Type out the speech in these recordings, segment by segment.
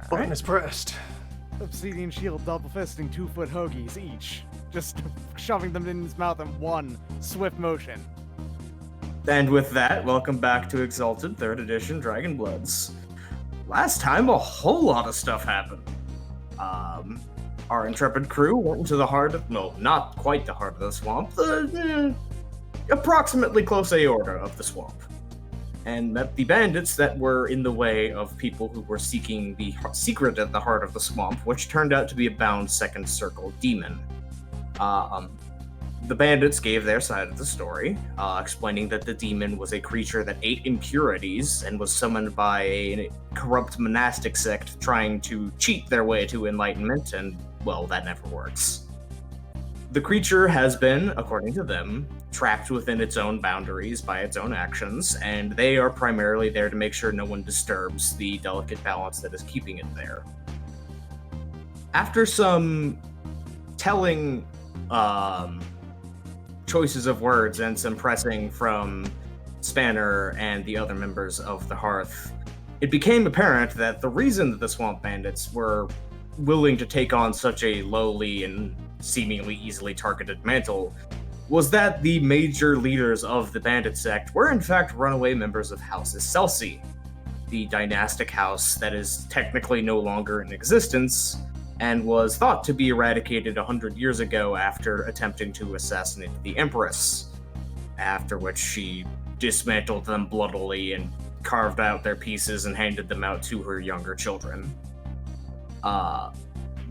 Button is pressed. Obsidian shield double fisting 2-foot hoagies each. Just shoving them in his mouth in one swift motion. And with that, welcome back to Exalted 3rd Edition Dragon Bloods. Last time, a whole lot of stuff happened. Our intrepid crew went into the heart of... No, not quite the heart of the swamp. Approximately close aorta of the swamp. And met the bandits that were in the way of people who were seeking the secret at the heart of the swamp, which turned out to be a bound second circle demon. The bandits gave their side of the story, explaining that the demon was a creature that ate impurities and was summoned by a corrupt monastic sect trying to cheat their way to enlightenment, and, well, that never works. The creature has been, according to them, trapped within its own boundaries by its own actions, and they are primarily there to make sure no one disturbs the delicate balance that is keeping it there. After some telling choices of words and some pressing from Spanner and the other members of the Hearth, it became apparent that the reason that the Swamp Bandits were willing to take on such a lowly and seemingly easily targeted mantle was that the major leaders of the bandit sect were in fact runaway members of House Excelsi, the dynastic house that is technically no longer in existence and was thought to be eradicated 100 years ago after attempting to assassinate the Empress, after which she dismantled them bloodily and carved out their pieces and handed them out to her younger children.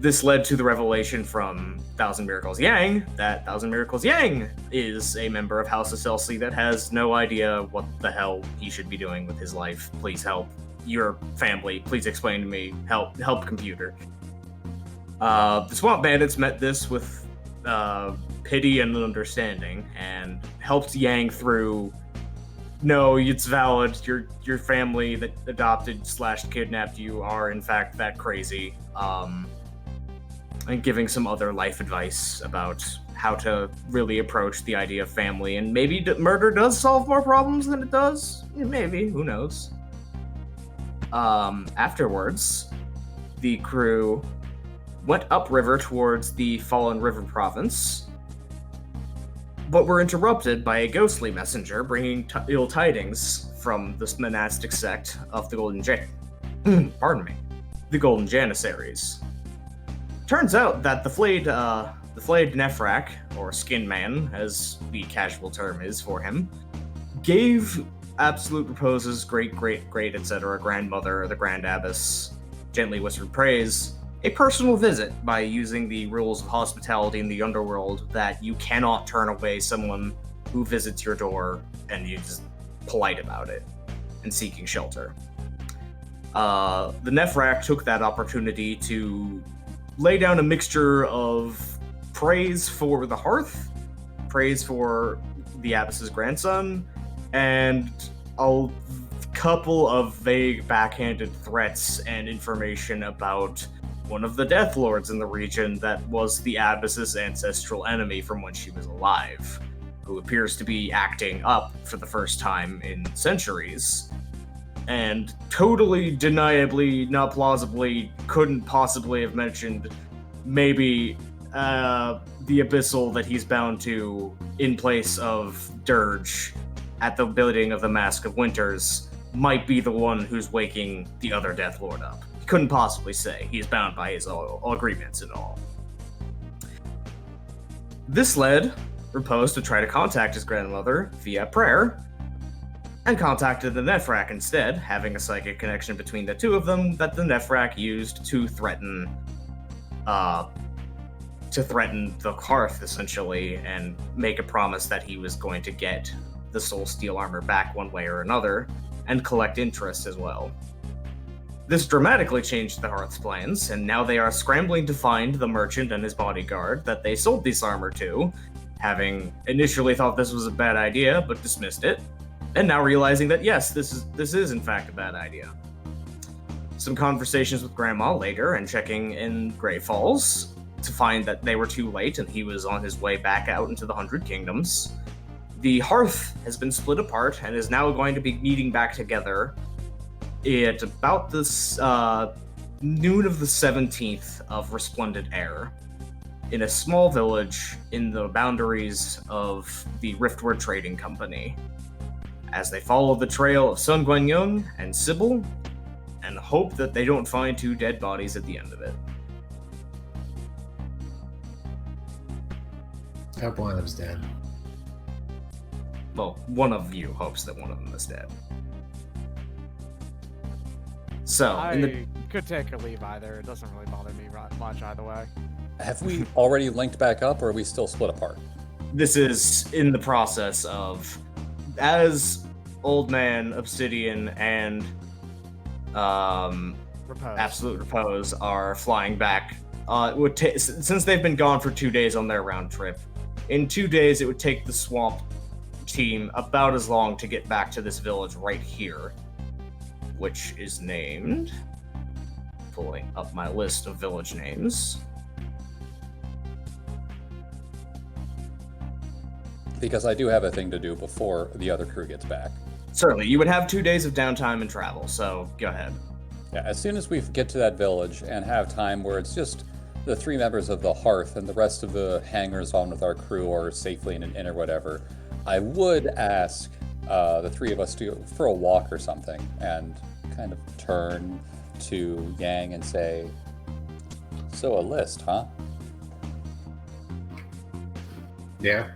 This led to the revelation from Thousand Miracles Yang that Thousand Miracles Yang is a member of House Excelsi that has no idea what the hell he should be doing with his life. Please help. Your family, please explain to me. Help computer. The Swamp Bandits met this with pity and understanding and helped Yang through, no, it's valid, your family that adopted/kidnapped you are in fact that crazy, and giving some other life advice about how to really approach the idea of family, and maybe murder does solve more problems than it does? Maybe, who knows? Afterwards, the crew went upriver towards the Fallen River province, but were interrupted by a ghostly messenger bringing ill tidings from this monastic sect of the Golden the Golden Janissaries. Turns out that the flayed Nephrak, or Skin Man, as the casual term is for him, gave Absolute Propose's great, etc. grandmother, the Grand Abbess, gently whispered praise, a personal visit by using the rules of hospitality in the underworld that you cannot turn away someone who visits your door and you're just polite about it and seeking shelter. The Nephrak took that opportunity to lay down a mixture of praise for the Hearth, praise for the Abbess's grandson, and a couple of vague backhanded threats and information about one of the Death Lords in the region that was the Abbess's ancestral enemy from when she was alive, who appears to be acting up for the first time in centuries, and totally deniably, not plausibly, couldn't possibly have mentioned maybe the Abyssal that he's bound to in place of Dirge at the building of the Mask of Winters might be the one who's waking the other Death Lord up. He couldn't possibly say. He's bound by his all agreements and all. This led Repose to try to contact his grandmother via prayer, and contacted the Nephrak instead, having a psychic connection between the two of them that the Nephrak used to threaten the Hearth, essentially, and make a promise that he was going to get the Soul Steel armor back one way or another, and collect interest as well. This dramatically changed the Hearth's plans, and now they are scrambling to find the merchant and his bodyguard that they sold this armor to, having initially thought this was a bad idea, but dismissed it, and now realizing that yes, this is in fact a bad idea. Some conversations with Grandma later, and checking in Grey Falls to find that they were too late and he was on his way back out into the 100 Kingdoms. The Hearth has been split apart and is now going to be meeting back together at about this noon of the 17th of Resplendent Air, in a small village in the boundaries of the Riftward Trading Company, as they follow the trail of Sun Guanyong and Sybil, and hope that they don't find 2 dead bodies at the end of it. I hope one of them's dead. Well, one of you hopes that one of them is dead. So, I could take or leave either. It doesn't really bother me much either way. Have we already linked back up, or are we still split apart? this is in the process of, as Old Man, Obsidian, and Repose. Absolute Repose are flying back. It would since they've been gone for 2 days on their round trip. In 2 days, it would take the Swamp team about as long to get back to this village right here, which is named. Pulling up my list of village names. Because I do have a thing to do before the other crew gets back. Certainly, you would have 2 days of downtime and travel, so go ahead. Yeah, as soon as we get to that village and have time where it's just the 3 members of the Hearth and the rest of the hangers on with our crew are safely in an inn or whatever, I would ask the 3 of us to go for a walk or something and kind of turn to Yang and say, "So a list, huh?" Yeah.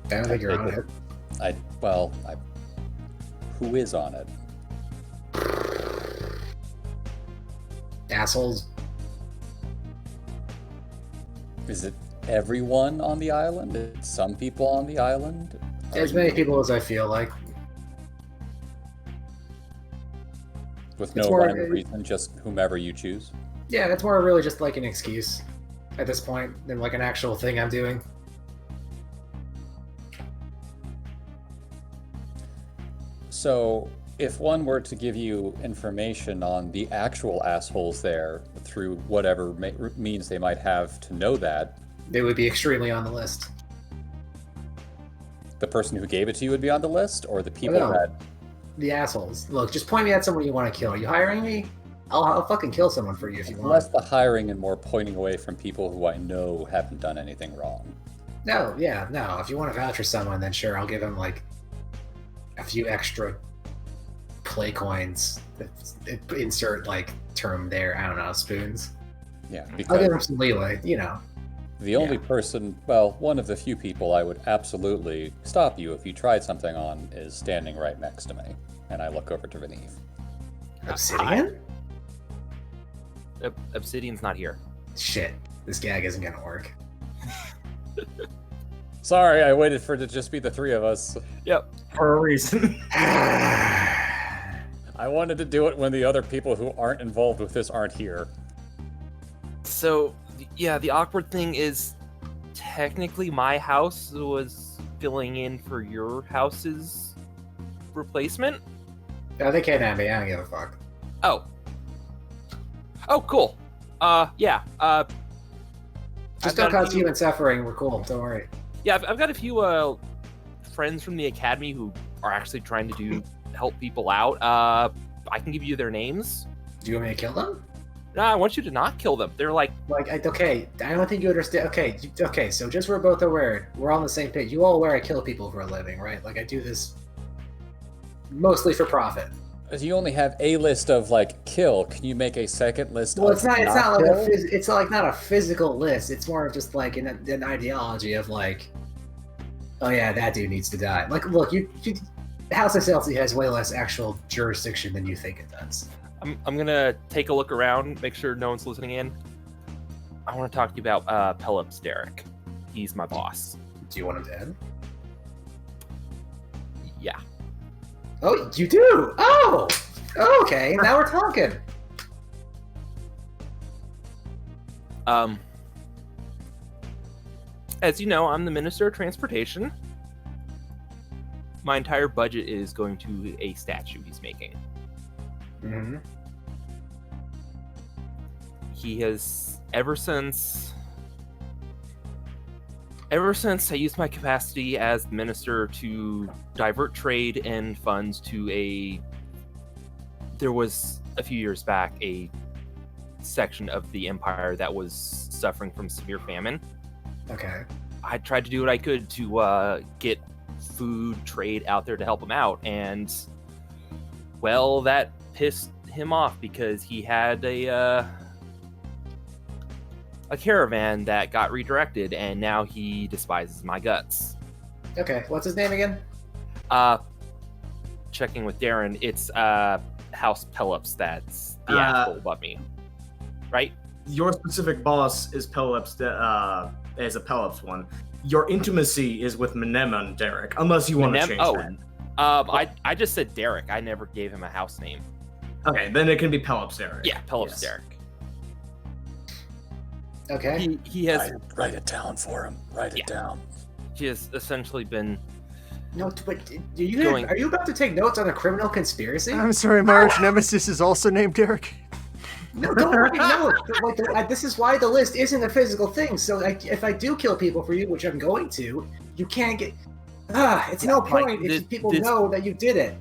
I don't think you're on it. Who is on it? Assholes. Is it everyone on the island? Is it some people on the island? As many people as I feel like. With It's no more- rhyme or reason, just whomever you choose? Yeah, that's more really just like an excuse at this point than like an actual thing I'm doing. So, if one were to give you information on the actual assholes there through whatever means they might have to know that, They would be extremely on the list. the person who gave it to you would be on the list, or the people No. that... The assholes. Look, just point me at someone you want to kill. Are you hiring me? I'll fucking kill someone for you if you want. Less the hiring and more pointing away from people who I know haven't done anything wrong. No, yeah, no. If you want to vouch for someone, then sure, I'll give him like a few extra play coins. Insert like term there. I don't know, spoons. Yeah, I'll give because him some leeway. You know. the only person, well, one of the few people I would absolutely stop you if you tried something on is standing right next to me. And I look over to Reneve. Obsidian? Obsidian's not here. Shit, this gag isn't gonna work. Sorry, I waited for it to just be the 3 of us. Yep. For a reason. I wanted to do it when the other people who aren't involved with this aren't here. So, yeah, the awkward thing is technically my house was filling in for your house's replacement. No, they can't have me. I don't give a fuck. Oh. Oh, cool. Yeah. Just I've don't got a cause few- human suffering. We're cool. Don't worry. Yeah, I've got a few friends from the academy who are actually trying to help people out. I can give you their names. Do you want me to kill them? No, I want you to not kill them. They're like, Okay, I don't think you understand. Okay, so just so we're both aware, we're on the same page. You all aware I kill people for a living, right? Like, I do this mostly for profit. You only have a list of, like, kill. Can you make a second list Well, of it's not like kill? it's like not a physical list. It's more of just like an ideology of like, oh yeah, that dude needs to die. Like, look, you House Exalted has way less actual jurisdiction than you think it does. I'm gonna take a look around, make sure no one's listening in. I want to talk to you about Pelops Derek. He's my boss. Do you want him dead? Yeah. Oh, you do? Oh! Okay, now we're talking. As you know, I'm the Minister of Transportation. My entire budget is going to a statue he's making. Mm-hmm. He has, ever since I used my capacity as minister to divert trade and funds to there was a few years back a section of the empire that was suffering from severe famine. Okay. I tried to do what I could to get food trade out there to help him out, and well, that pissed him off because he had a caravan that got redirected, and now he despises my guts. Okay. What's his name again? Checking with Darren, it's House Pelops that's the asshole above me, right? Your specific boss is Pelops, is a Pelops one. Your intimacy is with Menem Derek, unless you want to change that. I just said Derek. I never gave him a house name. Okay, then it can be Pelops Derek. Yeah, Pelops Yes. Derek. Okay. He has Write it down for him. Write it down. he has essentially been No, but are you about to take notes on a criminal conspiracy? I'm sorry, my arch nemesis is also named Derek. No, don't worry, no. This is why the list isn't a physical thing. So if I do kill people for you, which I'm going to, you can't get. It's no point if people know that you did it.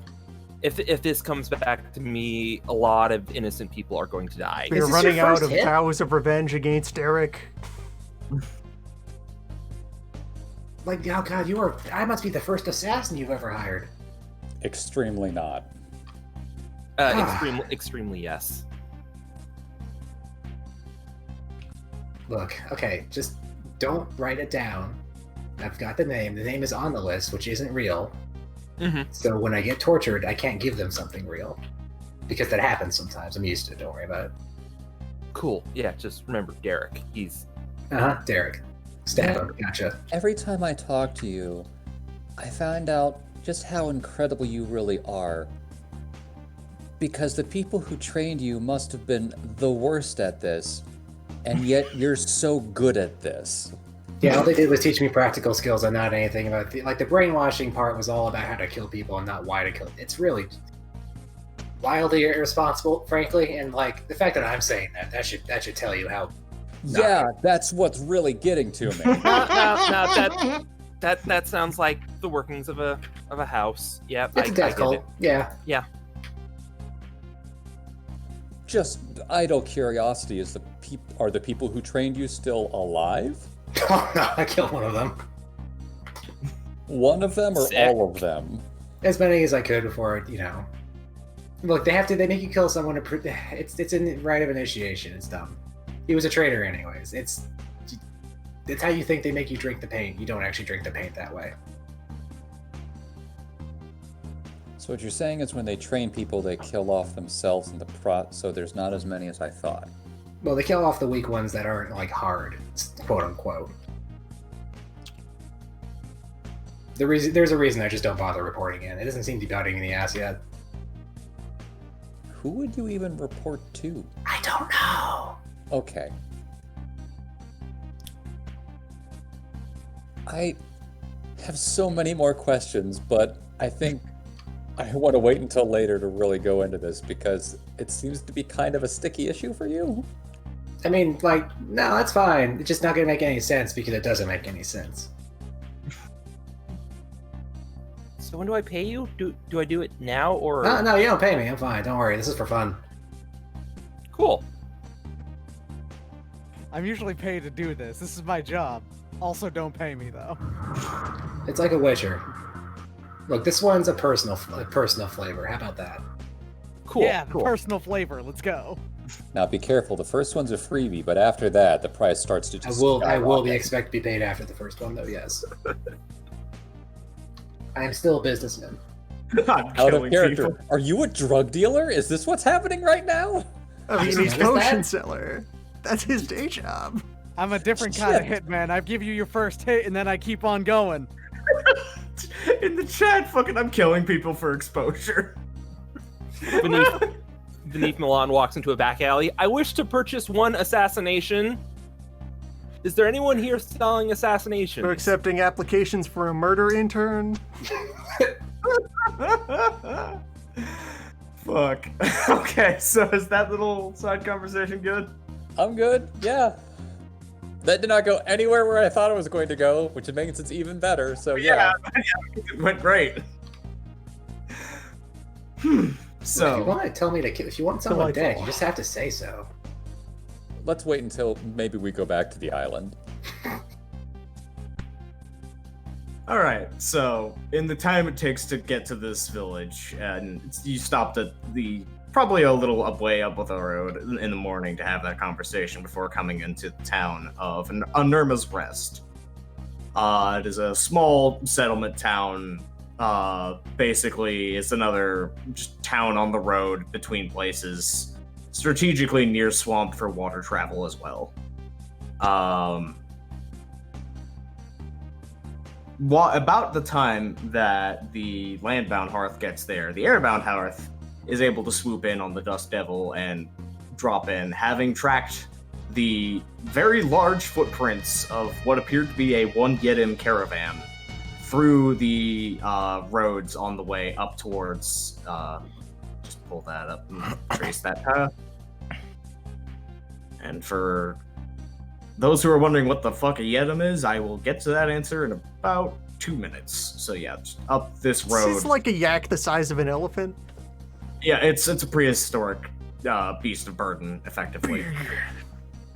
If this comes back to me, a lot of innocent people are going to die. We're running out of vows of revenge against Derek. Like, oh god, I must be the first assassin you've ever hired. Extremely not. Extremely yes. Look, okay, just don't write it down. I've got the name. The name is on the list, which isn't real. Mm-hmm. So when I get tortured, I can't give them something real. Because that happens sometimes. I'm used to it. Don't worry about it. Cool. Yeah, just remember Derek. He's Derek. Stab him. Gotcha. Every time I talk to you, I find out just how incredible you really are. Because the people who trained you must have been the worst at this, and yet you're so good at this. Yeah, all they did was teach me practical skills and not anything about the brainwashing part was all about how to kill people and not why to kill. It's really wildly irresponsible, frankly, and the fact that I'm saying that should tell you how. Yeah, that's what's really getting to me. No, that sounds like the workings of a house. Yeah, It's a death cult. Yeah. Just idle curiosity, are the people who trained you still alive? Oh no, I killed one of them. One of them or Sick. all of them? As many as I could before, Look, they make you kill someone to it's in rite of initiation. It's dumb. He was a traitor anyways. It's how you think they make you drink the paint. You don't actually drink the paint that way. So what you're saying is when they train people, they kill off themselves in the so there's not as many as I thought. Well, they kill off the weak ones that aren't hard, quote unquote. There's a reason I just don't bother reporting in. It doesn't seem to be biting in the ass yet. Who would you even report to? I don't know. Okay. I have so many more questions, but I think I want to wait until later to really go into this because it seems to be kind of a sticky issue for you. I mean, no, that's fine. It's just not going to make any sense because it doesn't make any sense. So when do I pay you? Do I do it now or? No, you don't pay me. I'm fine. Don't worry. This is for fun. Cool. I'm usually paid to do this. This is my job. Also, don't pay me though. It's like a Witcher. Look, this one's a personal flavor. How about that? Cool. Yeah, the cool. personal flavor. Let's go. Now be careful, the first one's a freebie, but after that, the price starts to just I will be skyrocket. expect to be paid after the first one, though. Yes. I am still a businessman. I'm Out of killing character. people. Are you a drug dealer? Is this what's happening right now? I mean, mean, he's he's potion potion seller. That's his day job. I'm a different kind of hitman. I give you your first hit, and then I keep on going. In the chat, I'm killing people for exposure. Beneath Milan walks into a back alley. I wish to purchase one assassination. Is there anyone here selling assassinations? We're accepting applications for a murder intern. Fuck. Okay, so is that little side conversation good? I'm good, yeah. That did not go anywhere where I thought it was going to go, which makes it even better, so yeah. It went great. If you want to tell me to kill, if you want someone Delightful. dead, you just have to say so. Let's wait until maybe we go back to the island. All right, so in the time it takes to get to this village, and you stopped at the probably a little way up the road in the morning to have that conversation before coming into the town of Nirma's Rest. It is a small settlement town. Basically, it's another just town on the road between places, strategically near swamp for water travel as well. About the time that the landbound hearth gets there, the airbound hearth is able to swoop in on the Dust Devil and drop in, having tracked the very large footprints of what appeared to be a one Yedim caravan through the roads on the way up towards. Just pull that up and trace that path. And for those who are wondering what the fuck a Yedim is, I will get to that answer in about 2 minutes. So yeah, just up this road. It's like a yak the size of an elephant. Yeah, it's a prehistoric beast of burden, effectively.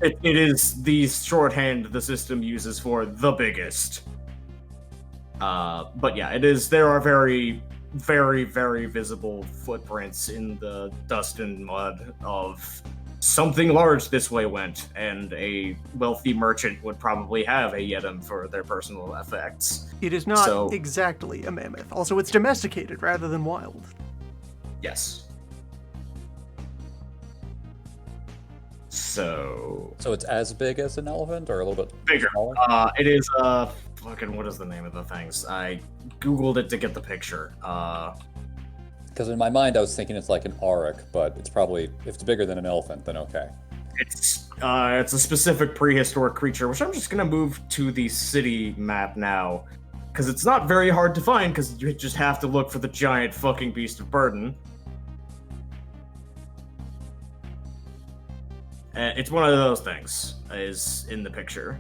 It is the shorthand the system uses for the biggest. But yeah, it is. There are very, very, very visible footprints in the dust and mud of something large this way went, and a wealthy merchant would probably have a Yedim for their personal effects. It is not So- exactly a mammoth. Also, it's domesticated rather than wild. Yes. So So it's as big as an elephant, or a little bit bigger. smaller? It is fucking what is the name of the things? I googled it to get the picture. Because in my mind, I was thinking it's like an auroch, but it's probably, if it's bigger than an elephant, then okay. It's a specific prehistoric creature, which I'm just gonna move to the city map now, because it's not very hard to find, because you just have to look for the giant fucking beast of burden. It's one of those things, is in the picture,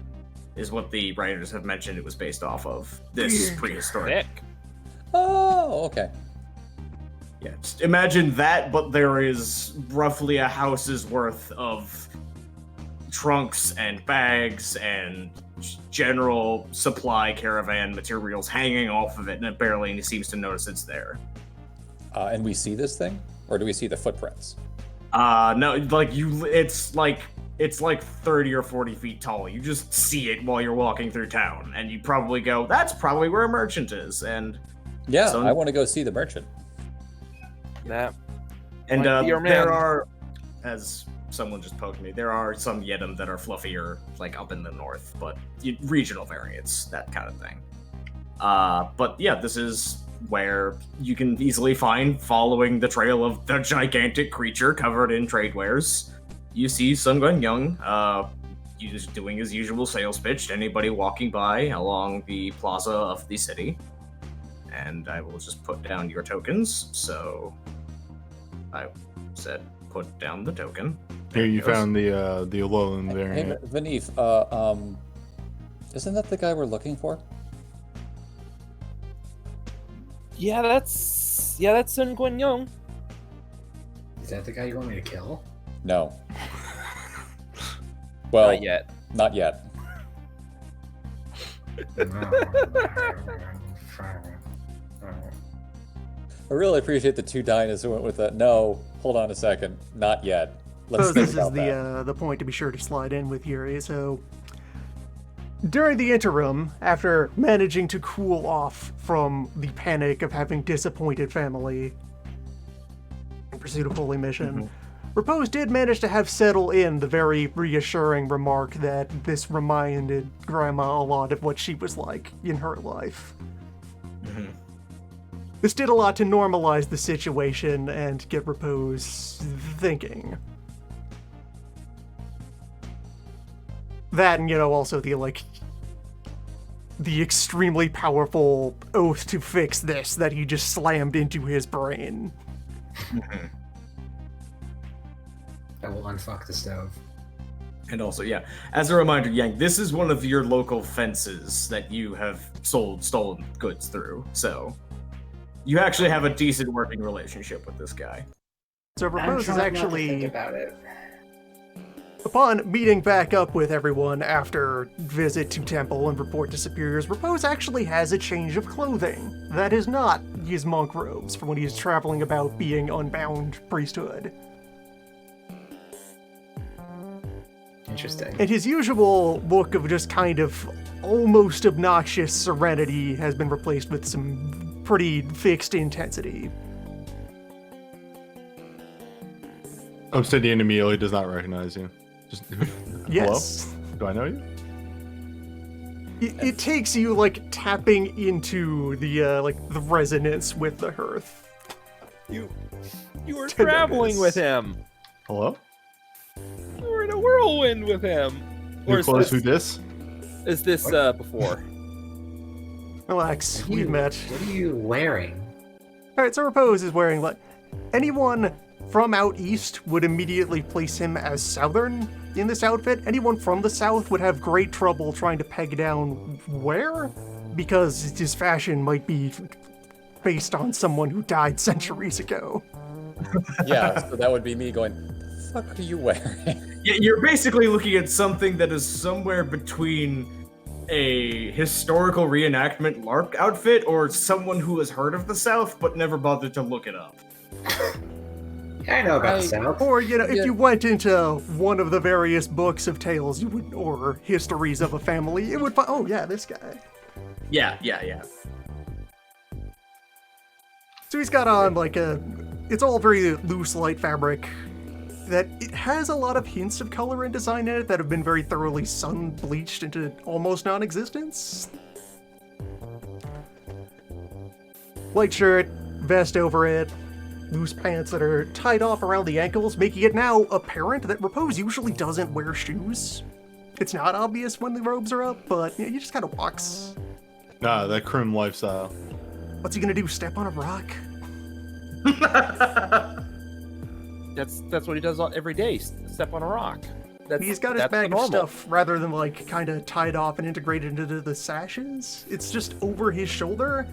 is what the writers have mentioned it was based off of. This prehistoric. Sick. Oh, okay. Yeah, just imagine that, but there is roughly a house's worth of trunks and bags and general supply caravan materials hanging off of it, and it barely seems to notice it's there. And we see this thing? Or do we see the footprints? No, it's like 30 or 40 feet tall. You just see it while you're walking through town, and you probably go, that's probably where a merchant is, and Yeah, So- I want to go see the merchant. That And Might be your man. there are, as someone just poked me, there are some Yedim that are fluffier, like up in the north, but regional variants, that kind of thing. But yeah, this is where you can easily find, following the trail of the gigantic creature covered in trade wares. You see Sun Guanyang, just doing his usual sales pitch to anybody walking by along the plaza of the city. And I will just put down your tokens, so I said put down the token. Here you There it goes. found the Alolan Hey, variant. Vanif, isn't that the guy we're looking for? yeah, that's Sun Guanyong. Is that the guy you want me to kill? No. Well, Not yet. Not yet. I really appreciate the two dinosaurs went with that. No, hold on a second. Not yet. Let's So think this is about that. the point to be sure to slide in with here. So during the interim, after managing to cool off from the panic of having disappointed family in pursuit of holy mission, Repose did manage to have settle in the very reassuring remark that this reminded Grandma a lot of what she was like in her life. Mhm. This did a lot to normalize the situation and get Repose thinking. That and, also the extremely powerful oath to fix this that he just slammed into his brain. I will unfuck the stove. And also, yeah, as a reminder, Yang, this is one of your local fences that you have stolen goods through, so you actually have a decent working relationship with this guy. So I'm Repose is trying not to think actually, about it. upon meeting back up with everyone after visit to temple and report to superiors, Repose actually has a change of clothing. That is not his monk robes for when he's traveling about being unbound priesthood. Interesting. And his usual look of just kind of almost obnoxious serenity has been replaced with some pretty fixed intensity. Obsidian immediately does not recognize you. Just Yes. Hello? Do I know you? It takes you like tapping into the resonance with the hearth. You were To traveling notice. with him. Hello? You were in a whirlwind with him. Or You is close this, who this? is this before? Relax, What are we've you- met. What are you wearing? Alright, so Repose is wearing like anyone from out east would immediately place him as southern in this outfit. Anyone from the south would have great trouble trying to peg down where, because his fashion might be based on someone who died centuries ago. Yeah, so that would be me going, the fuck are you wearing? Yeah, you're basically looking at something that is somewhere between a historical reenactment LARP outfit or someone who has heard of the South but never bothered to look it up. Yeah, I know about the I- South. Or, you know, if Yeah. you went into one of the various books of tales, you would, or histories of a family, it would find, oh yeah, this guy. Yeah. So he's got on like it's all very loose, light fabric that it has a lot of hints of color and design in it that have been very thoroughly sun bleached into almost non-existence. Light shirt, vest over it, loose pants that are tied off around the ankles, making it now apparent that Repose usually doesn't wear shoes. It's not obvious when the robes are up, but you know, he just kind of walks. Nah, that crim lifestyle. What's he gonna do? Step on a rock? That's what he does every day. Step on a rock. He's got his that's the bag of normal. stuff rather than like kind of tied off and integrated into the sashes. It's just over his shoulder,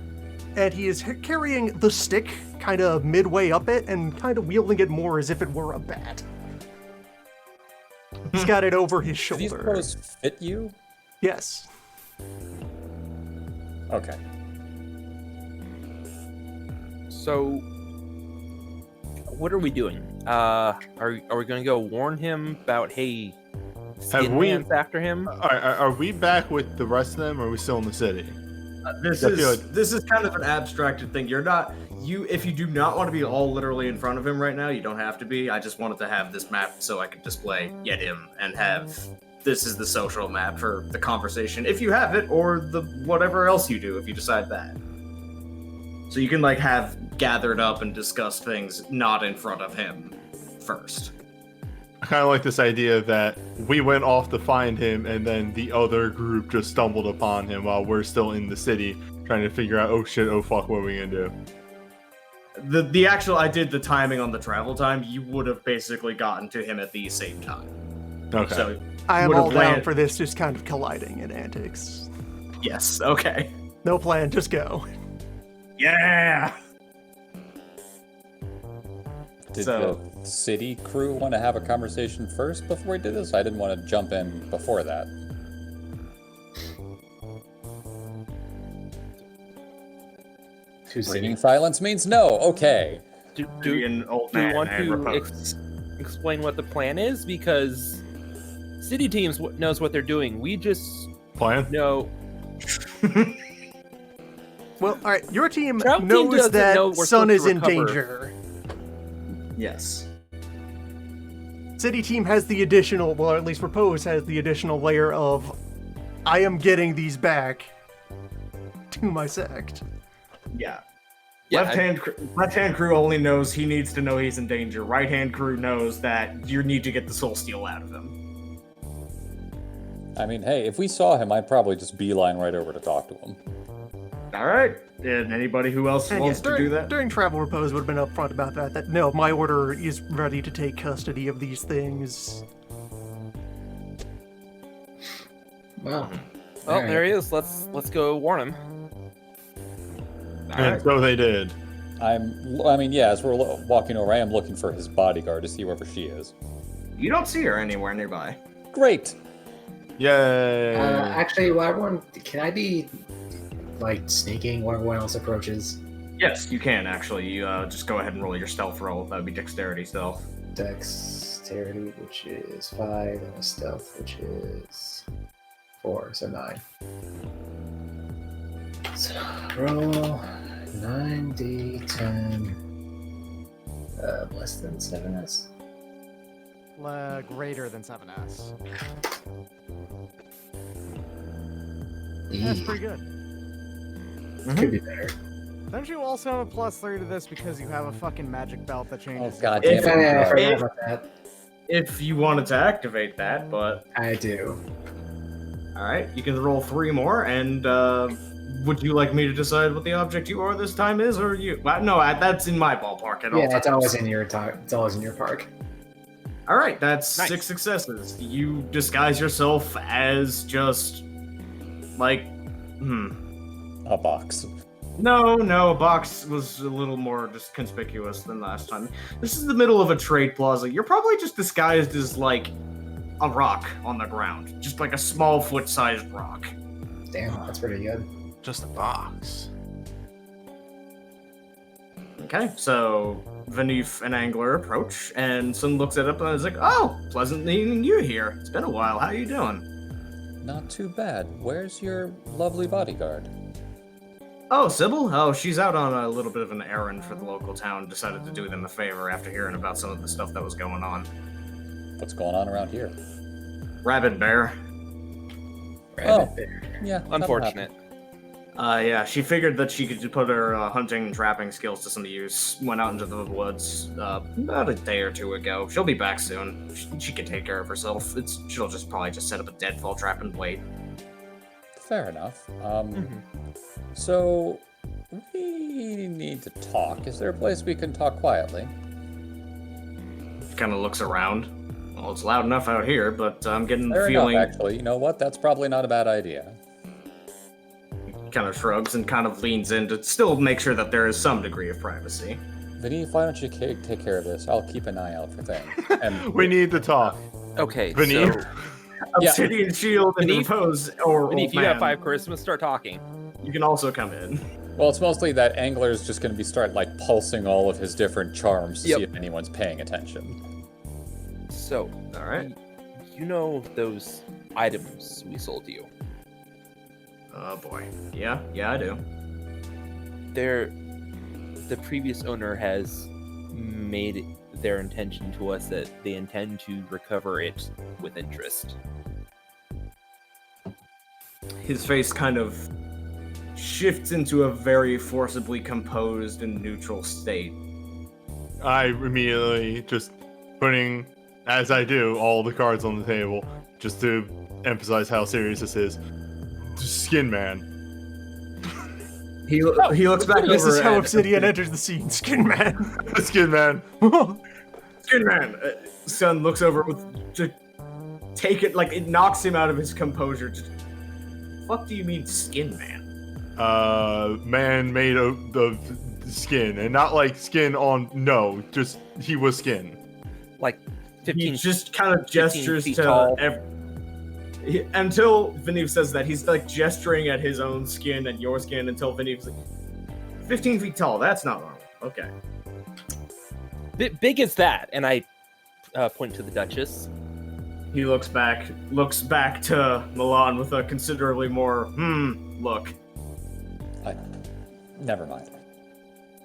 and he is carrying the stick kind of midway up it and kind of wielding it more as if it were a bat. He's got it over his Do these shoulder. clothes fit you? Yes. Okay. So, what are we doing? Are we going to go warn him about, hey, Skin we- Man's after him? Are we back with the rest of them, or are we still in the city? This I feel is kind of an abstracted thing. If you do not want to be all literally in front of him right now, you don't have to be. I just wanted to have this map so I could display get him and have this is the social map for the conversation if you have it, or the whatever else you do if you decide that. So you can like have gathered up and discuss things not in front of him first. I kind of like this idea that we went off to find him, and then the other group just stumbled upon him while we're still in the city trying to figure out, oh shit, oh fuck, what are we gonna do? The actual I did the timing on the travel time, you would have basically gotten to him at the same time. Okay. So I am Would've all down landed- for this just kind of colliding in antics. yes, okay. No plan, just go. Yeah. Did So- the city crew want to have a conversation first before we did this? I didn't want to jump in before that. Too Breaking soon. silence means no. Okay. Do Be an old you man want and to repose. explain what the plan is? Because city teams knows what they're doing. We just Plan? know. Well, all right, your team Trout team knows doesn't that know we're Sun supposed is to in recover. danger. Yes. City team has the additional, well, at least Repose has the additional layer of, I am getting these back to my sect. Yeah. Yeah, Left hand crew only knows he needs to know he's in danger. Right hand crew knows that you need to get the soul steal out of him. I mean, hey, if we saw him, I'd probably just beeline right over to talk to him. All right. And anybody who else And wants yes, to do that? during travel, Repose would have been upfront about that no, my order is ready to take custody of these things. Well, Oh, Alright. there he is. Let's go warn him. All And right. so they did. I mean, yeah, as we're walking over, I am looking for his bodyguard to see wherever she is. You don't see her anywhere nearby. Great! Yay! Actually, while everyone, can I be like sneaking while everyone else approaches? Yes, you can actually. You just go ahead and roll your stealth roll. That would be dexterity stealth. Dexterity, which is 5, and a stealth, which is 4, so 9. So roll 9d10. Less than 7s. Greater than 7S. Eee, That's pretty good. could be better. Don't you also have a +3 to this because you have a fucking magic belt that Oh, changes? god If- damn it. I forgot If- about that. If you wanted to activate that, but I do. all right, you can roll 3 more. And would you like me to decide what the object you are this time is, or you? Well, no, that's in my ballpark at all Yeah, it's times. always in your it's always in your park. All right, that's Nice. 6 successes. You disguise yourself as just like, A box. No, a box was a little more just conspicuous than last time. This is the middle of a trade plaza. You're probably just disguised as like a rock on the ground, just like a small foot-sized rock. Damn, that's pretty good. Just a box. Okay, so Vanif and Angler approach, and Sun looks it up and is like, "Oh, pleasant meeting you here. It's been a while. How you doing?" Not too bad. Where's your lovely bodyguard? Oh, Sybil? Oh, she's out on a little bit of an errand for the local town. Decided to do them a favor after hearing about some of the stuff that was going on. What's going on around here? Rabbit bear. Rabbit bear. Yeah. that'll Unfortunate. Yeah, she figured that she could put her hunting and trapping skills to some use. Went out into the woods about a day or two ago. She'll be back soon. She can take care of herself. She'll probably just set up a deadfall trap and wait. happen. Fair enough. So we need to talk. Is there a place we can talk quietly? Kind of looks around. Well, it's loud enough out here, but I'm getting the Fair feeling. enough, actually. You know what? That's probably not a bad idea. Kind of shrugs and kind of leans in to still make sure that there is some degree of privacy. Vinny, why don't you take care of this? I'll keep an eye out for things. And We need to talk. Okay, Vinny? so Yeah. Obsidian shield and Beneath- repose, or and if old you have man, 5 charisma, start talking. you can also come in. well, it's mostly that Angler's just going to be start like pulsing all of his different charms to Yep. see if anyone's paying attention. So, All right. you know those items we sold you? Oh boy. Yeah, I do. The previous owner has made their intention to us that they intend to recover it with interest. His face kind of shifts into a very forcibly composed and neutral state. I immediately just putting, as I do, all the cards on the table, just to emphasize how serious this is. Skin Man. He looks back This over is how at Obsidian enters the scene. Skin Man. Skin Man. Skin Man. Sun looks over with to take it like it knocks him out of his composure. Fuck do you mean Skin Man? Man made of the skin, and not like skin on. No, just he was skin. Like 15 He just kind of 15 gestures feet to tall. until Vanif says that he's like gesturing at his own skin and your skin until Vanif's like 15 feet tall. That's not normal. Okay. big as that, and I point to the Duchess. He looks back to Milan with a considerably more look. Never mind.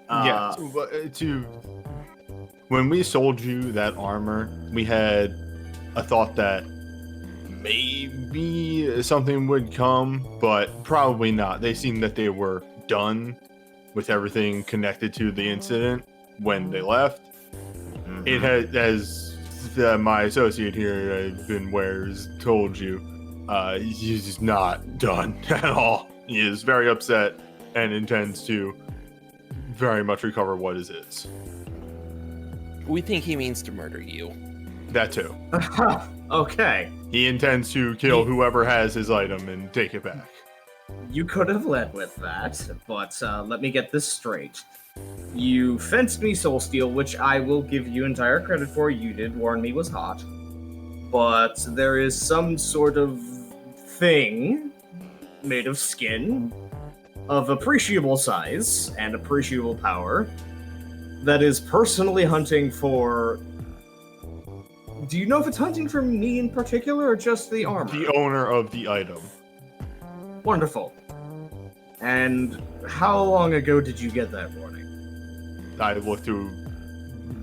Yeah. To when we sold you that armor, we had a thought that maybe something would come, but probably not. They seemed that they were done with everything connected to the incident when they left. It had, as my associate here, Ben Ware, has told you, he's not done at all. He is very upset and intends to very much recover what is his. We think he means to murder you. That too. Okay. He intends to kill whoever has his item and take it back. You could have led with that, but let me get this straight. You fenced me soul steel, which I will give you entire credit for. You did warn me was hot. But there is some sort of thing made of skin of appreciable size and appreciable power that is personally hunting for... Do you know if it's hunting for me in particular or just the armor? The owner of the item. Wonderful. And how long ago did you get that warning? I looked through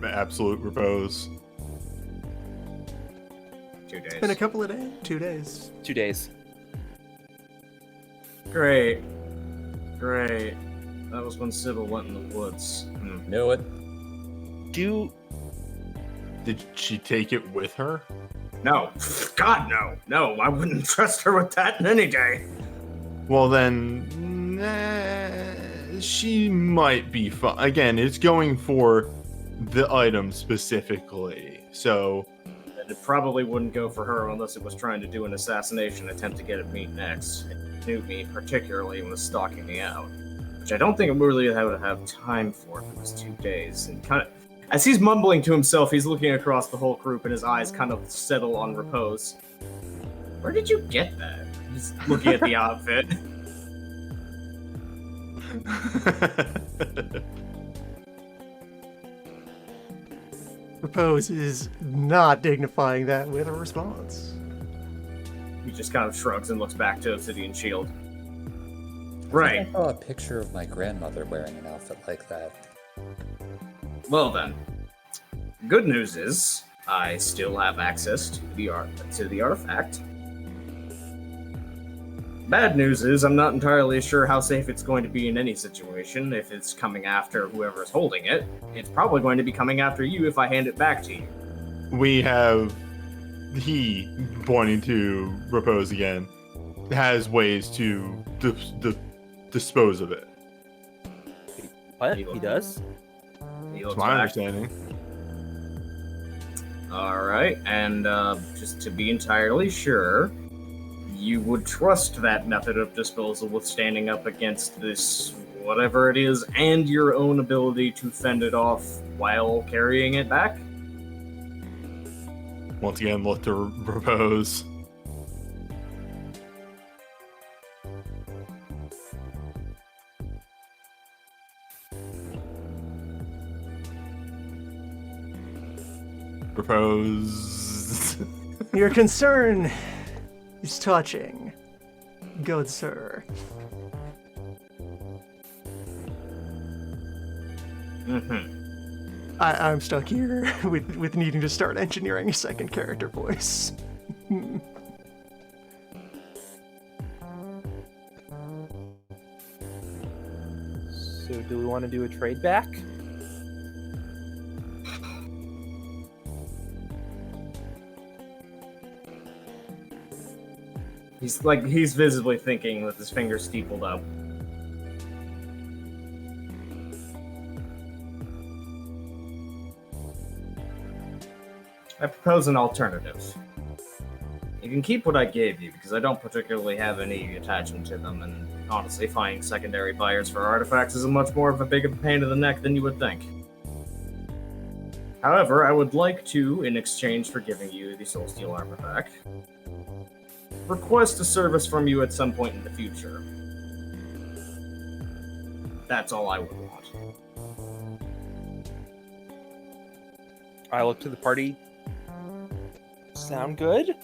absolute repose. 2 days. Been a couple of days, 2 days. 2 days. Great. Great. That was when Sybil went in the woods. Knew it. Did she take it with her? No. God, no. No, I wouldn't trust her with that any day. Well then, she might be fine. Again, it's going for the item specifically, so... And it probably wouldn't go for her unless it was trying to do an assassination attempt to get at me next. It knew me particularly and was stalking me out. Which I don't think I really would have time for if it was 2 days. And kind of, as he's mumbling to himself, he's looking across the whole group and his eyes kind of settle on repose. Where did you get that? He's looking at the outfit. Repose is not dignifying that with a response. He just kind of shrugs and looks back to Obsidian Shield. I Right. saw a picture of my grandmother wearing an outfit like that. Well then. Good news is, I still have access to the artifact. Bad news is, I'm not entirely sure how safe it's going to be in any situation. If it's coming after whoever's holding it, it's probably going to be coming after you if I hand it back to you. We have... He, pointing to repose again, has ways to dispose of it. What? He does? He That's looks my back. understanding. Alright, and just to be entirely sure, you would trust that method of disposal with standing up against this whatever it is and your own ability to fend it off while carrying it back? Once again, look to repose. Repose. Your concern is touching, good sir. I'm stuck here with needing to start engineering a second character voice. So do we want to do a trade back? He's visibly thinking with his fingers steepled up. I propose an alternative. You can keep what I gave you, because I don't particularly have any attachment to them, and honestly, finding secondary buyers for artifacts is a much more of a big pain in the neck than you would think. However, I would like to, in exchange for giving you the Soul Steel armor back, request a service from you at some point in the future. That's all I would want. I look to the party. Sound good?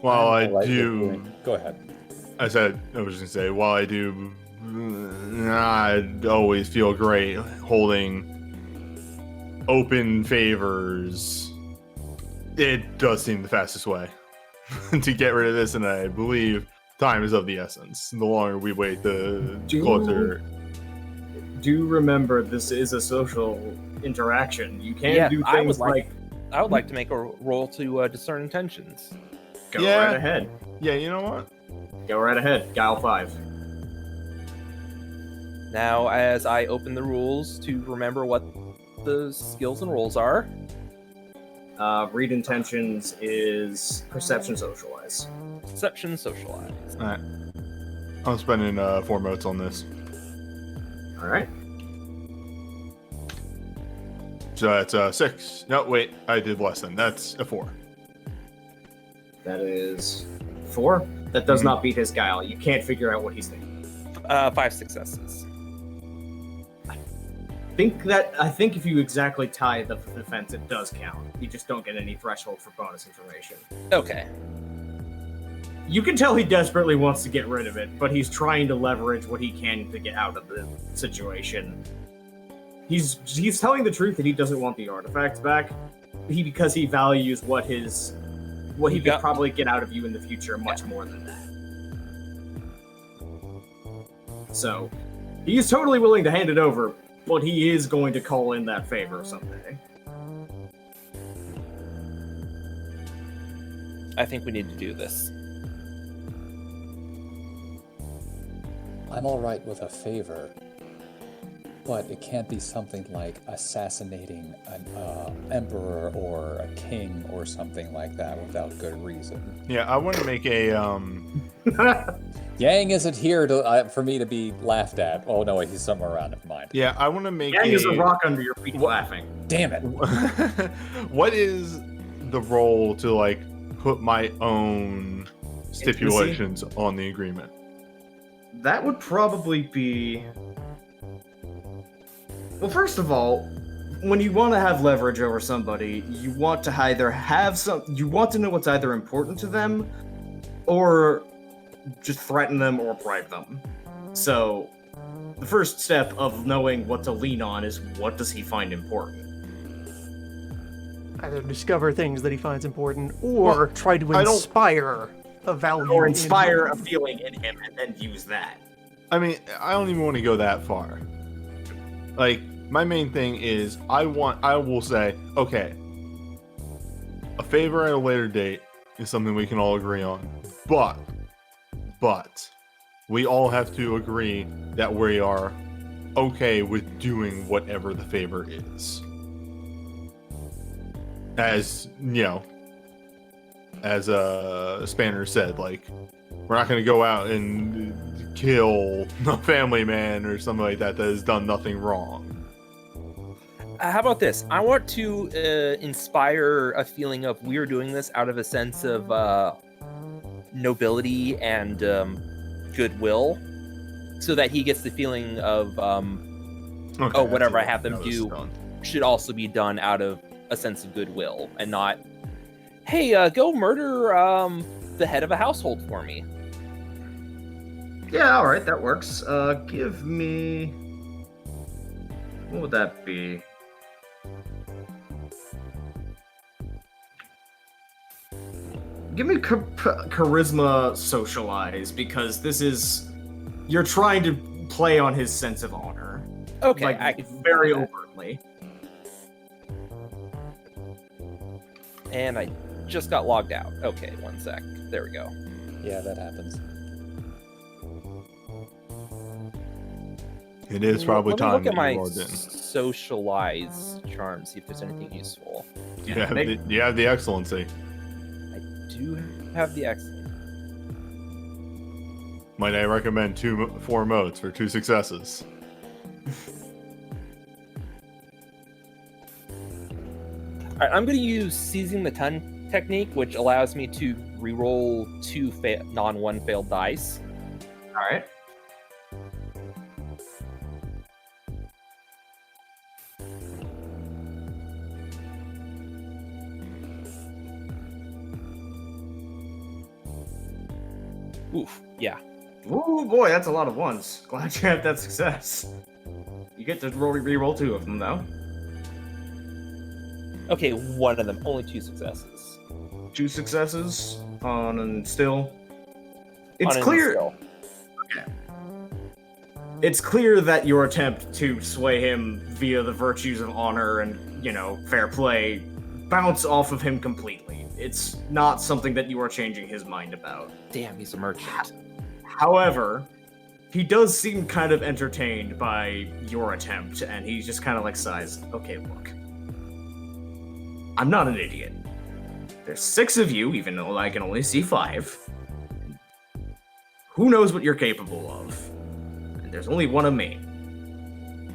While I like do... Go ahead. I was just gonna say, while I do... I always feel great holding open favors. It does seem the fastest way to get rid of this, and I believe time is of the essence. The longer we wait, the closer. Do remember, this is a social interaction. You can't do I things would like... I would like to make a roll to discern intentions. Go Yeah. right ahead. Yeah, you know what? Go right ahead. Guile 5. Now, as I open the rules to remember what the skills and roles are, Read intentions is perception socialize. Perception socialize. All right. I'm spending 4 motes on this. All right. So that's 6. No, wait, I did less than. That's a 4. That is 4. That does Mhm. not beat his guile. You can't figure out what he's thinking. 5 successes. I think if you exactly tie the defense, it does count. You just don't get any threshold for bonus information. Okay. You can tell he desperately wants to get rid of it, but he's trying to leverage what he can to get out of the situation. He's telling the truth that he doesn't want the artifacts back, because he values what he could probably get out of you in the future much more than that. So, he's totally willing to hand it over, but he is going to call in that favor someday. I think we need to do this. I'm all right with a favor, but it can't be something like assassinating an emperor or a king or something like that without good reason. Yeah, I want to make a Yang isn't here for me to be laughed at. Oh no, he's somewhere around. Never mind. Yeah, I want to make Yang is a rock under your feet laughing. Damn it. What is the role to like put my own stipulations on the agreement? That would probably be... Well, first of all, when you want to have leverage over somebody, you want to either you want to know what's either important to them, or just threaten them or bribe them. So, the first step of knowing what to lean on is what does he find important? Either discover things that he finds important, or try to I don't- inspire a value. Or in inspire him. a feeling in him and then use that. I mean, I don't even want to go that far. Like, my main thing is I will say, okay, a favor at a later date is something we can all agree on. But we all have to agree that we are okay with doing whatever the favor is. As, you know, as Spanner said, like, we're not going to go out and kill a family man or something like that has done nothing wrong. How about this? I want to inspire a feeling of we're doing this out of a sense of nobility and goodwill, so that he gets the feeling of, Okay, whatever I that's have them how this is do done. should also be done out of a sense of goodwill, and not, hey, go murder the head of a household for me. Yeah, alright, that works. Give me... What would that be? Give me charisma socialize, because this is... You're trying to play on his sense of honor. Okay, Like, I can very do that. overtly. And I just got logged out. Okay, 1 sec. There we go. Yeah, that happens. It is probably Let me time look that at my you logged in. socialize charm, see if there's anything useful. You have the excellency. I do have the excellent. Might I recommend 4 motes for 2 successes? All right, I'm going to use seizing the ton technique, which allows me to reroll 2 non-1 failed dice. Alright. Oof, yeah. Ooh, boy, that's a lot of ones. Glad you had that success. You get to re-roll 2 of them, though. Okay, 1 of them. Only 2 successes. 2 successes on and still. It's On an clear. skill. It's clear that your attempt to sway him via the virtues of honor and, fair play bounce off of him completely. It's not something that you are changing his mind about. Damn, he's a merchant. However, he does seem kind of entertained by your attempt, and he just kind of like sighs, okay, look. I'm not an idiot. There's 6 of you, even though I can only see 5. Who knows what you're capable of? And there's only one of me.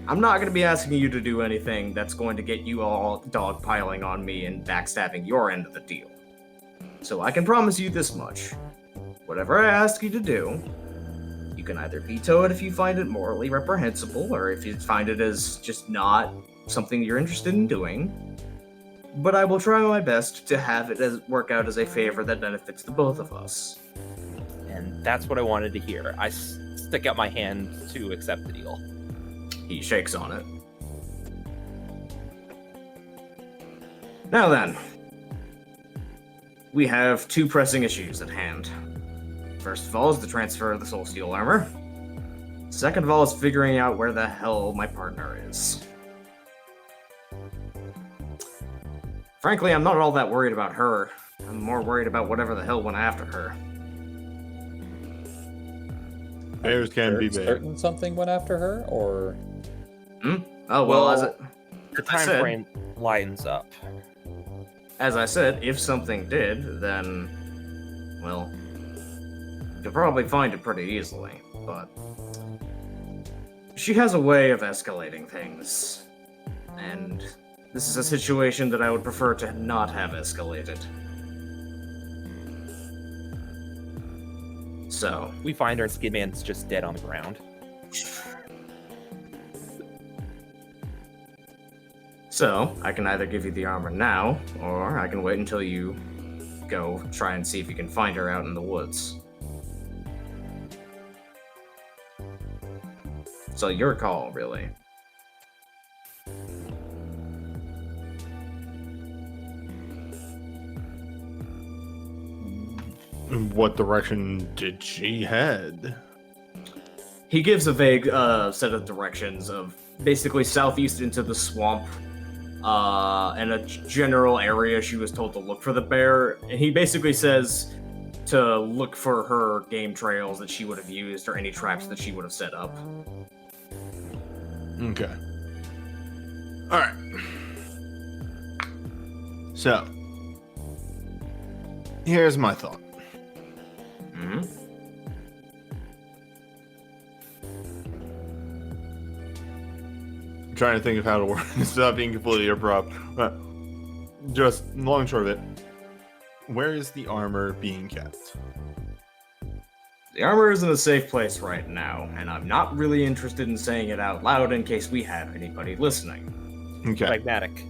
I'm not going to be asking you to do anything that's going to get you all dogpiling on me and backstabbing your end of the deal. So I can promise you this much. Whatever I ask you to do, you can either veto it if you find it morally reprehensible, or if you find it as just not something you're interested in doing. But I will try my best to have it work out as a favor that benefits the both of us. And that's what I wanted to hear. I stick out my hand to accept the deal. He shakes on it. Now then, we have 2 pressing issues at hand. First of all is the transfer of the Soul Steel armor. Second of all is figuring out where the hell my partner is. Frankly, I'm not all that worried about her. I'm more worried about whatever the hell went after her. Bears can be big. Certain something went after her, or Oh, well, as it... The as I time said- frame lines up. As I said, if something did, then, well, you'll probably find it pretty easily, but she has a way of escalating things, and this is a situation that I would prefer to not have escalated. So, We find our Skidman's just dead on the ground. I can either give you the armor now, or I can wait until you go try and see if you can find her out in the woods. So your call, really. What direction did she head? He gives a vague set of directions of basically southeast into the swamp, and a general area she was told to look for the bear. And he basically says to look for her game trails that she would have used or any traps that she would have set up. Okay. Alright. So, here's my thought. Hmm. I'm trying to think of how to word this without being completely abrupt. But just long and short of it, where is the armor being kept? The armor is in a safe place right now, and I'm not really interested in saying it out loud in case we have anybody listening. Okay. Pragmatic.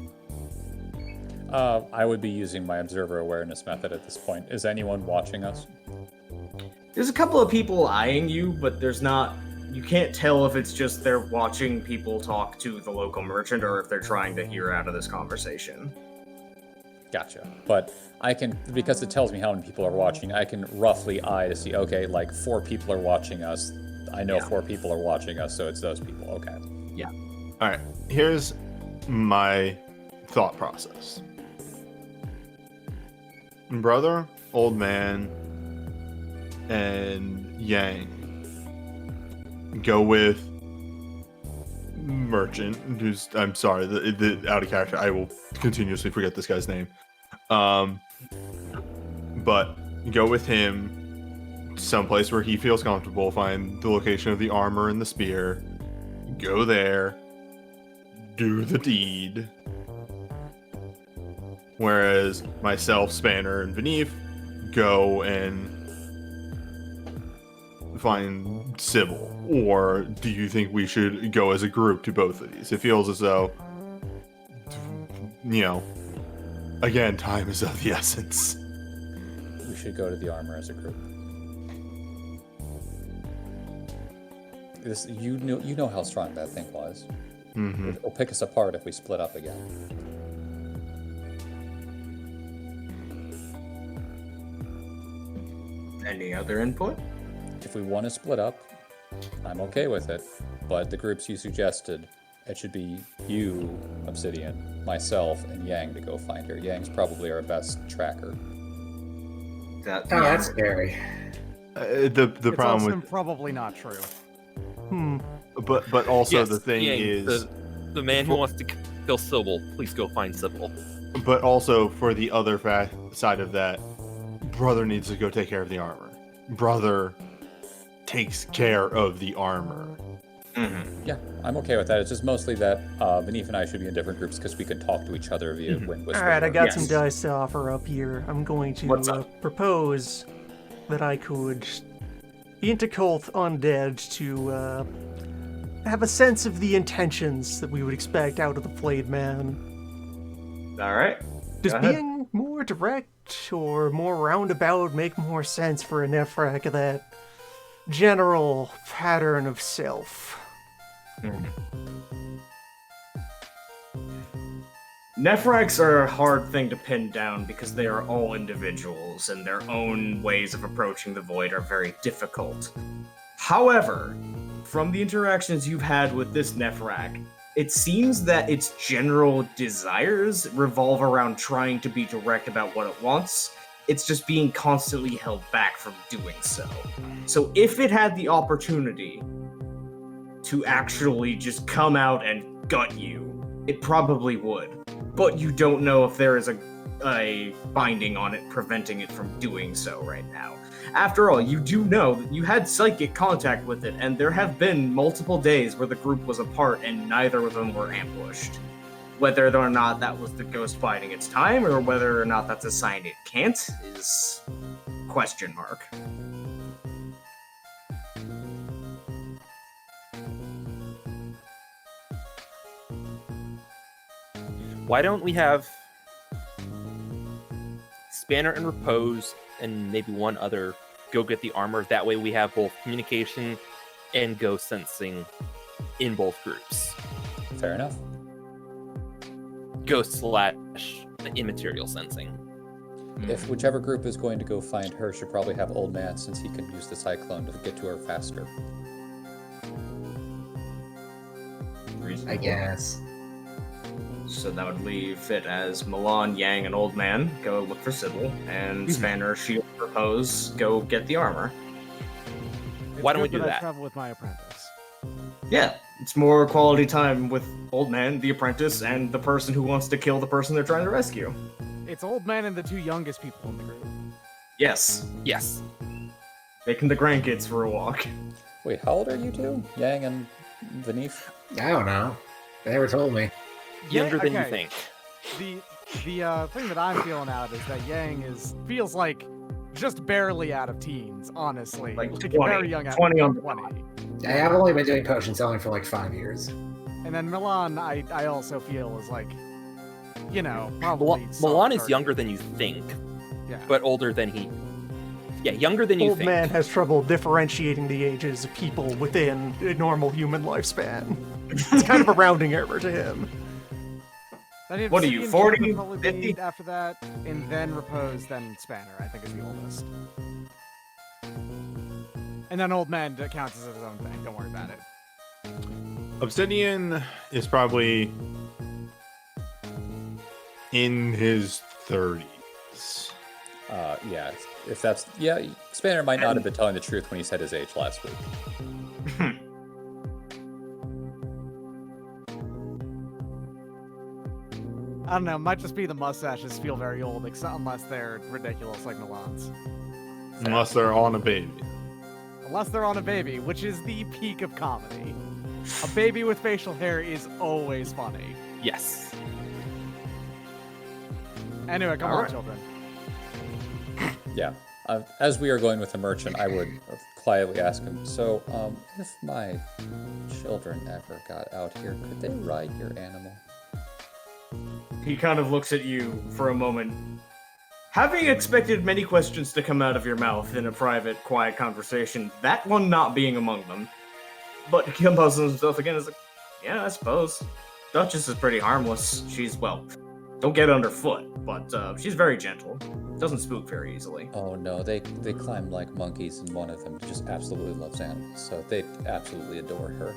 I would be using my observer awareness method at this point. Is anyone watching us? There's a couple of people eyeing you, but there's not... You can't tell if it's just they're watching people talk to the local merchant or if they're trying to hear out of this conversation. Gotcha. But I can, because it tells me how many people are watching, I can roughly eye to see, okay, like 4 people are watching us. I know 4 people are watching us, so it's those people. Okay. Yeah. Alright, here's my thought process. Brother, old man, and Yang go with merchant, who's, I'm sorry, the out of character, I will continuously forget this guy's name. But go with him someplace where he feels comfortable, find the location of the armor and the spear, go there, do the deed. Whereas myself, Spanner, and Vanif go and find Sybil. Or do you think we should go as a group to both of these? It feels as though, you know, again, time is of the essence. We should go to the armor as a group. This, you know how strong that thing was. Mm-hmm. It'll pick us apart if we split up again. Any other input? If we want to split up, I'm okay with it. But the groups you suggested, it should be you, Obsidian, myself, and Yang to go find her. Yang's probably our best tracker. That, Oh, that's scary. The It's problem also with, probably not true. but also Yes, the thing Yang, is, the man who wants to kill Sybil, please go find Sybil. But also for the other side of that, brother needs to go take care of the armor. Brother takes care of the armor. Mm-hmm. Yeah, I'm okay with that. It's just mostly that Beneath and I should be in different groups because we can talk to each other via wind whisper. All right, I got Yes. some dice to offer up here. I'm going What's to up? propose that I could intercult undead to have a sense of the intentions that we would expect out of the flayed man. All right. Does Go ahead. being more direct or more roundabout make more sense for a Nephrak of that general pattern of self? Nephraks are a hard thing to pin down because they are all individuals and their own ways of approaching the void are very difficult. However, from the interactions you've had with this Nephrak, it seems that its general desires revolve around trying to be direct about what it wants. It's just being constantly held back from doing so. So if it had the opportunity to actually just come out and gut you, it probably would. But you don't know if there is a binding on it preventing it from doing so right now. After all, you do know that you had psychic contact with it, and there have been multiple days where the group was apart and neither of them were ambushed. Whether or not that was the ghost biding its time, or whether or not that's a sign it can't, is question mark. Why don't we have Spanner and Repose and maybe one other go get the armor? That way we have both communication and ghost sensing in both groups. Fair enough. Ghost / immaterial sensing. If whichever group is going to go find her should probably have Old Man, since he can use the Cyclone to get to her faster. I guess. So that would leave it as Milan, Yang, and Old Man go look for Sybil, and Spanner, Shield, Repose go get the armor. It's Why don't we good do I that? travel with my apprentice. Yeah, it's more quality time with Old Man, the apprentice, and the person who wants to kill the person they're trying to rescue. It's Old Man and the two youngest people in the group. Yes, Yes. taking the grandkids for a walk. Wait, how old are you two? Yang and Beneath? I don't know. They never told me. Younger than you okay. think. The thing that I'm feeling out is that Yang feels like just barely out of teens, honestly. Like a 20, very young 20 on the 20. I've only been doing potion selling for like 5 years. And then Milan, I also feel is like, probably. Milan is soft younger target. than you think, Yeah. but older than he. Yeah, younger than you Old think. Man has trouble differentiating the ages of people within a normal human lifespan. It's kind of a rounding error to him. Then What are you, Obsidian 40, would probably be 50? after that, and then Repose, then Spanner, I think is the oldest. And then Old Man counts as his own thing. Don't worry about it. Obsidian is probably in his 30s. Yeah, if that's... Yeah, Spanner might not have been telling the truth when he said his age last week. I don't know, might just be the mustaches feel very old, unless they're ridiculous like Milan's. Unless they're on a baby. Unless they're on a baby, which is the peak of comedy. A baby with facial hair is always funny. Yes. Anyway, come on, Alright. children. Yeah. As we are going with the merchant, I would quietly ask him, so, if my children ever got out here, could they ride your animal? He kind of looks at you for a moment. Having expected many questions to come out of your mouth in a private, quiet conversation, that one not being among them. But he composes himself again as like, yeah, I suppose. Duchess is pretty harmless. She's, well, don't get underfoot, but she's very gentle. Doesn't spook very easily. Oh no, they climb like monkeys, and one of them just absolutely loves animals, so they absolutely adore her.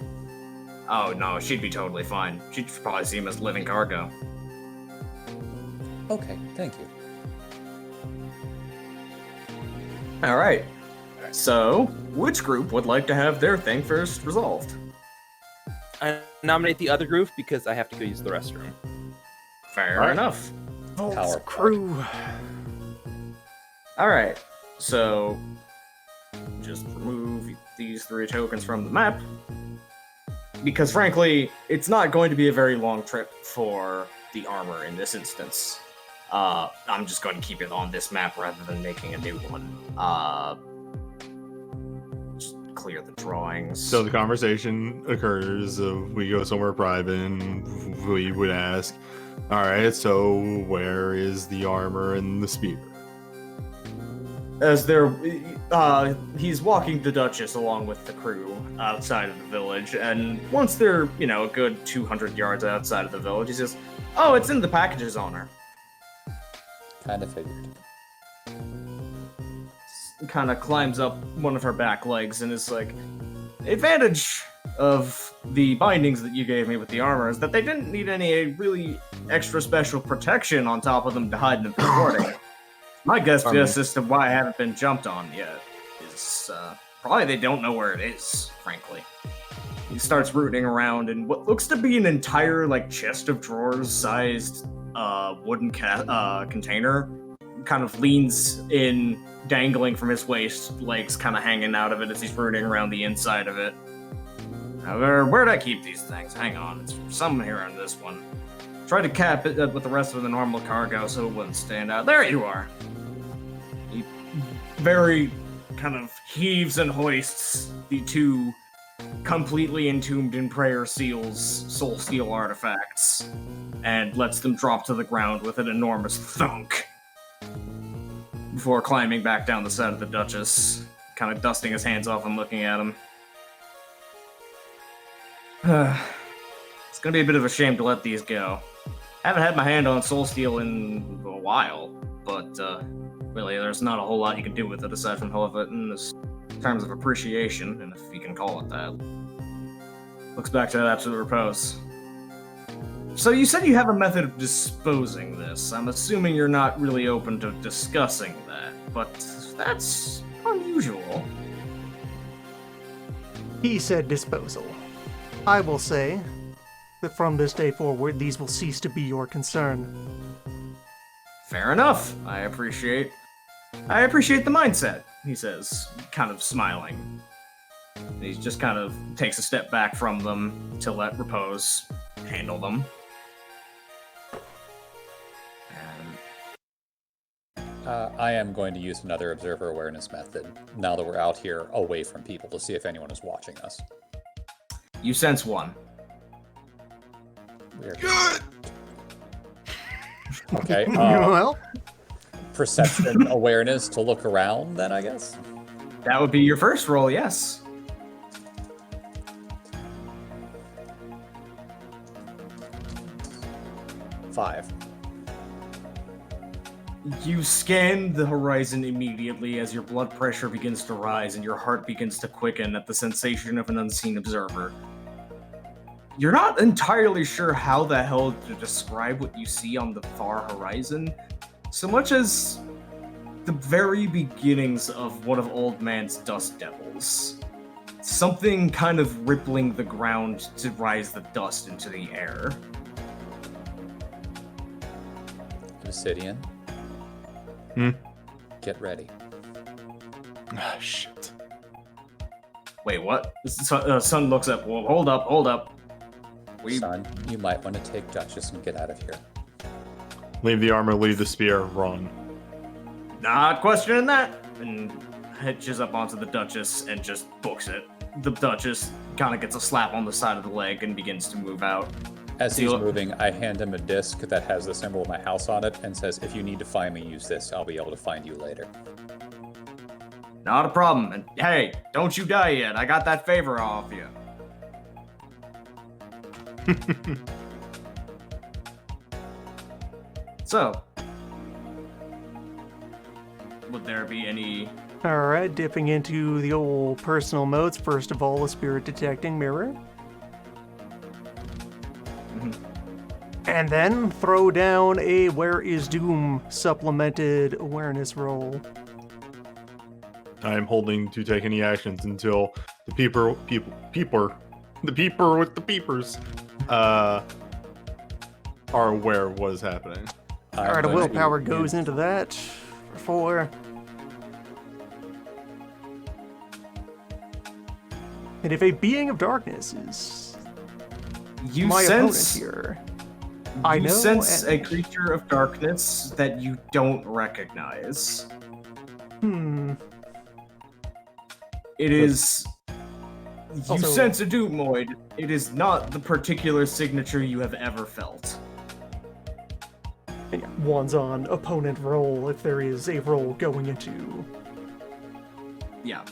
Oh no, she'd be totally fine. She'd probably see him as living cargo. Okay, thank you. Alright. So, which group would like to have their thing first resolved? I nominate the other group because I have to go use the restroom. Fair Alright. enough. Volt's Power crew. All right, so just remove these 3 tokens from the map, because frankly, it's not going to be a very long trip for the armor in this instance. I'm just going to keep it on this map rather than making a new one. Just clear the drawings. So the conversation occurs of we go somewhere private and we would ask, all right, so where is the armor and the spear? As he's walking the Duchess along with the crew outside of the village, and once they're, a good 200 yards outside of the village, he says, "Oh, it's in the packages on her." Kind of figured. Kind of climbs up one of her back legs and is like, "The advantage of the bindings that you gave me with the armor is that they didn't need any really extra special protection on top of them to hide them from boarding. My guess as to why I haven't been jumped on yet is probably they don't know where it is, frankly." He starts rooting around in what looks to be an entire chest of drawers sized wooden container. Kind of leans in, dangling from his waist, legs kind of hanging out of it as he's rooting around the inside of it. Where'd I keep these things? Hang on, it's some here on this one. Tried to cap it with the rest of the normal cargo so it wouldn't stand out. There you are. He very kind of heaves and hoists the 2 completely entombed in prayer seals, soul steel artifacts, and lets them drop to the ground with an enormous thunk before climbing back down the side of the Duchess, kind of dusting his hands off and looking at him. It's gonna be a bit of a shame to let these go. Haven't had my hand on soul steel in a while, but really there's not a whole lot you can do with it aside from hold it in terms of appreciation, and if you can call it that. Looks back to that absolute repose. So you said you have a method of disposing this. I'm assuming you're not really open to discussing that, but that's unusual. He said disposal. I will say that from this day forward, these will cease to be your concern. Fair enough. I appreciate the mindset, he says, kind of smiling. He just kind of takes a step back from them to let repose handle them. I am going to use another observer awareness method now that we're out here away from people to see if anyone is watching us. You sense one. Weird. Okay. Well, Perception awareness to look around, then, I guess? That would be your first roll, yes. Five. You scan the horizon immediately as your blood pressure begins to rise and your heart begins to quicken at the sensation of an unseen observer. You're not entirely sure how the hell to describe what you see on the far horizon, so much as the very beginnings of one of Old Man's dust devils. Something kind of rippling the ground to rise the dust into the air. Obsidian. Get ready. Ah, shit. Wait, what? Sun looks up. Well, hold up. Son, you might want to take Duchess and get out of here. Leave the armor, leave the spear, run. Not questioning that. And hitches up onto the Duchess and just books it. The Duchess kind of gets a slap on the side of the leg and begins to move out. As he's moving, I hand him a disc that has the symbol of my house on it and says, if you need to find me, use this. I'll be able to find you later. Not a problem. And hey, don't you die yet. I got that favor off you. So, would there be any... alright, dipping into the old personal modes. First of all, a spirit detecting mirror. And then throw down a Where is Doom supplemented awareness roll. I am holding to take any actions until the peeper with the peepers are aware of what is happening. All right, a willpower goes into that for 4. And if a being of darkness is You my sense opponent here, I you know sense a and- creature of darkness that you don't recognize. It is. You Also- sense a Doomoid. It is not the particular signature you have ever felt. And yeah, one's on opponent roll if there is a roll going into. Yeah.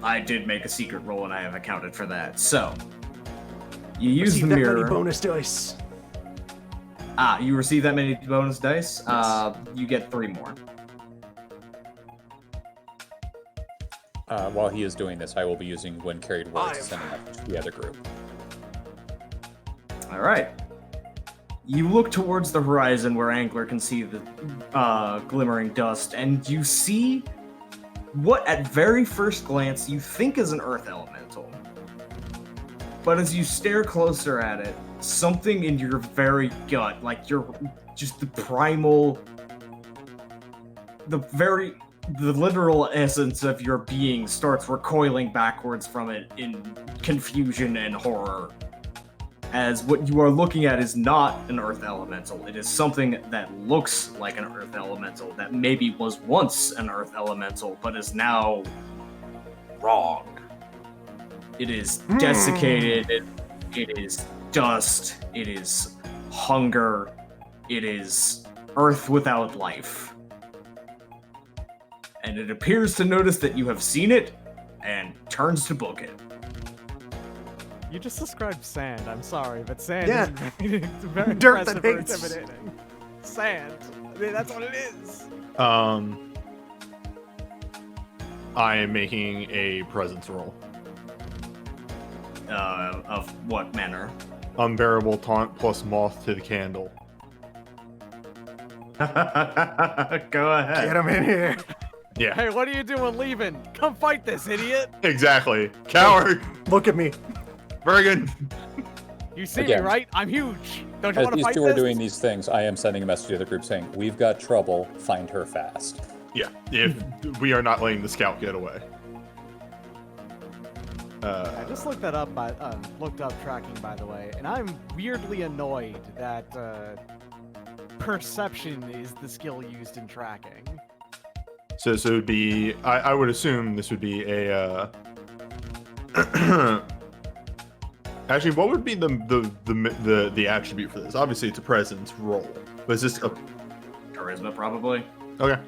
I did make a secret roll and I have accounted for that. So, you use Receive the that many mirror. bonus dice. You receive that many bonus dice. Yes. You get 3 more. While he is doing this, I will be using When Carried Word to send a message to the other group. All right. You look towards the horizon where Angler can see the glimmering dust, and you see what, at very first glance, you think is an earth elemental. But as you stare closer at it, something in your very gut, like just the primal, the literal essence of your being starts recoiling backwards from it in confusion and horror. As what you are looking at is not an earth elemental. It is something that looks like an earth elemental, that maybe was once an earth elemental, but is now wrong. It is desiccated, it is dust, it is hunger, it is earth without life. And it appears to notice that you have seen it, and turns to book it. You just described sand. I'm sorry, but sand Yeah. is very Dirt impressive that or hates. intimidating. Sand. I mean, that's what it is. I am making a presence roll. Of what manner? Unbearable taunt plus moth to the candle. Go ahead. Get him in here. Yeah, Hey, what are you doing leaving? Come fight this idiot. exactly. Coward. Look at me. Bergen. You see Again. me, right? I'm huge. Don't you As want to these fight two this? are doing these things, I am sending a message to the group saying, "We've got trouble. Find her fast." Yeah, if we are not letting the scout get away. I just looked that up. Looked up tracking, by the way, and I'm weirdly annoyed that perception is the skill used in tracking. So this would be. I would assume this would be a. Actually, what would be the attribute for this? Obviously, it's a presence roll. But is this a Charisma, probably. okay?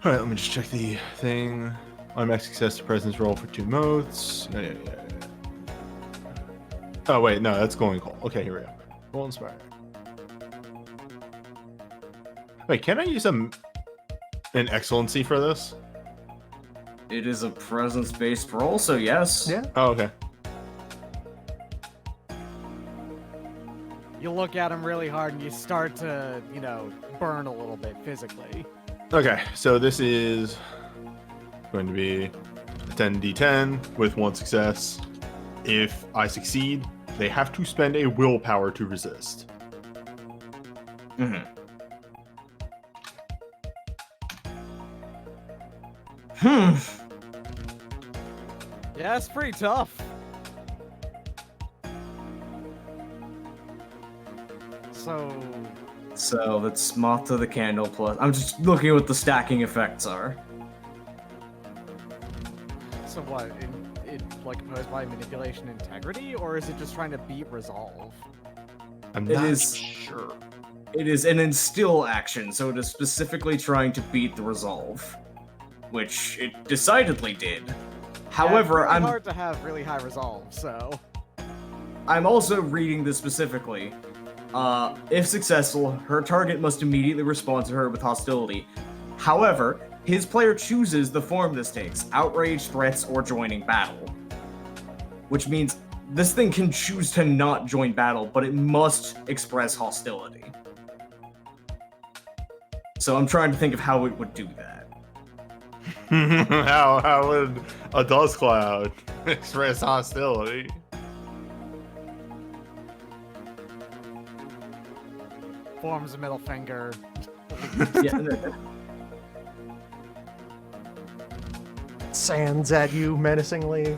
All right, let me just check the thing. Automatic success to presence roll for 2 modes. Yeah. Oh wait, no, that's glowing coal. Okay, here we go. Roll inspire. Wait, can I use an excellency for this? It is a presence-based roll, so yes. Yeah. Oh, okay. You look at him really hard and you start to, burn a little bit physically. Okay, so this is going to be a 10d10 with 1 success. If I succeed, they have to spend a willpower to resist. Mm-hmm. Yeah, it's pretty tough. So that's moth to the candle plus. I'm just looking at what the stacking effects are. So what? It like opposed by manipulation integrity, or is it just trying to beat resolve? I'm It not is- sure. It is an instill action, so it is specifically trying to beat the resolve, which it decidedly did. However, yeah, it's I'm hard to have really high resolve, so I'm also reading this specifically. If successful, her target must immediately respond to her with hostility. However, his player chooses the form this takes: outrage, threats, or joining battle. Which means this thing can choose to not join battle, but it must express hostility. So I'm trying to think of how it would do that. how would a dust cloud express hostility? forms a middle finger. Yeah, Sands at you menacingly.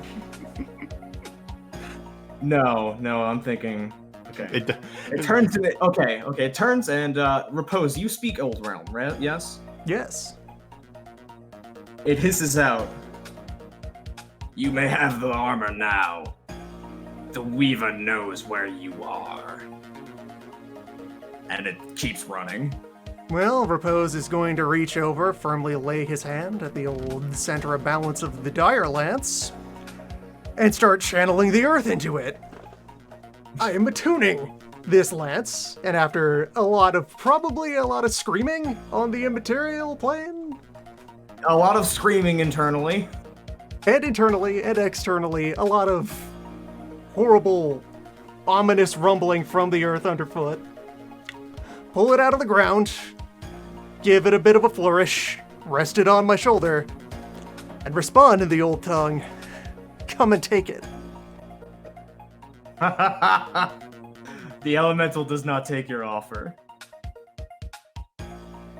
no, I'm thinking. Okay. It Turns. Okay. It turns and Repose. You speak Old Realm, right? Yes. Yes. It hisses out. You may have the armor now. The Weaver knows where you are. And it keeps running. Well, Repose is going to reach over, firmly lay his hand at the old center of balance of the Dire Lance, and start channeling the earth into it. I am attuning this lance, and after probably a lot of screaming on the immaterial plane, A lot of screaming internally. and internally and externally, a lot of horrible, ominous rumbling from the earth underfoot. Pull it out of the ground, give it a bit of a flourish, rest it on my shoulder, and respond in the old tongue. Come and take it. The elemental does not take your offer.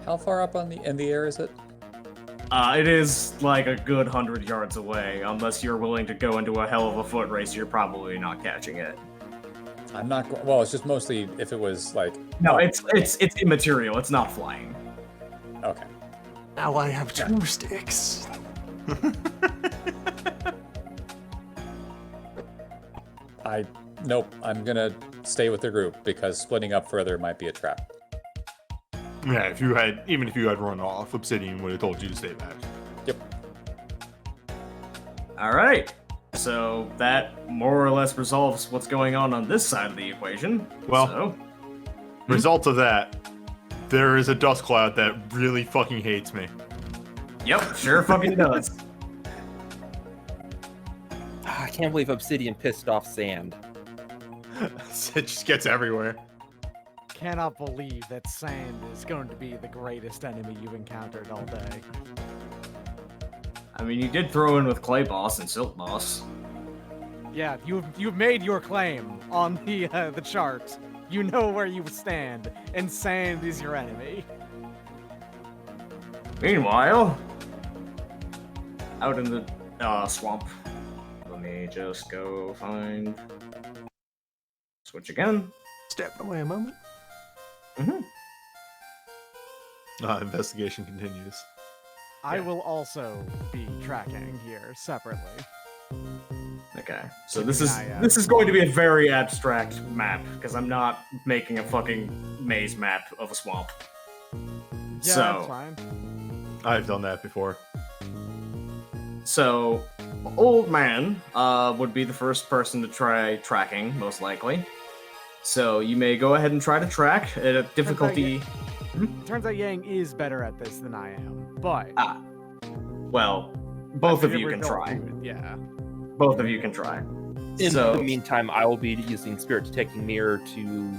How far up in the air is it? It is like a good 100 yards away. Unless you're willing to go into a hell of a foot race, you're probably not catching it. I'm not. Well, it's just mostly if it was like. No, it's immaterial. It's not flying. Okay. Now I have two sticks. Nope. I'm gonna stay with the group because splitting up further might be a trap. Yeah, even if you had run off, Obsidian would have told you to stay back. Yep. All right. So that more or less resolves what's going on this side of the equation. Well, So, result of that, there is a dust cloud that really fucking hates me. yep, sure fucking does. I can't believe Obsidian pissed off Sand. It just gets everywhere. Cannot believe that sand is going to be the greatest enemy you've encountered all day. I mean, you did throw in with Clay Boss and Silk Boss. Yeah, you've made your claim on the chart. You know where you stand, and sand is your enemy. Meanwhile, out in the swamp. Let me just go find. Switch again. Step away a moment. Investigation continues. I will also be tracking here separately. Okay, so this is going to be a very abstract map because I'm not making a fucking maze map of a swamp. Yeah, So- that's fine. I've done that before. So, Old Man would be the first person to try tracking, most likely. So you may go ahead and try to track at a difficulty. Turns out Yang is better at this than I am, but Well, both I of you figured can we're try. going to it, Yeah. Both of you can try. In So- the meantime, I will be using Spirit Detecting Mirror to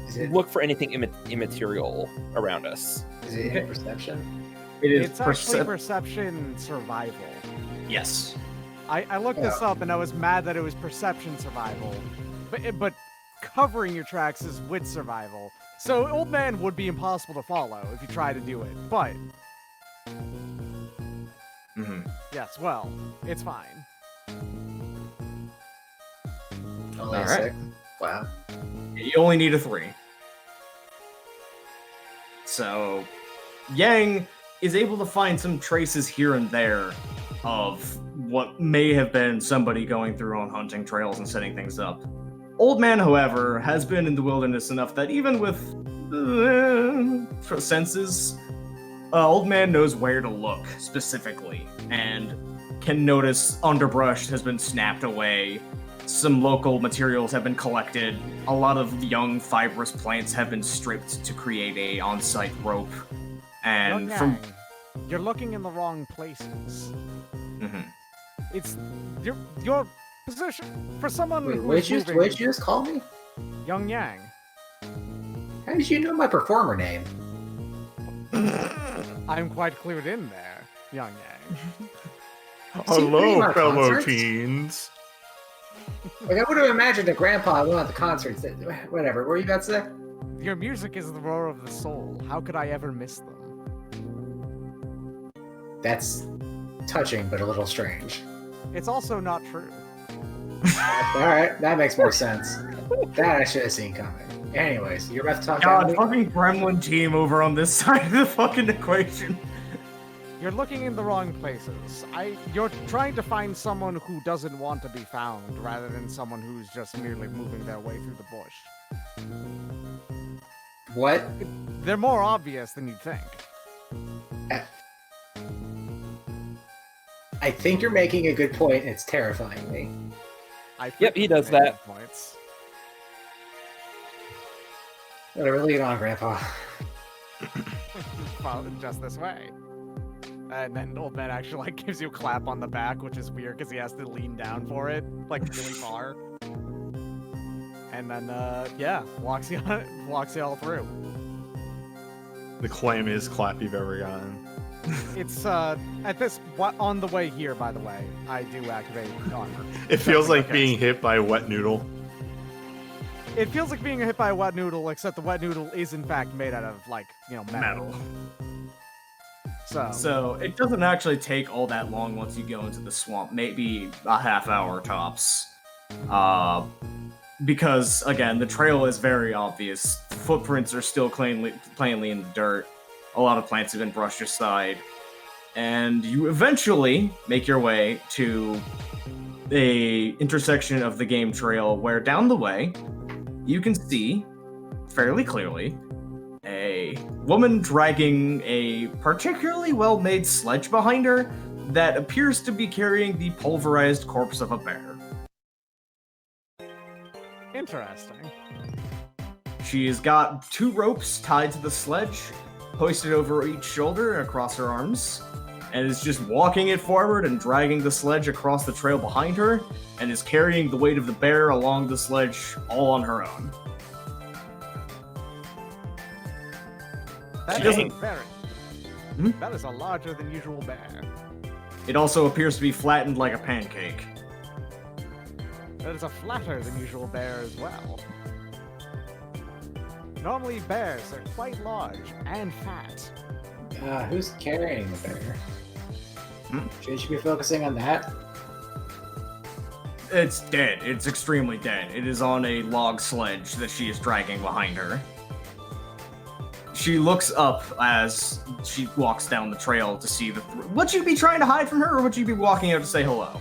Is it, look for anything immaterial around us. is it in perception? It is It's actually perception survival. Yes. I looked this up and I was mad that it was perception survival, but covering your tracks is wit survival. So Old Man would be impossible to follow if you try to do it. But hmm yes, well, it's fine. Only All a right. 6? Wow. You only need a 3. So, Yang is able to find some traces here and there of what may have been somebody going through on hunting trails and setting things up. Old Man, however, has been in the wilderness enough that even with senses, Old Man knows where to look specifically and can notice underbrush has been snapped away. Some local materials have been collected. A lot of young fibrous plants have been stripped to create a on-site rope. And Young from Yang, you're looking in the wrong places. Mhm. It's your position for someone Wait, who's what'd you moving. just call me? Young Yang. How did you know my performer name? I'm quite clued in there, Young Yang. See, pretty Hello, much fellow concerts? teens. Like, I would have imagined a grandpa at one of the concerts. Whatever. What were you about to say? Your music is the roar of the soul. How could I ever miss them? That's touching, but a little strange. It's also not true. Alright, that makes more sense. That I should have seen coming. Anyways, you're about to talk God, about me? fucking gremlin team over on this side of the fucking equation. You're looking in the wrong places. You're trying to find someone who doesn't want to be found, rather than someone who's just merely moving their way through the bush. What? They're more obvious than you'd think. I think you're making a good point, and it's terrifying me. Yep, he does that. Points. Whatever, lead on, Grandpa. Well, just this way. And then old man actually like gives you a clap on the back, which is weird because he has to lean down for it, like really far. And then yeah, walks you all through. The clamiest clap you've ever gotten. It's on the way here, by the way, I do activate armor. It feels like Okay. being hit by a wet noodle. It feels like being hit by a wet noodle, except the wet noodle is in fact made out of like, metal. So it doesn't actually take all that long once you go into the swamp, maybe a half hour tops. Because again, the trail is very obvious. Footprints are still plainly in the dirt. A lot of plants have been brushed aside. And you eventually make your way to a intersection of the game trail where down the way you can see fairly clearly a woman dragging a particularly well-made sledge behind her that appears to be carrying the pulverized corpse of a bear. Interesting. She's got 2 ropes tied to the sledge, hoisted over each shoulder and across her arms, and is just walking it forward and dragging the sledge across the trail behind her, and is carrying the weight of the bear along the sledge all on her own. That She is doesn't- very. Hmm? That is a larger than usual bear. It also appears to be flattened like a pancake. That is a flatter than usual bear as well. Normally bears are quite large and fat. Who's carrying the bear? Hmm? Should you be focusing on that? It's dead. It's extremely dead. It is on a log sledge that she is dragging behind her. She looks up as she walks down the trail to see the... Would you be trying to hide from her, or would you be walking out to say hello?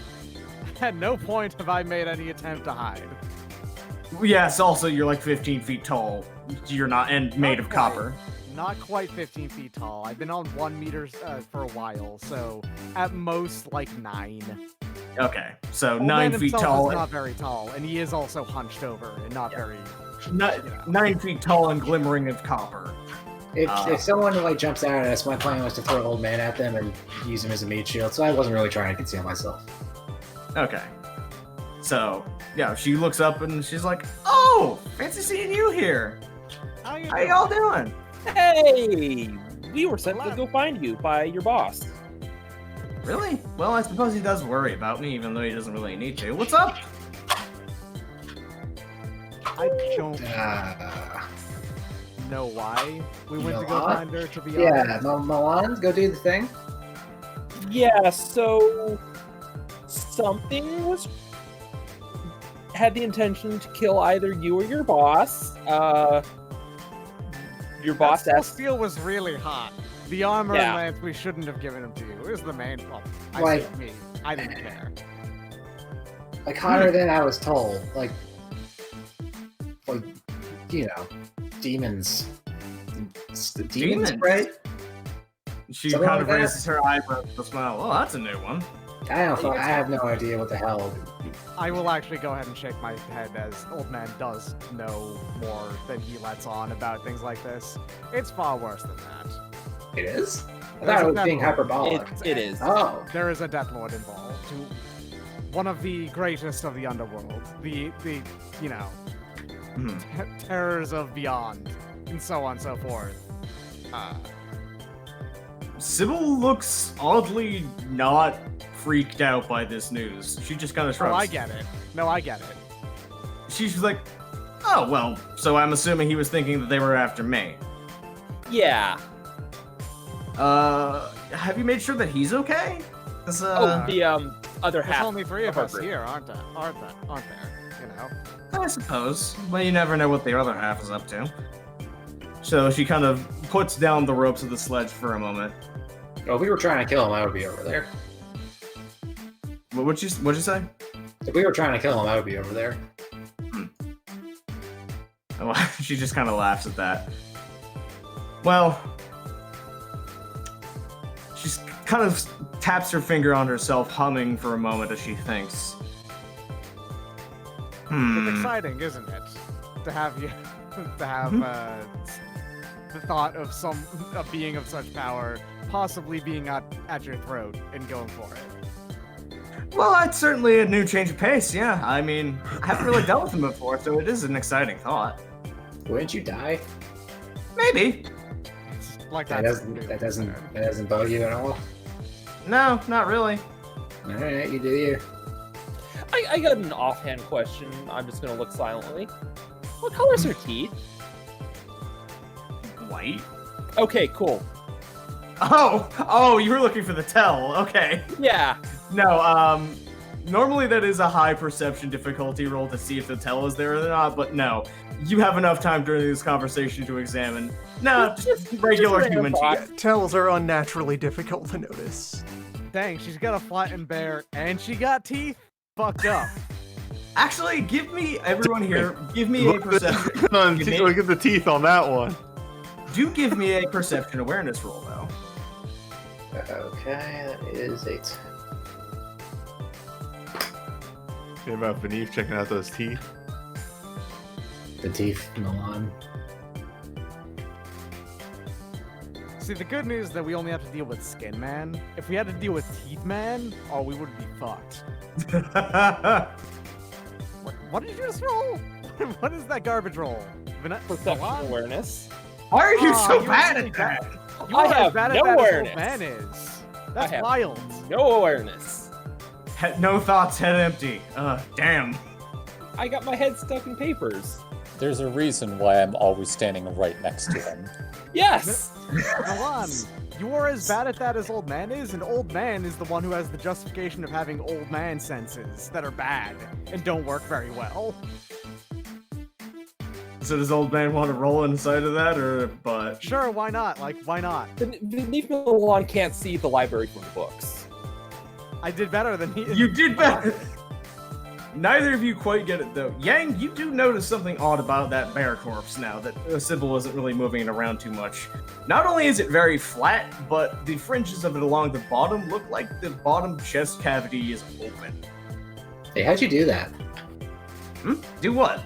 At no point have I made any attempt to hide. Yes, also, you're like 15 feet tall. You're not... and made of Not quite. copper. Not quite 15 feet tall. I've been on 1 meter for a while, so at most like 9. Okay, so Old 9 man feet himself tall. is not very tall, and he is also hunched over and not very. Not, you know. 9 feet tall and glimmering of copper. If someone like jumps out at us, my plan was to throw old man at them and use him as a meat shield, so I wasn't really trying to conceal myself. Okay. So, yeah, she looks up and she's like, "Oh, fancy seeing you here. How you How doing? y'all doing?" Hey, we were sent to go find you by your boss. Really? Well, I suppose he does worry about me, even though he doesn't really need to. What's up? I don't Uh, know why we went to go Milan? find her. To be yeah, honest, Milan, go do the thing. Yeah, so something had the intention to kill either you or your boss. Your boss that asked. steel was really hot. The armor Yeah. and lance we shouldn't have given him to you. It was the main problem. I Like- said me. I didn't care. Like hotter than I was told. Like, you know, demons. Demons, Demons? right? She Something kind of like that? raises her eyebrows with a smile. Well, that's a new one. I don't. I have no idea what the hell. I will actually go ahead and shake my head as old man does know more than he lets on about things like this. It's far worse than that. It is. I There's thought a it was being death lord. hyperbolic. It is. Oh, There is a Death Lord involved, one of the greatest of the underworld, the you know, Hmm. terrors of beyond, and so on and so forth. Sybil looks oddly not freaked out by this news. She just kind of Oh, shrugs. I get it. No, I get it. She's like, Oh, well, so I'm assuming he was thinking that they were after me. Yeah. Have you made sure that he's okay? 'Cause, The other There's half. only three of our us group. here, aren't there? You know. I suppose, but you never know what the other half is up to. So she kind of puts down the ropes of the sledge for a moment. Well, if we were trying to kill him, I would be over there. What'd you say? If we were trying to kill him, I would be over there. Oh, she just kind of laughs at that. Well, she's kind of taps her finger on herself, humming for a moment as she thinks. It's exciting, isn't it? To have you, to have the thought of a being of such power possibly being at your throat and going for it. Well, that's certainly a new change of pace, yeah. I mean, I haven't really dealt with him before, so it is an exciting thought. Wouldn't you die? Maybe. Like That doesn't bug you at all. No, not really. All right, you do you. I got an offhand question. I'm just gonna look silently. What color's her teeth? White? Okay, cool. Oh, you were looking for the tell. Okay. Yeah. No, normally that is a high perception difficulty roll to see if the tell is there or not, but no. You have enough time during this conversation to examine. No, just regular random human thought. teeth. Tells are unnaturally difficult to notice. Dang, she's got a flattened bear and she got teeth? Fucked up. Actually, everyone here, give me a perception. Look at the teeth on that one. Do give me a perception awareness roll, though. Okay, that is 8. Think about Beneath checking out those teeth. The teeth, Milan. See, the good news is that we only have to deal with Skin Man. If we had to deal with Teeth Man, oh, we would be fucked. What did you just roll? What is that garbage roll? Perception Milan? awareness. Why are you so you bad really at that? You I are have as bad no at that as awareness. Old Man is. That's have wild. No awareness. No thoughts, head empty. Damn. I got my head stuck in papers. There's a reason why I'm always standing right next to him. Yes. Milan, you are as bad at that as Old Man is, and Old Man is the one who has the justification of having old man senses that are bad and don't work very well. So does old man want to roll inside of that, or but? Sure, why not? Like, why not? Beneath Milan can't see the library from the books. I did better than he. You did better. Neither of you quite get it though. Yang, you do notice something odd about that bear corpse now that Sybil isn't really moving it around too much. Not only is it very flat, but the fringes of it along the bottom look like the bottom chest cavity is open. Hey, how'd you do that? Do what?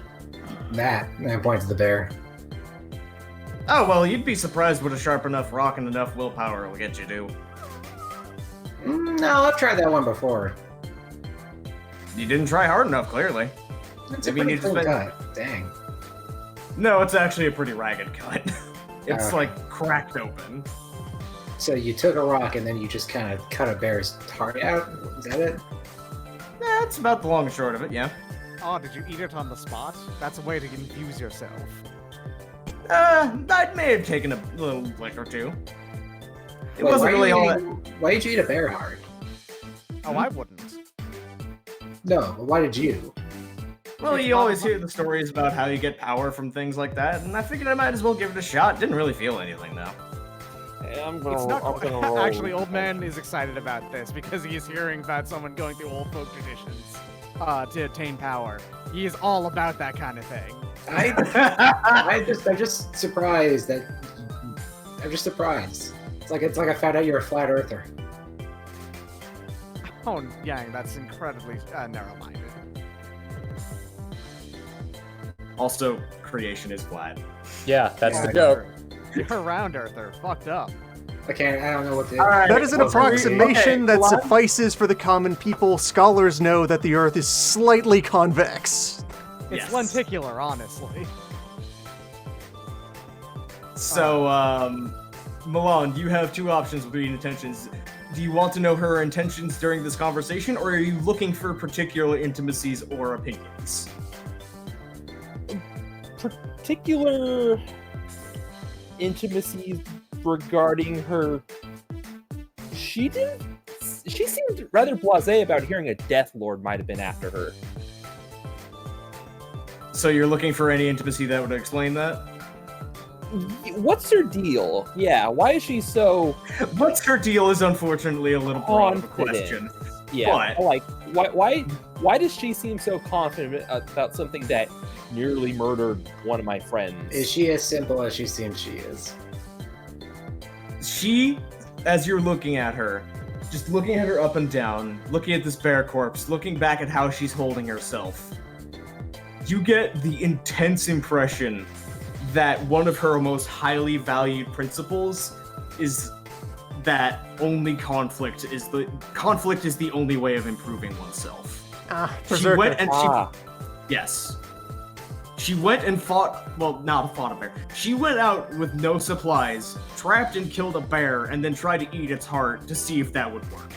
That. And I point to the bear. Oh, well, you'd be surprised what a sharp enough rock and enough willpower will get you to. No, I've tried that one before. You didn't try hard enough, clearly. It's Maybe a you pretty need to clean spend- cut. Dang. No, it's actually a pretty ragged cut. It's Okay. like cracked open. So you took a rock and then you just kind of cut a bear's heart out? Is that it? Yeah, that's about the long and short of it, yeah. Oh, did you eat it on the spot? That's a way to confuse yourself. I may have taken a little lick or two. It Wait, wasn't why really you all that. eating- Why did you eat a bear heart? Oh, I wouldn't. No, but why did you? Well, you always hear the stories about how you get power from things like that, and I figured I might as well give it a shot. Didn't really feel anything, though. I'm gonna, It's not I'm gonna roll. actually, Old Man is excited about this because he's hearing about someone going through old folk traditions to attain power. He is all about that kind of thing. I'm just surprised that. I'm just surprised. It's like I found out you're a flat earther. Oh, Yang, that's incredibly narrow-minded. Also, creation is flat. Yeah, that's Yeah, the joke. You're a round earther. Fucked up. I don't know what to. Alright. That is an Okay, approximation that Milan? suffices for the common people. Scholars know that the Earth is slightly convex. It's Yes. lenticular, honestly. So, Milan, you have two options between intentions. Do you want to know her intentions during this conversation, or are you looking for particular intimacies or opinions? particular intimacies regarding her. She seemed rather blasé about hearing a Death Lord might have been after her. So you're looking for any intimacy that would explain that? What's her deal? Yeah, why is she so What's her deal is unfortunately a little broad of a confident? question. Yeah, But- like why does she seem so confident about something that nearly murdered one of my friends? Is she as simple as she seems she is? She, as you're looking at her, just looking at her up and down, looking at this bear corpse, looking back at how she's holding herself, you get the intense impression that one of her most highly valued principles is that conflict is the only way of improving oneself. She Berserker. went and yes. She went and fought, well, not fought a bear. She went out with no supplies, trapped and killed a bear, and then tried to eat its heart to see if that would work.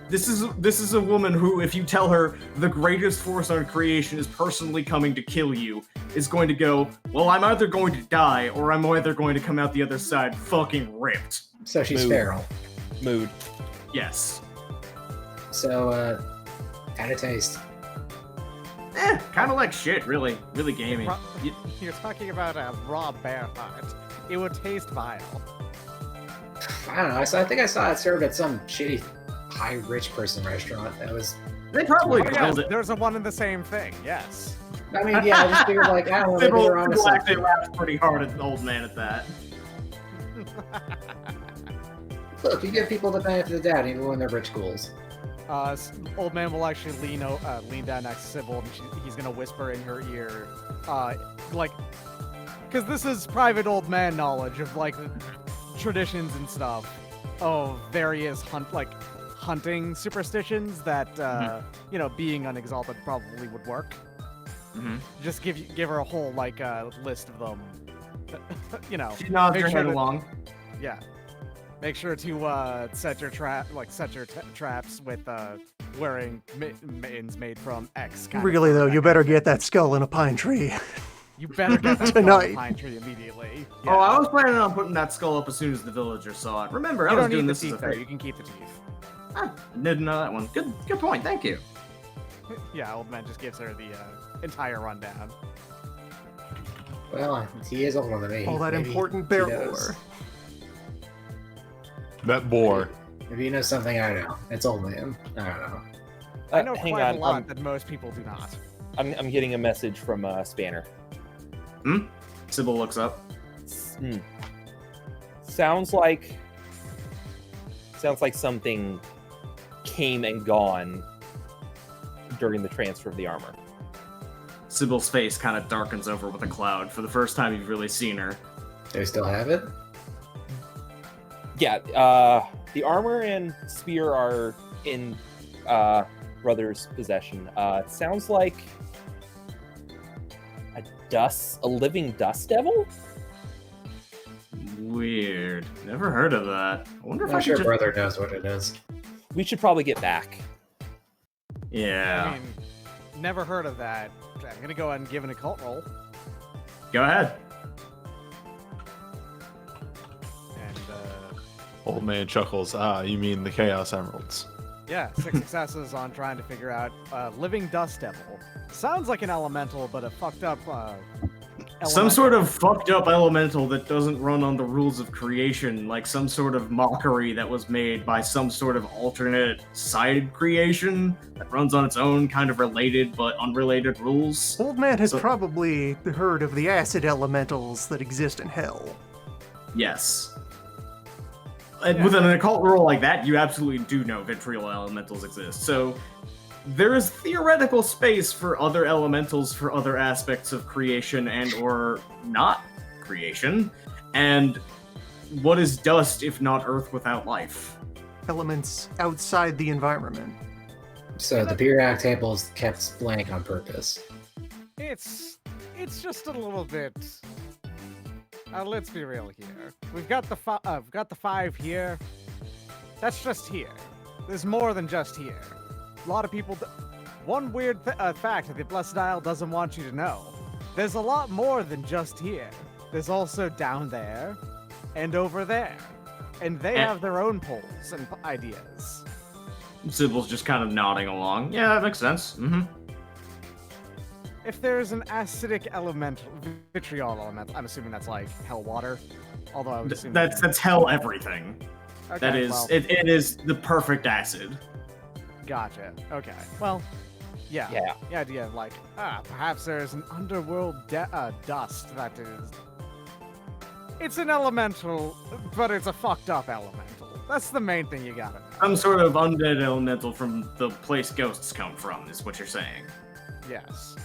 This is a woman who, if you tell her the greatest force on creation is personally coming to kill you, is going to go, well, I'm either going to die, or I'm either going to come out the other side fucking ripped. So she's Mood. feral. Mood. Yes. So, how to taste? Kind of like shit, really. Really gamey. You're talking about a raw bear heart. It would taste vile. I don't know. I think I saw it served at some shitty high rich person restaurant. That was. They probably Oh, yeah, grilled it. there's a one and the same thing. Yes. I mean, yeah. I just figured like I don't know. Maybe they're on to Sybil actually something. laughed pretty hard at the old man at that. Look, you give people the benefit of the doubt, even when they're rich ghouls. Old man will actually lean down next to Sybil, and he's gonna whisper in her ear, because this is private old man knowledge of like the traditions and stuff of various hunting superstitions that being on Exalted probably would work. Mm-hmm. Just give her a whole list of them. She nods make her sure head to- along. Yeah. Make sure to set your traps with wearing mittens made from X. Kind Really of though, you better get that skull in a pine tree. You better get that Tonight. pine tree immediately. Oh, I was planning on putting that skull up as soon as the villagers saw it. Remember, I You was don't doing need the this as a teeth though. favor. You can keep the teeth. I didn't know that one. Good point. Thank you. Yeah, old man just gives her the entire rundown. Well, he is older than me. All that Maybe important he bear knows. lore. That boar. Maybe you know something I know. It's old man. I don't know. I know hang quite on. a lot that most people do not. I'm getting a message from Spanner. Sybil looks up. Sounds like something came and gone during the transfer of the armor. Sybil's face kind of darkens over with a cloud for the first time you've really seen her. Do we still have it? Yeah, the armor and spear are in brother's possession. It sounds like a living dust devil? Weird. Never heard of that. I wonder if I'm I sure should just... brother knows what it is. We should probably get back. Yeah. I mean, never heard of that. I'm gonna go ahead and give an occult roll. Go ahead. And Old man chuckles. Ah, you mean the Chaos Emeralds. yeah, 6 successes on trying to figure out living dust devil. Sounds like an elemental, but a fucked up. Some sort of fucked up elemental that doesn't run on the rules of creation, like some sort of mockery that was made by some sort of alternate side creation that runs on its own kind of related but unrelated rules. Old man has So- probably heard of the acid elementals that exist in hell. Yes. And with an occult role like that, you absolutely do know vitriol elementals exist. So there is theoretical space for other elementals for other aspects of creation and or not creation. And what is dust if not earth without life? Elements outside the environment. So the periodic table is kept blank on purpose. It's just a little bit. Let's be real here. We've got the 5 here. That's just here. There's more than just here. A lot of people. One weird fact that the Blessed Isle doesn't want you to know there's a lot more than just here. There's also down there and over there. And they have their own polls and ideas. Sybil's just kind of nodding along. Yeah, that makes sense. Mm-hmm. If there's an acidic elemental, vitriol elemental, I'm assuming that's like hell water. Although I would assume That's hell everything. okay, That is, well, it is the perfect acid. Gotcha. Okay. Well, yeah. Yeah. The idea of like, perhaps there's an underworld dust that is. It's an elemental, but it's a fucked up elemental. That's the main thing you gotta know. Some sort of undead elemental from the place ghosts come from, is what you're saying. Yes.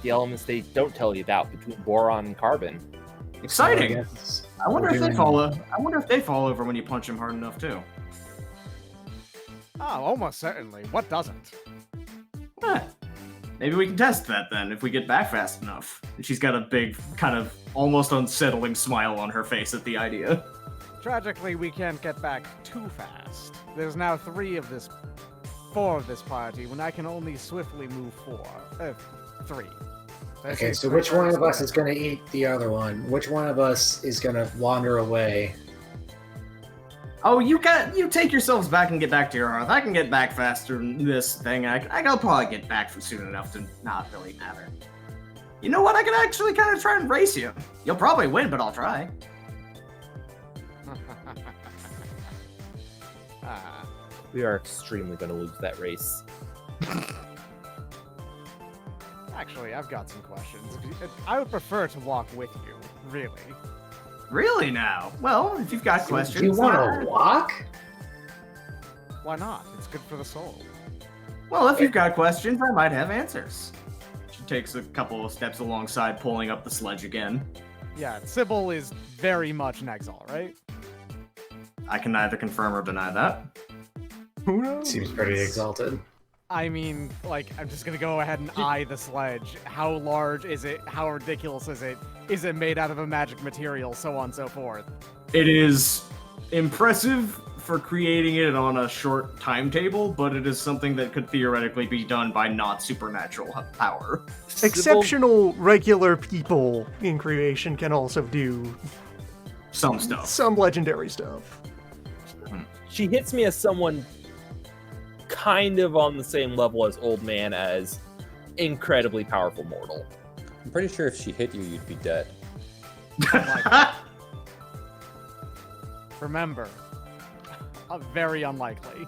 The elements they don't tell you about between boron and carbon. Exciting! guess I wonder we're if they doing- fall over when you punch them hard enough too. Oh, almost certainly. What doesn't? Huh. Maybe we can test that then if we get back fast enough. And she's got a big, kind of almost unsettling smile on her face at the idea. Tragically, we can't get back too fast. There's now 4 of this party, when I can only swiftly move 3. Okay, so which one of us is going to eat the other one? Which one of us is going to wander away? Oh, you take yourselves back and get back to your hearth. I can get back faster than this thing. I'll probably get back soon enough to not really matter. You know what? I can actually kind of try and race you. You'll probably win, but I'll try. We are extremely going to lose that race. Actually, I've got some questions. I would prefer to walk with you, really. Really now? Well, if you've got questions, Do you want to walk? Why not? It's good for the soul. Well, if you've got questions, I might have answers. She takes a couple of steps alongside, pulling up the sledge again. Yeah, Sybil is very much an exile, right? I can neither confirm or deny that. Who knows? Seems pretty exalted. I mean, like, I'm just gonna go ahead and eye the sledge. How large is it? How ridiculous is it? Is it made out of a magic material? So on and so forth. It is impressive for creating it on a short timetable, but it is something that could theoretically be done by not supernatural power. Exceptional regular people in creation can also do Some stuff. some legendary stuff. She hits me as someone kind of on the same level as Old Man as incredibly powerful mortal. I'm pretty sure if she hit you, you'd be dead. Remember, very unlikely.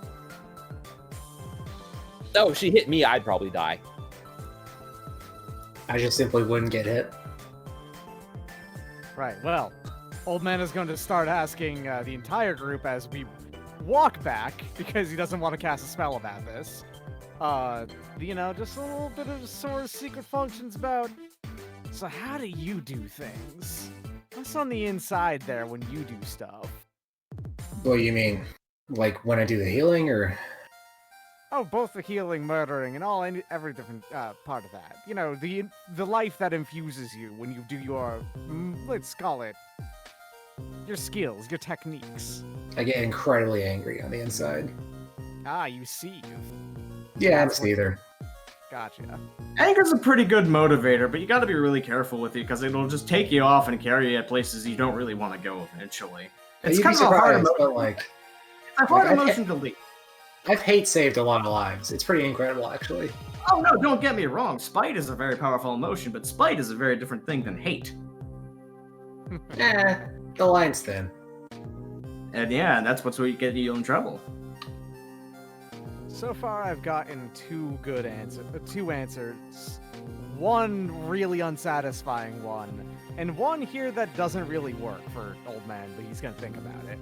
Oh, if she hit me, I'd probably die. I just simply wouldn't get hit. Right. Well, Old Man is going to start asking the entire group as we walk back, because he doesn't want to cast a spell about this. Just a little bit of sort of secret functions about. So how do you do things? What's on the inside there when you do stuff? What do you mean? Like when I do the healing, or? Oh, both the healing, murdering, and every different part of that. You know, the life that infuses you when you do your, let's call it, your skills, your techniques. I get incredibly angry on the inside. Ah, you seethe. Yeah, I'm neither. Gotcha. Anger's a pretty good motivator, but you gotta be really careful with it, because it'll just take you off and carry you at places you don't really want to go eventually. It's You'd kind be of a hard surprised, but emotion. like, It's a hard like, emotion to leave. I've hate saved a lot of lives. It's pretty incredible, actually. Oh no, don't get me wrong. Spite is a very powerful emotion, but spite is a very different thing than hate. The line's thin. And yeah, that's what's what get you in trouble. So far, I've gotten two answers. One really unsatisfying one, and one here that doesn't really work for Old Man, but he's gonna think about it.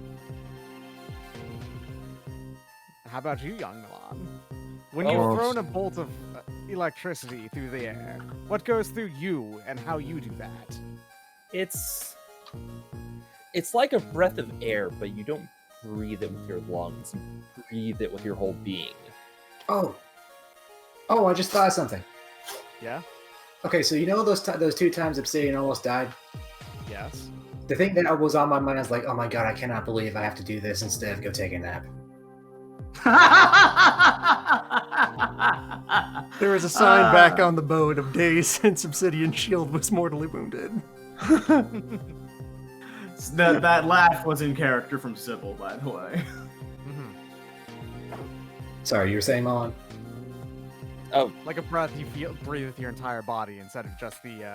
How about you, young Milan? When you've thrown a bolt of electricity through the air, what goes through you and how you do that? It's like a breath of air, but you don't breathe it with your lungs. You breathe it with your whole being. Oh, I just thought of something. Yeah? Okay, so you know those 2 times Obsidian almost died? Yes. The thing that was on my mind is like, oh my god, I cannot believe I have to do this instead of go take a nap. There is a sign back on the boat of days since Obsidian Shield was mortally wounded. That laugh was in character from Sybil, by the way. Sorry, you were saying, Mon? Oh, Like a breath, you feel breathe with your entire body instead of just the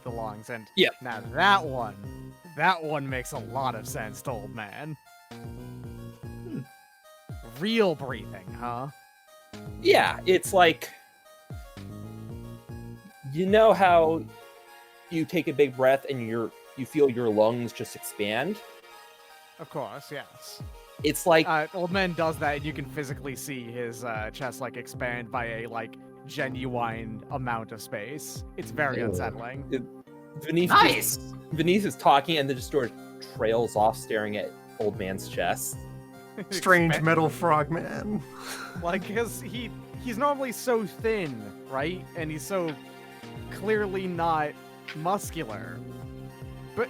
lungs. And Yeah. now that one makes a lot of sense to old man. Real breathing, huh? yeah, it's like, you know how you take a big breath and you feel your lungs just expand? Of course, yes. It's like, Old man does that, and you can physically see his chest like expand by a like genuine amount of space. It's very Ew. unsettling. Venice is talking and then just sort of trails off staring at old man's chest. Strange Expand- metal frogman. Like, because he's normally so thin, right? And he's so clearly not muscular. But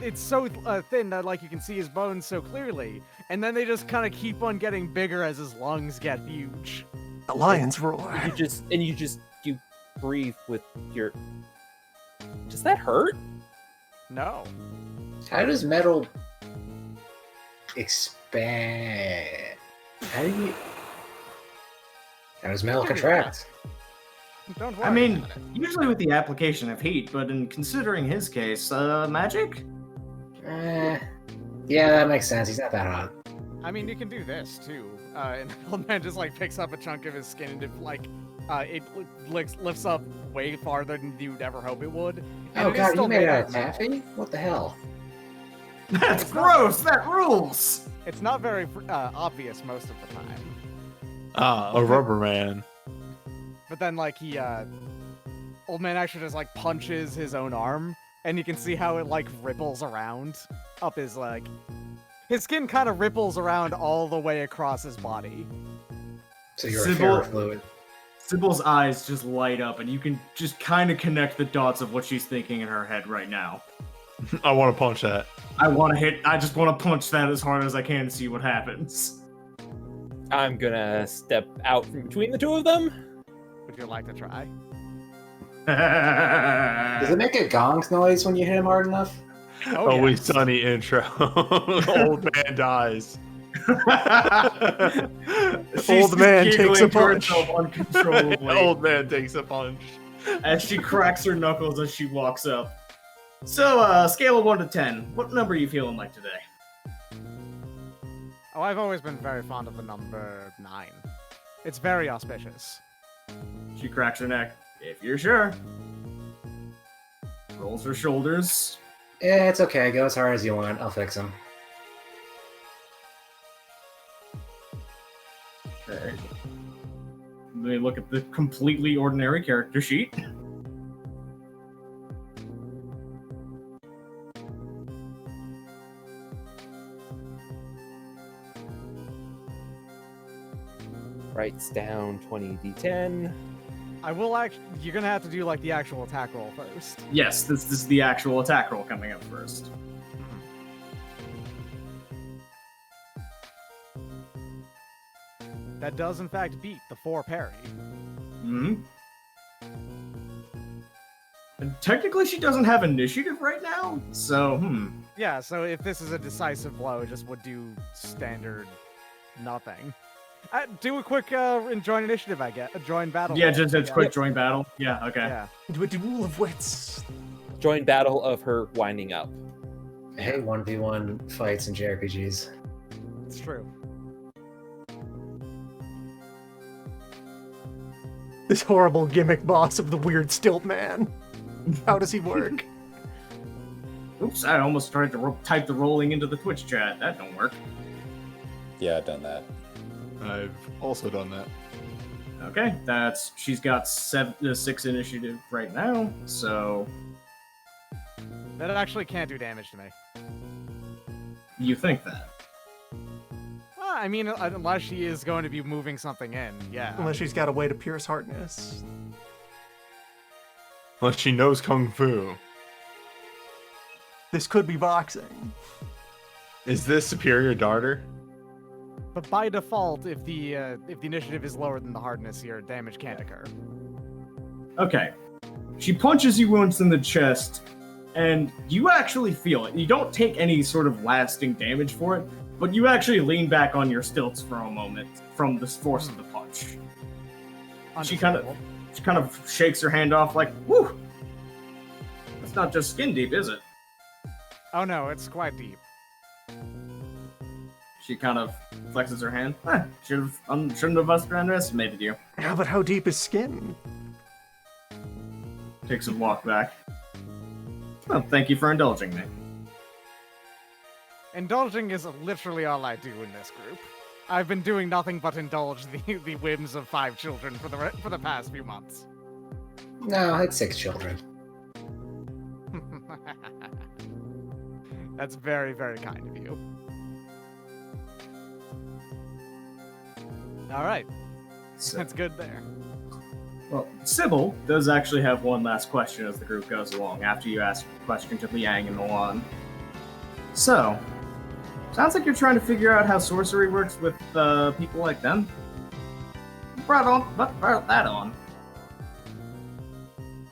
it's so thin that like you can see his bones so clearly, and then they just kind of keep on getting bigger as his lungs get huge. The lion's roar. You breathe with your. Does that hurt? No. How does metal expand? How does metal contract? Don't worry. I mean, about it. usually with the application of heat, but in considering his case, magic? Yeah, that makes sense. He's not that hot. I mean, you can do this too. And old man just like picks up a chunk of his skin and it lifts up way farther than you'd ever hope it would. And Oh it is god, still you made it out of made taffy? What the hell? That's gross! That rules! It's not very obvious most of the time. A rubber man. But then like old man actually just like punches his own arm, and you can see how it like ripples around up his leg. His skin kind of ripples around all the way across his body. So you're a Sybil- ferrofluid. Sybil's eyes just light up, and you can just kind of connect the dots of what she's thinking in her head right now. I want to punch that. I just want to punch that as hard as I can to see what happens. I'm gonna step out from between the two of them. Would you like to try? Does it make a gong noise when you hit him hard enough? Oh, Always yes. sunny intro. Old man dies. She's Old man just takes a giggling to punch. herself uncontrollably Old man takes a punch. as she cracks her knuckles as she walks up. So, scale of 1 to 10, what number are you feeling like today? Oh, I've always been very fond of the number 9. It's very auspicious. She cracks her neck. If you're sure. Rolls her shoulders. Yeah, it's okay. Go as hard as you want. I'll fix him. Okay. Let me look at the completely ordinary character sheet. Writes down 20d10. I will you're gonna have to do like the actual attack roll first. Yes, this is the actual attack roll coming up first. That does in fact beat the 4 parry. Hmm. And technically, she doesn't have initiative right now, so Yeah, so if this is a decisive blow, it just would do standard nothing. Do a quick join initiative, I guess. Join battle. Yeah, roll, just I it's guess. quick join battle. Yeah, okay. Yeah. Do a duel of wits. Join battle of her winding up. I hate 1v1 fights in JRPGs. It's true. This horrible gimmick boss of the weird stilt man. How does he work? Oops, I almost tried to type the rolling into the Twitch chat. That don't work. Yeah, I've done that. I've also done that. Okay, she's got 6 initiative right now, so That actually can't do damage to me. you think that. I mean, unless she is going to be moving something in, yeah. Unless she's got a way to pierce hardness. Unless she knows Kung Fu. This could be boxing. Is this Superior Darter? But by default, if the initiative is lower than the hardness here, damage can't occur. Okay. She punches you once in the chest, and you actually feel it. You don't take any sort of lasting damage for it, but you actually lean back on your stilts for a moment from the force of the punch. She kind of shakes her hand off like, whew! That's not just skin deep, is it? Oh no, it's quite deep. She kind of flexes her hand. Shouldn't have underestimated you. Yeah, but how deep is skin? Takes a walk back. Well, thank you for indulging me. Indulging is literally all I do in this group. I've been doing nothing but indulge the whims of 5 children for the past few months. No, I had 6 children. That's very, very kind of you. All right, So, that's good there. well, Sybil does actually have one last question as the group goes along, after you ask a question to Liang and Milan. So, sounds like you're trying to figure out how sorcery works with people like them. What brought that on?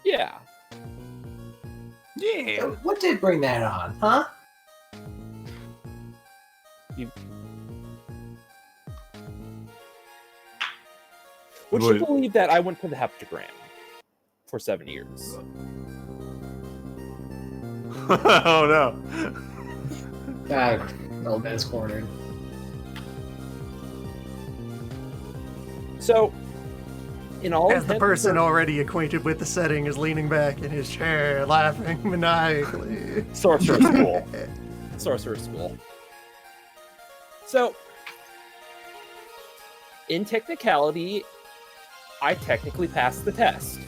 Yeah. Yeah. What did bring that on, huh? Would you believe that I went to the heptagram for 7 years? Oh no. Old man's cornered. So, in all As the intents and person purposes- already acquainted with the setting is leaning back in his chair, laughing maniacally. Sorcerer School. Sorcerer School. So, in technicality, I technically passed the test.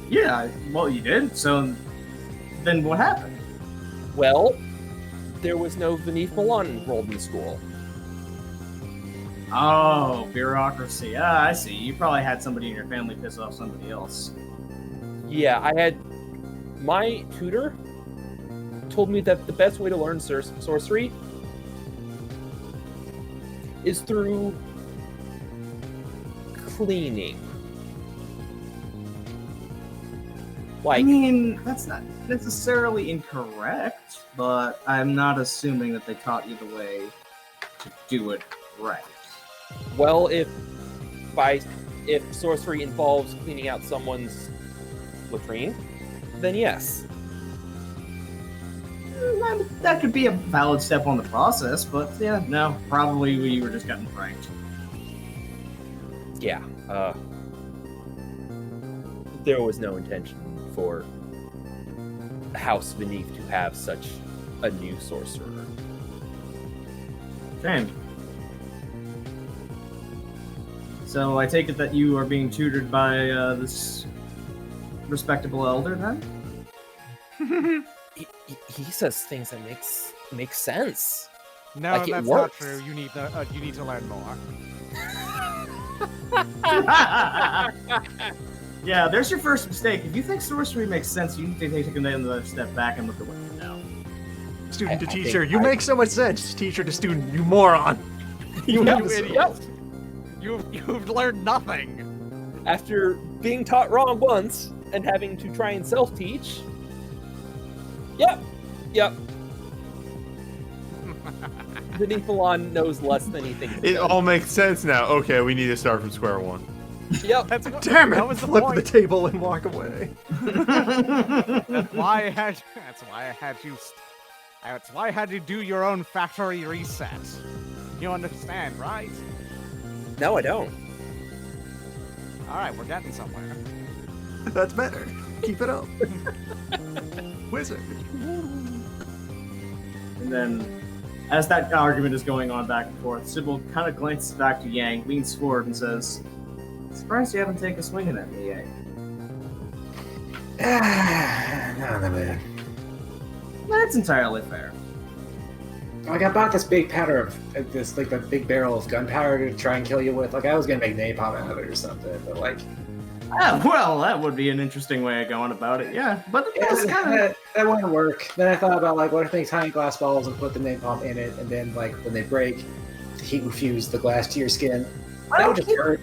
Yeah, well, you did. So, then what happened? Well, there was no Vanith Milan enrolled in school. Oh, bureaucracy. Ah, I see. You probably had somebody in your family piss off somebody else. Yeah, I had... My tutor told me that the best way to learn sorcery is through cleaning. I Like, mean, that's not necessarily incorrect, but I'm not assuming that they taught you the way to do it right. well, if sorcery involves cleaning out someone's latrine, then yes. That could be a valid step on the process, but yeah, no, probably we were just getting pranked. Yeah, there was no intention for House Beneath to have such a new sorcerer. Shame. So I take it that you are being tutored by this respectable elder, then? He says things that makes sense. No, Like, it that's works. not true. You need to learn more. Yeah, there's your first mistake. If you think sorcery makes sense, you need to take another step back and look at what you know. Student to I think teacher, you I- make so much sense. Teacher to student, you moron. You You idiot. idiot! You've learned nothing. After being taught wrong once and having to try and self-teach. Yep. Beneath Milan knows less than he thinks. It all makes sense now. Okay, we need to start from square one. Yep. That's Damn it! That was the Flip the point. table and walk away. That's why I had. That's why I had you. That's why I had you do your own factory reset. You understand, right? No, I don't. All right, we're getting somewhere. That's better. Keep it up. Wizard. And then, as that argument is going on back and forth, Sybil kind of glances back to Yang, leans forward, and says, "Surprised you haven't taken a swing at me, Yang." Not in the mood. That's entirely fair. Like, I bought this big powder of this, like, the big barrel of gunpowder to try and kill you with. Like, I was gonna make napalm out of it or something, but like, Well, that would be an interesting way of going about it, yeah. But Yeah, that's kind of... that wouldn't work. Then I thought about, like, what if they make tiny glass balls and put the napalm in it, and then, like, when they break, the heat would fuse the glass to your skin. That would just hurt.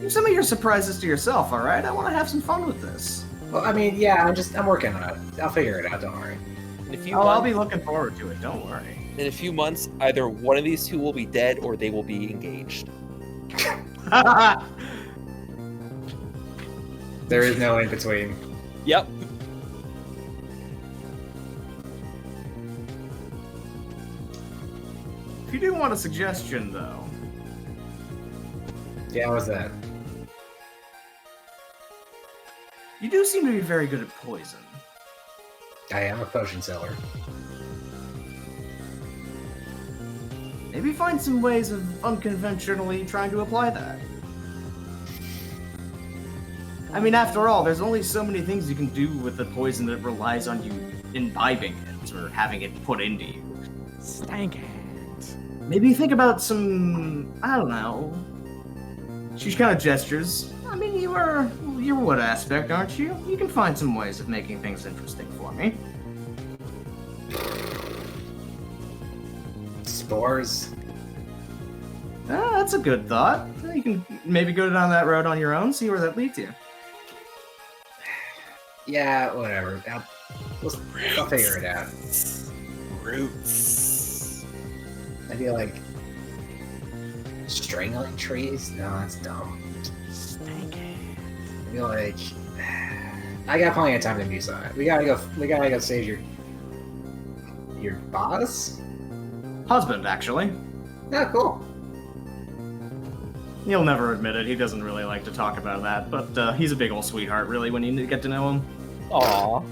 Keep some of your surprises to yourself, all right? I want to have some fun with this. Well, I mean, yeah, I'm working on it. I'll figure it out, don't worry. In a few I'll months, be looking forward to it, don't worry. in a few months, either one of these two will be dead or they will be engaged. There is no in between. Yep. If you do want a suggestion, though, Yeah, what's that? you do seem to be very good at poison. I am a potion seller. Maybe find some ways of unconventionally trying to apply that. I mean, after all, there's only so many things you can do with a poison that relies on you imbibing it or having it put into you. Stank it. Maybe think about some, I don't know. She kind of gestures. I mean, you're wood aspect, aren't you? You can find some ways of making things interesting for me. Spores. That's a good thought. You can maybe go down that road on your own, see where that leads you. Yeah, whatever. I'll figure it out. Roots. I feel like strangling trees? No, that's dumb. I feel like I got plenty of time to muse on it. We gotta go save your boss? Husband, actually. Yeah, cool. He'll never admit it. He doesn't really like to talk about that, but he's a big old sweetheart, really, when you get to know him. Aw.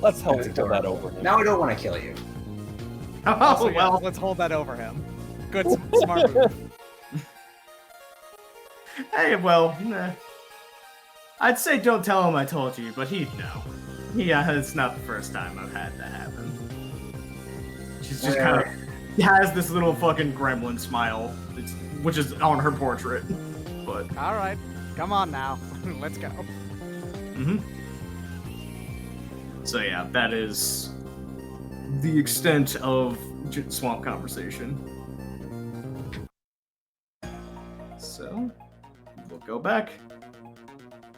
Let's help That's pull that adorable. over him. Now I don't want to kill you. Oh, Also, yeah, well. let's hold that over him. Good, smart move. Hey, well, I'd say don't tell him I told you, but he'd know. Yeah, it's not the first time I've had that happen. She's just kind of has this little fucking gremlin smile, which is on her portrait. But All right, come on now. Let's go. So yeah, that is the extent of swamp conversation. So we'll go back.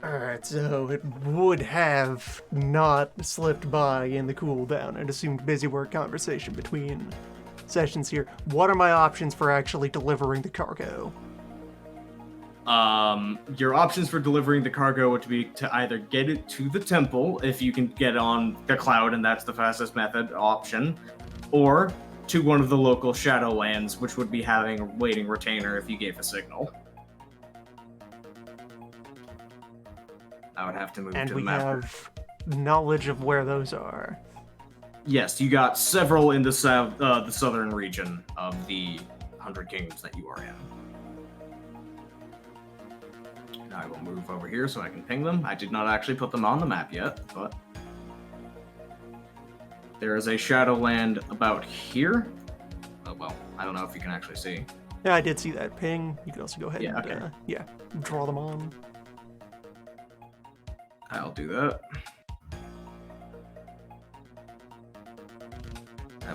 Alright, so it would have not slipped by in the cooldown and assumed busy work conversation between sessions here. What are my options for actually delivering the cargo? Your options for delivering the cargo would be to either get it to the temple, if you can get on the cloud and that's the fastest method option, or to one of the local Shadowlands, which would be having a waiting retainer if you gave a signal. I would have to move And to we the map. have knowledge of where those are. Yes, you got several in the southern region of the 100 Kingdoms that you are in. I will move over here so I can ping them. I did not actually put them on the map yet, but there is a Shadowland about here. Oh, well, I don't know if you can actually see. Yeah, I did see that ping. You can also go ahead Yeah, and okay. draw them on. I'll do that.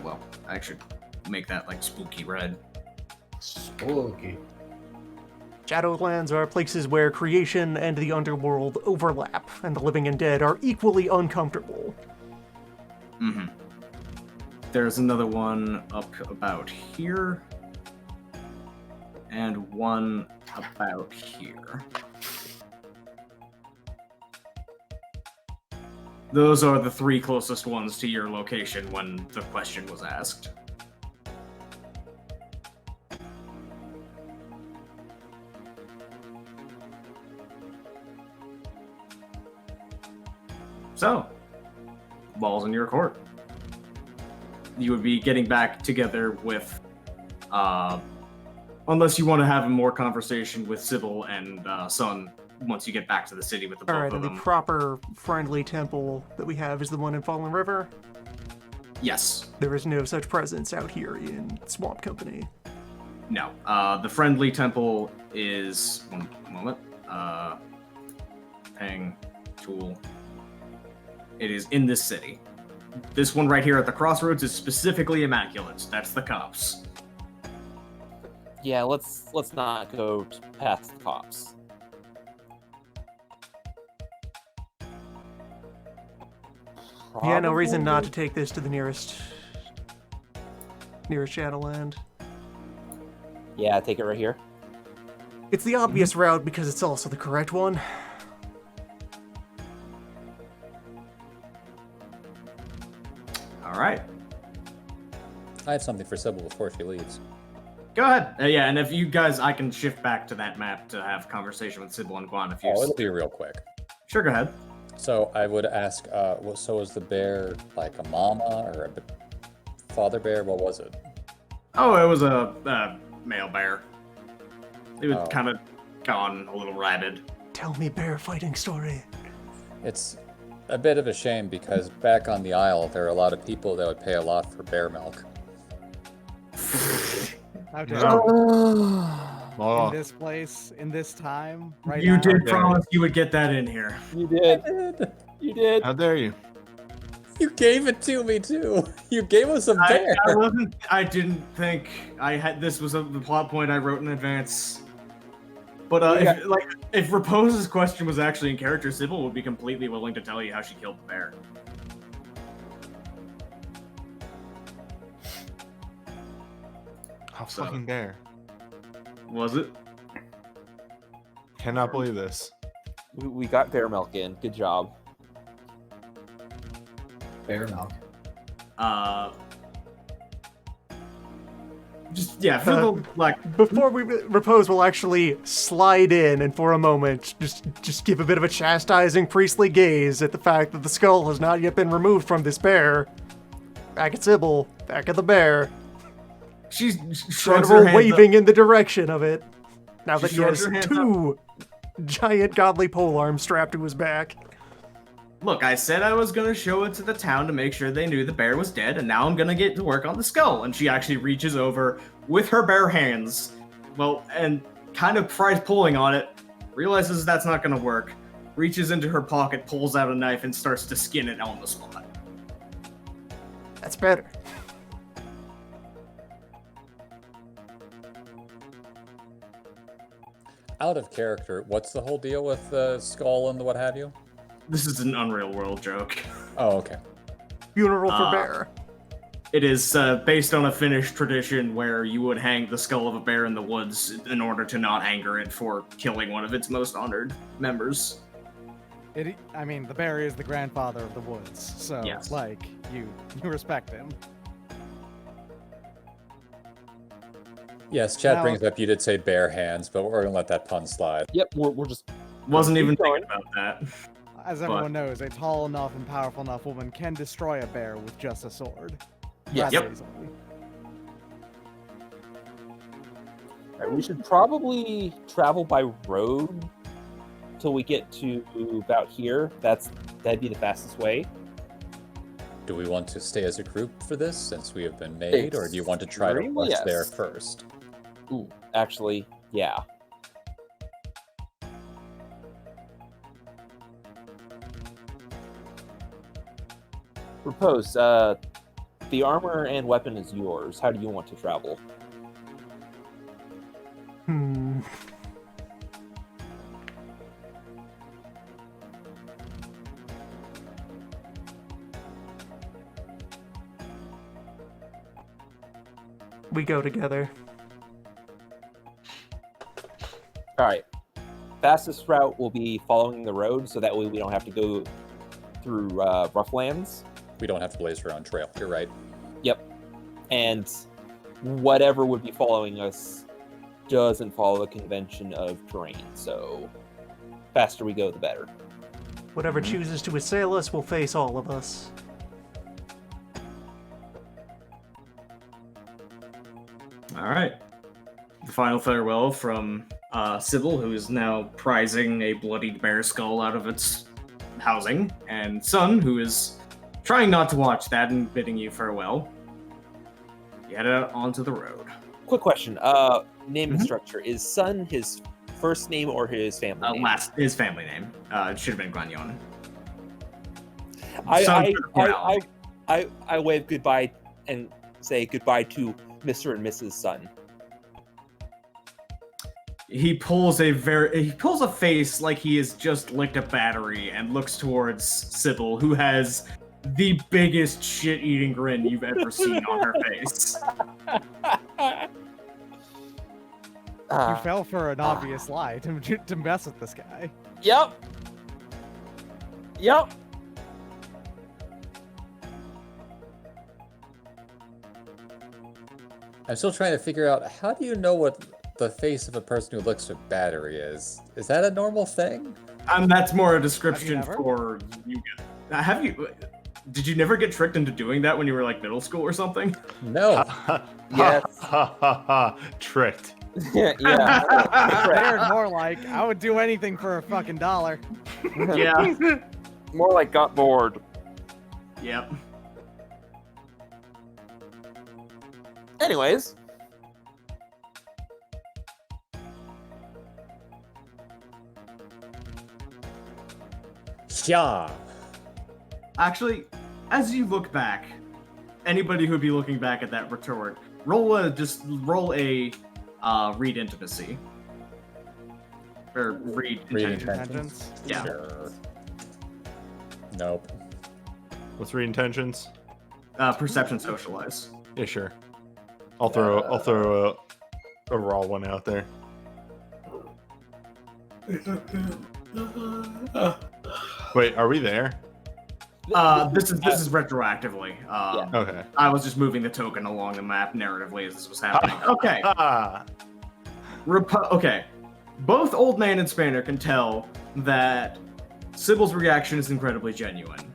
Well, I should make that like spooky red. Spooky. Shadowlands are places where creation and the underworld overlap, and the living and dead are equally uncomfortable. Mm-hmm. There's another one up about here. And one about here. Those are the three closest ones to your location when the question was asked. So, ball's in your court. You would be getting back together with, unless you want to have a more conversation with Sybil and Sun once you get back to the city with the both Alright, of and the them. proper friendly temple that we have is the one in Fallen River. Yes. There is no such presence out here in Swamp Company. No. The friendly temple is... One moment. paying tool. It is in this city. This one right here at the crossroads is specifically immaculate. That's the cops. Yeah, let's not go past the cops. Yeah, no reason not to Probably- take this to the nearest Shadowland. Yeah, take it right here. It's the obvious route because it's also the correct one. All right. I have something for Sybil before she leaves. Go ahead. Yeah, and if you guys, I can shift back to that map to have conversation with Sybil and Guan if you. Oh, it'll be real quick. Sure, go ahead. So I would ask, so was the bear like a mama or a father bear? What was it? Oh, it was a male bear. It was Oh. kind of gone a little rabid. Tell me bear fighting story. It's a bit of a shame because back on the Isle, there are a lot of people that would pay a lot for bear milk. How dare No. you. Oh, In this place, in this time, right You now. did Okay. promise you would get that in here. You did. You did. how dare you? You gave it to me too. You gave us a bear. I didn't think I had. This was the plot point I wrote in advance. But if Repose's question was actually in character, Sybil would be completely willing to tell you how she killed the bear. How So- fucking dare? Was it? Cannot believe this. We got bear milk in. Good job. Bear milk. Just yeah, for the like. Before we repose, we'll actually slide in and for a moment just give a bit of a chastising priestly gaze at the fact that the skull has not yet been removed from this bear. Back at Sybil, back at the bear. She shrugs her General hands waving in the direction of it. Now that he shrugs has her hands two giant godly polearms strapped to his back. up. Look, I said I was gonna show it to the town to make sure they knew the bear was dead, and now I'm gonna get to work on the skull. And she actually reaches over with her bare hands, and kind of tries pulling on it, realizes that's not gonna work, reaches into her pocket, pulls out a knife, and starts to skin it on the spot. That's better. Out of character, what's the whole deal with the skull and the what have you? This is an Unreal World joke. Oh, okay. Funeral for Ah. bear. It is based on a Finnish tradition where you would hang the skull of a bear in the woods in order to not anger it for killing one of its most honored members. I mean, the bear is the grandfather of the woods, so Yes. like you respect him. Yes, chat Now- brings up you did say bare hands, but we're gonna let that pun slide. Yep, we're just Wasn't Keep even going. thinking about that. As everyone knows, a tall enough and powerful enough woman can destroy a bear with just a sword. Yes. Rather Yep. easily. Alright, we should probably travel by road till we get to about here. That'd be the fastest way. Do we want to stay as a group for this since we have been made, or do you want to try to Extremely rest there yes. first? Ooh, actually, yeah. Repose, the armor and weapon is yours. How do you want to travel? Hmm. We go together. Alright. Fastest route will be following the road, so that way we don't have to go through rough lands. We don't have to blaze our own trail. You're right. And whatever would be following us doesn't follow the convention of terrain, so faster we go, the better. Whatever chooses to assail us will face all of us. All right. The final farewell from Sybil, who is now prizing a bloodied bear skull out of its housing, and Sun, who is trying not to watch that and bidding you farewell. You head out onto the road. Quick question, name and structure. Is Sun his first name or his family name? His family name. It should have been Glanyon. I wave goodbye and say goodbye to Mr. and Mrs. Sun. He pulls a face like he has just licked a battery and looks towards Sybil, who has the biggest shit-eating grin you've ever seen on her face. You fell for an obvious lie to mess with this guy. Yep. I'm still trying to figure out, how do you know what the face of a person who looks a battery is? Is that a normal thing? That's more a description Have you for you. Have you? Did you never get tricked into doing that when you were like middle school or something? No. Yes. Tricked. Yeah. They're more like, I would do anything for a fucking $1. Yeah. More like got bored. Yep. Anyways. Yeah. Actually, as you look back, anybody who'd be looking back at that retort, roll a read intimacy. Or read intention. Intentions? Yeah. Sure. Nope. Let's read intentions. Perception socialize. Yeah, sure. I'll throw a raw one out there. Wait, are we there? This is retroactively. Okay. I was just moving the token along the map narratively as this was happening. Okay. Okay. Both Old Man and Spanner can tell that Sybil's reaction is incredibly genuine.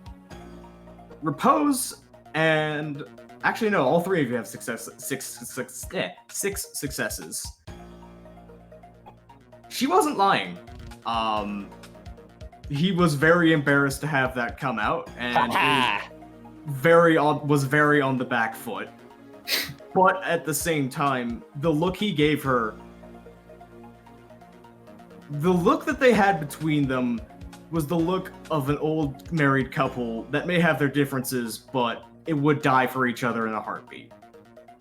Repose and actually no, all three of you have six successes. She wasn't lying. He was very embarrassed to have that come out, and was very on the back foot. But at the same time, the look he gave her, the look that they had between them was the look of an old married couple that may have their differences, but it would die for each other in a heartbeat.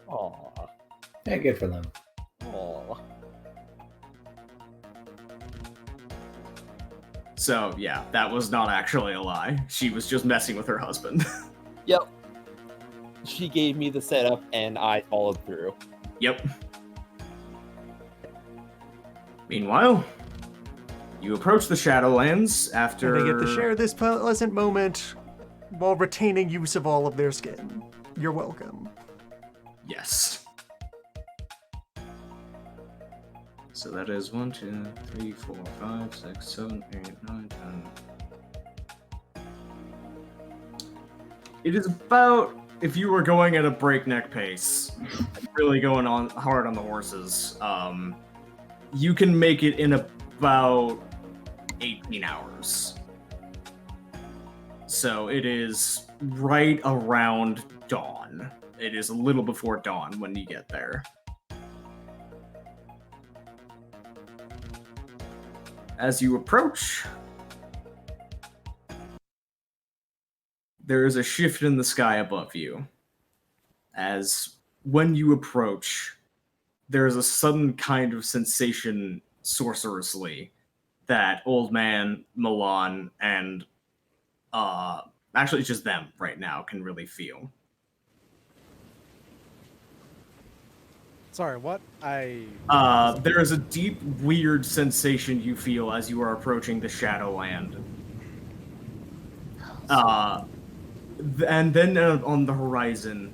Aw. Yeah, good for them. Aw. So yeah, that was not actually a lie. She was just messing with her husband. Yep. She gave me the setup and I followed through. Yep. Meanwhile, you approach the Shadowlands after... And they get to share this pleasant moment while retaining use of all of their skin. You're welcome. Yes. So that is 1, 2, 3, 4, 5, 6, 7, 8, 9, 10. It is about, if you were going at a breakneck pace, really going on hard on the horses, you can make it in about 18 hours. So it is right around dawn. It is a little before dawn when you get there. As you approach, there is a shift in the sky above you. As when you approach, there is a sudden kind of sensation sorcerously that Old Man, Milan, and actually it's just them right now can really feel. Sorry, what? There is a deep, weird sensation you feel as you are approaching the Shadowland. And then on the horizon,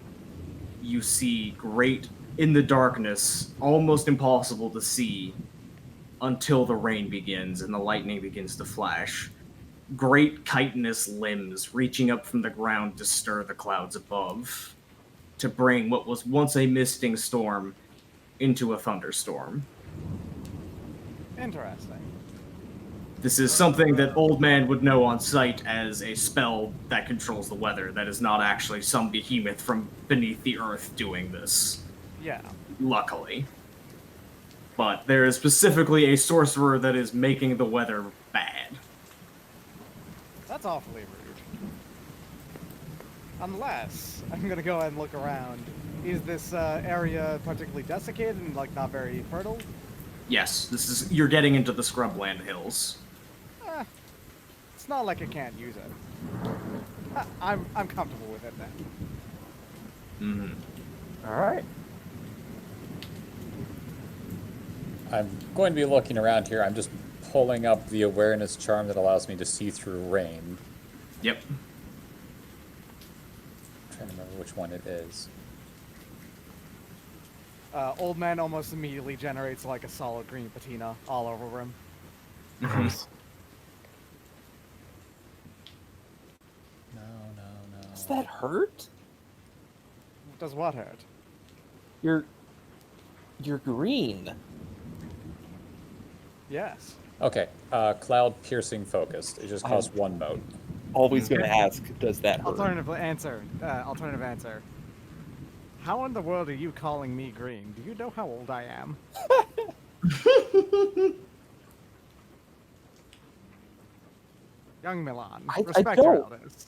you see great, in the darkness, almost impossible to see until the rain begins and the lightning begins to flash. Great chitinous limbs reaching up from the ground to stir the clouds above, to bring what was once a misting storm into a thunderstorm. Interesting. This is something that Old Man would know on sight as a spell that controls the weather. That is not actually some behemoth from beneath the earth doing this. Yeah. Luckily. but there is specifically a sorcerer that is making the weather bad. That's awfully rude. Unless, I'm gonna go ahead and look around. Is this area particularly desiccated and, like, not very fertile? Yes, you're getting into the scrubland hills. It's not like I can't use it. I'm comfortable with it then. Mm-hmm. All right. I'm going to be looking around here. I'm just pulling up the awareness charm that allows me to see through rain. Yep. I'm trying to remember which one it is. Old man almost immediately generates like a solid green patina all over him. Mhm. No. Does that hurt? Does what hurt? You're green. Yes. Okay, cloud piercing focused. It just costs 1 mote. Always gonna ask, does that hurt? Alternative answer. How in the world are you calling me green? Do you know how old I am? Young Milan, I respect your don't. elders.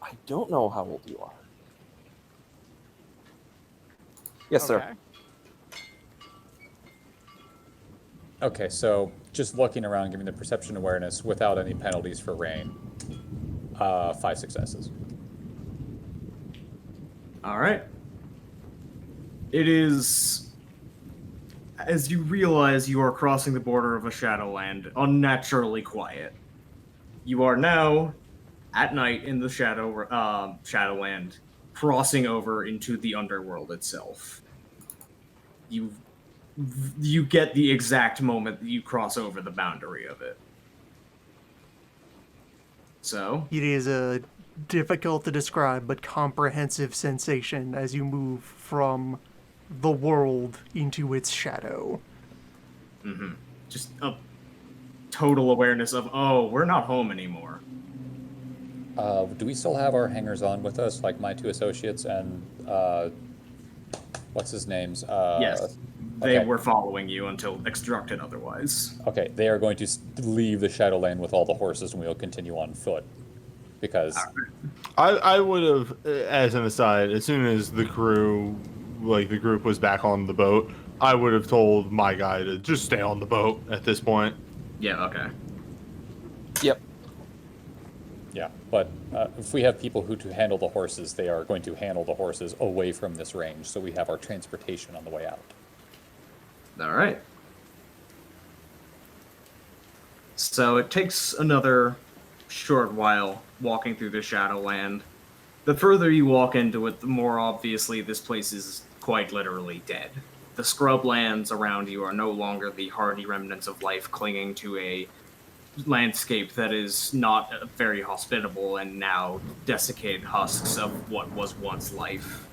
I don't know how old you are. Yes, sir. Okay. Okay, so just looking around, giving the perception awareness without any penalties for rain. 5 successes. All right. It is, as you realize you are crossing the border of a Shadowland, unnaturally quiet. You are now at night in the Shadowland, crossing over into the underworld itself. You get the exact moment that you cross over the boundary of it. So, It is a difficult to describe but comprehensive sensation as you move from the world into its shadow. just a total awareness of, oh, we're not home anymore. Do we still have our hangers on with us, like my 2 associates and what's his name's? Yes. They okay. were following you until instructed otherwise. Okay, they are going to leave the Shadowland with all the horses, and we will continue on foot. Because I would have, as an aside, as soon as the crew, like the group was back on the boat, I would have told my guy to just stay on the boat at this point. Yeah, okay. Yep. yeah, but if we have people who to handle the horses, they are going to handle the horses away from this range, so we have our transportation on the way out. All right. So it takes another short while walking through the Shadowland. The further you walk into it, the more obviously this place is quite literally dead. The scrublands around you are no longer the hardy remnants of life clinging to a landscape that is not very hospitable and now desiccated husks of what was once life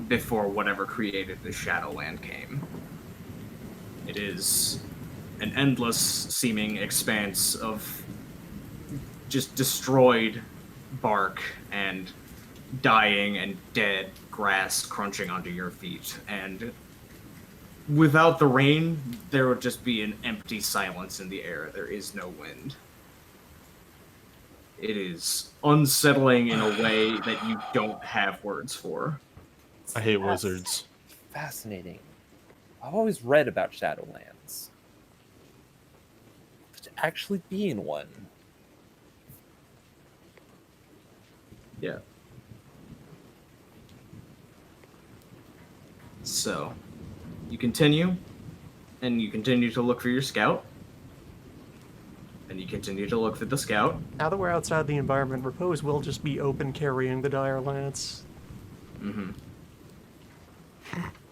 before whatever created the Shadowland came. It is an endless seeming expanse of just destroyed bark and dying and dead grass crunching under your feet. And without the rain, there would just be an empty silence in the air. There is no wind. It is unsettling in a way that you don't have words for. I hate wizards. Fascinating. I've always read about Shadowlands. But to actually be in one. Yeah. So, you continue, and you continue to look for your scout, and you continue to look for the scout. Now that we're outside the environment, Repose will just be open carrying the dire lance. Mm-hmm.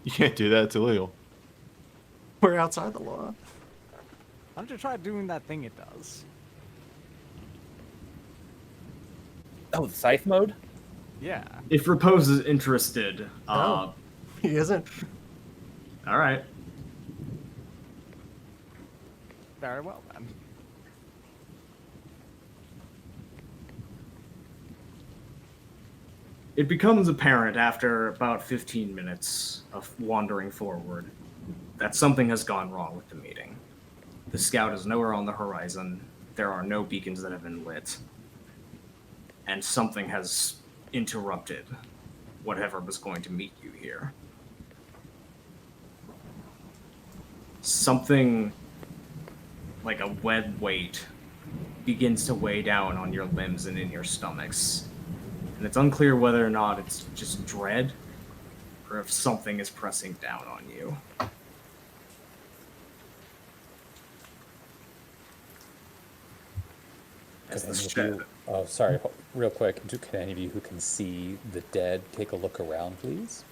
You can't do that. It's illegal. We're outside the law. Why don't you try doing that thing it does? Oh, the scythe mode? Yeah. If Repose is interested, No. He isn't. all right. Very well then. It becomes apparent after about 15 minutes of wandering forward that something has gone wrong with the meeting. The scout is nowhere on the horizon. There are no beacons that have been lit. And something has interrupted whatever was going to meet you here. Something like a wet weight begins to weigh down on your limbs and in your stomachs. And it's unclear whether or not it's just dread or if something is pressing down on you. As the shed. Oh, sorry. Real quick. Can any of you who can see the dead take a look around, please?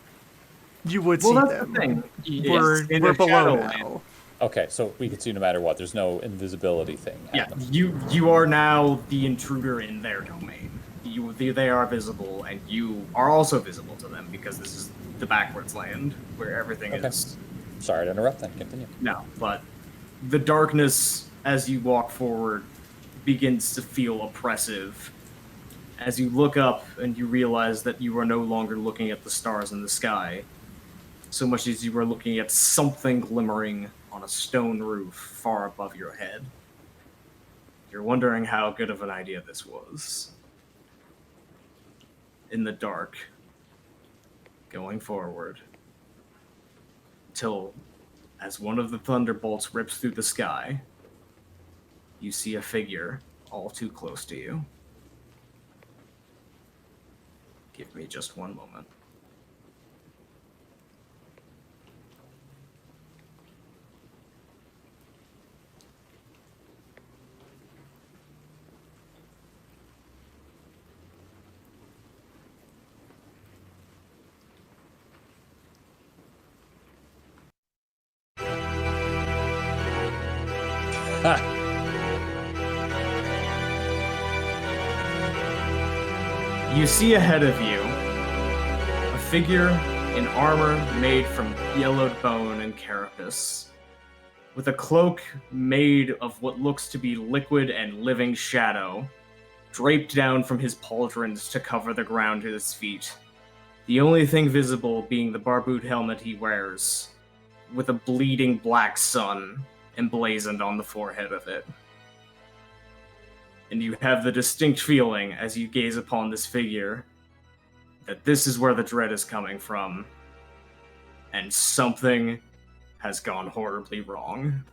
You would Well, see that's them. the thing. We're below Shadowland. now. Okay, so we can see no matter what. There's no invisibility thing Yeah, happening. you are now the intruder in their domain. They are visible, and you are also visible to them because this is the backwards land where everything is. Sorry to interrupt. Then continue. No, but the darkness as you walk forward begins to feel oppressive. As you look up and you realize that you are no longer looking at the stars in the sky, so much as you are looking at something glimmering on a stone roof far above your head. You're wondering how good of an idea this was. In the dark, going forward, till as one of the thunderbolts rips through the sky, you see a figure all too close to you. Give me just one moment. You see ahead of you a figure in armor made from yellowed bone and carapace, with a cloak made of what looks to be liquid and living shadow, draped down from his pauldrons to cover the ground at his feet. The only thing visible being the barboot helmet he wears, with a bleeding black sun emblazoned on the forehead of it. And you have the distinct feeling as you gaze upon this figure that this is where the dread is coming from, and something has gone horribly wrong.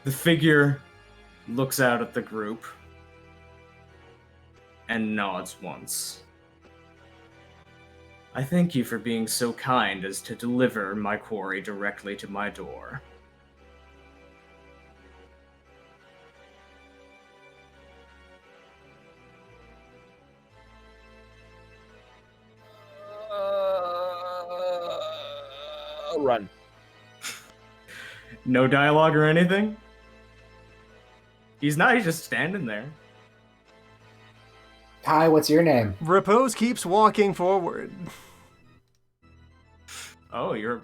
The figure looks out at the group and nods once. I thank you for being so kind as to deliver my quarry directly to my door. Run. No dialogue or anything? He's just standing there. Hi, what's your name? Repose keeps walking forward. Oh, I'm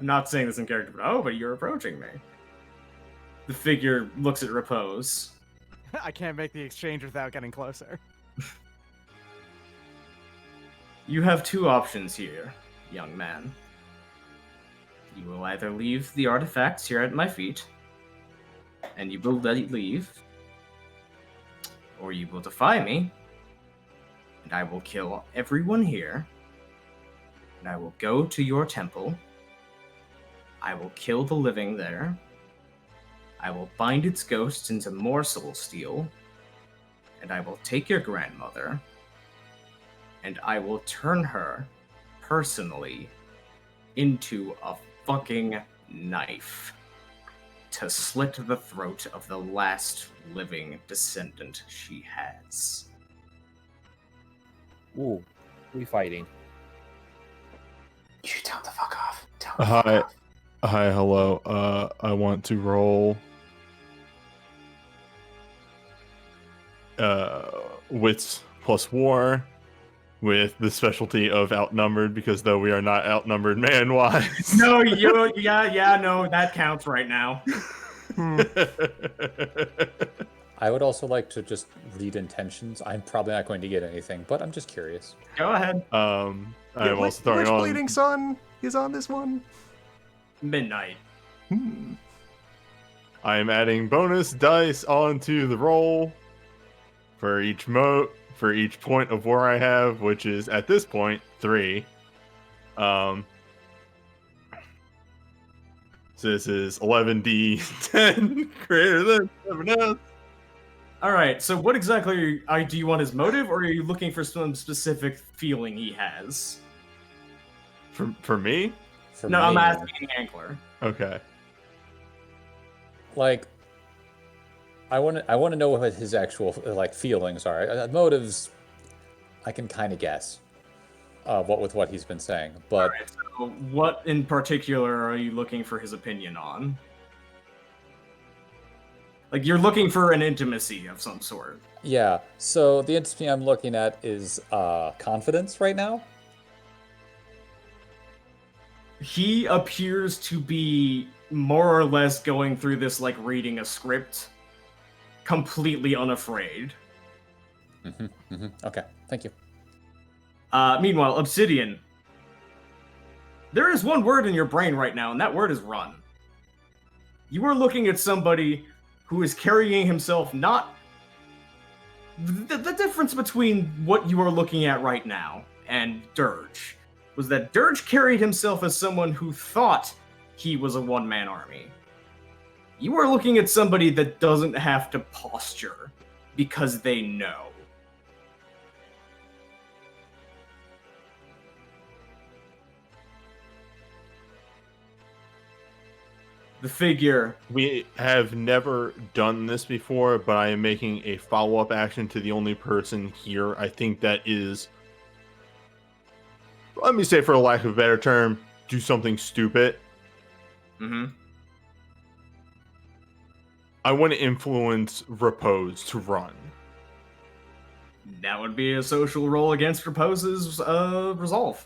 not saying this in character, but you're approaching me. The figure looks at Repose. I can't make the exchange without getting closer. You have two options here, young man. You will either leave the artifacts here at my feet, and you will leave, or you will defy me, and I will kill everyone here, and I will go to your temple. I will kill the living there. I will bind its ghost into more soul steel, and I will take your grandmother, and I will turn her, personally, into a fucking knife to slit the throat of the last living descendant she has. Ooh, we fighting. You should tell him to fuck off. Tell him to Hi. fuck off. Hi, hello. I want to roll wits plus war with the specialty of outnumbered, because though we are not outnumbered man-wise. No, no, that counts right now. I would also like to just read intentions. I'm probably not going to get anything, but I'm just curious. Go ahead. I'm Yeah, also throwing which on. Bleeding Sun is on this one? Midnight. I am adding bonus dice onto the roll for each point of war I have, which is at this point 3. So this is 11d10 greater than 7s. All right. So what exactly do you want his motive, or are you looking for some specific feeling he has? For me? For No, me, I'm asking Ankler. Okay. like, I want to know what his actual like feelings are. Motives, I can kind of guess. What he's been saying, but Alright, so what in particular are you looking for his opinion on? Like, you're looking for an intimacy of some sort. yeah. So the intimacy I'm looking at is confidence right now. He appears to be more or less going through this like reading a script, completely unafraid. Okay, thank you. Meanwhile, Obsidian, there is one word in your brain right now, and that word is run. You are looking at somebody who is carrying himself not... The difference between what you are looking at right now and Dirge was that Dirge carried himself as someone who thought he was a one-man army. You are looking at somebody that doesn't have to posture because they know. The figure. We have never done this before, but I am making a follow-up action to the only person here. I think that is, let me say for a lack of a better term, do something stupid. I want to influence Repose to run. That would be a social roll against Repose's resolve.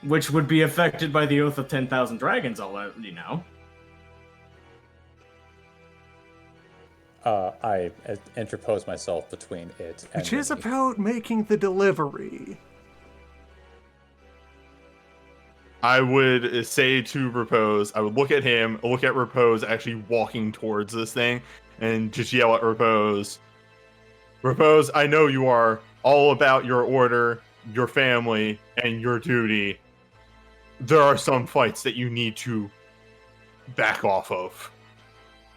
Which would be affected by the Oath of 10,000 Dragons, I'll let you know. I interpose myself between it and Which is me. about making the delivery. I would say to Repose, I would look at him, look at Repose actually walking towards this thing, and just yell at Repose, Repose, I know you are all about your order, your family, and your duty. There are some fights that you need to back off of.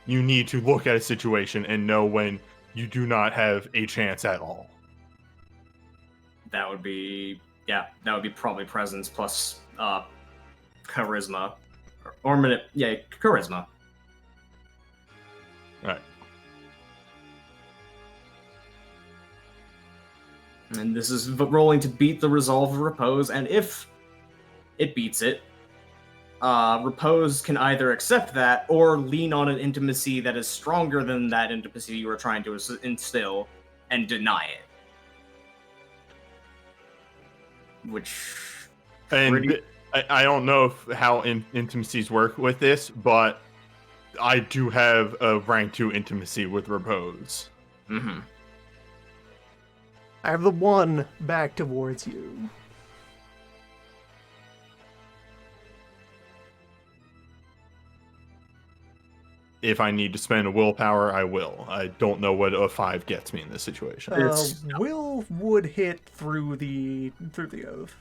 You need to look at a situation and know when you do not have a chance at all. That would be, yeah, that would be probably presence plus charisma. Or minute, yeah, charisma. Right. And this is rolling to beat the resolve of Repose, and if it beats it, Repose can either accept that or lean on an intimacy that is stronger than that intimacy you were trying to instill and deny it. Which... And I don't know how intimacies work with this, but I do have a rank 2 intimacy with Repose. Mm-hmm. I have the one back towards you. If I need to spend a willpower, I will. I don't know what a 5 gets me in this situation. Will would hit through the oath.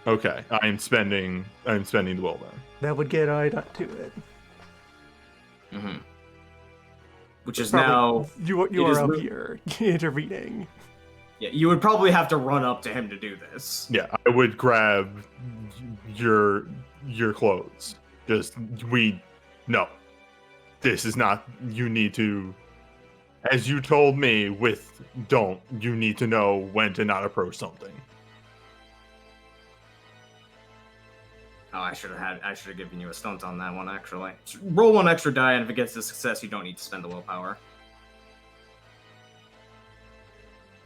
Okay, I'm spending the will then. That would get Ida to it. Mm-hmm. Which is Probably, now... you it are is up mo- here intervening. Yeah, you would probably have to run up to him to do this. Yeah, I would grab your clothes. No. This is not, you need to, as you told me you need to know when to not approach something. Oh, I should have given you a stunt on that one, actually. Roll one extra die, and if it gets a success, you don't need to spend the willpower.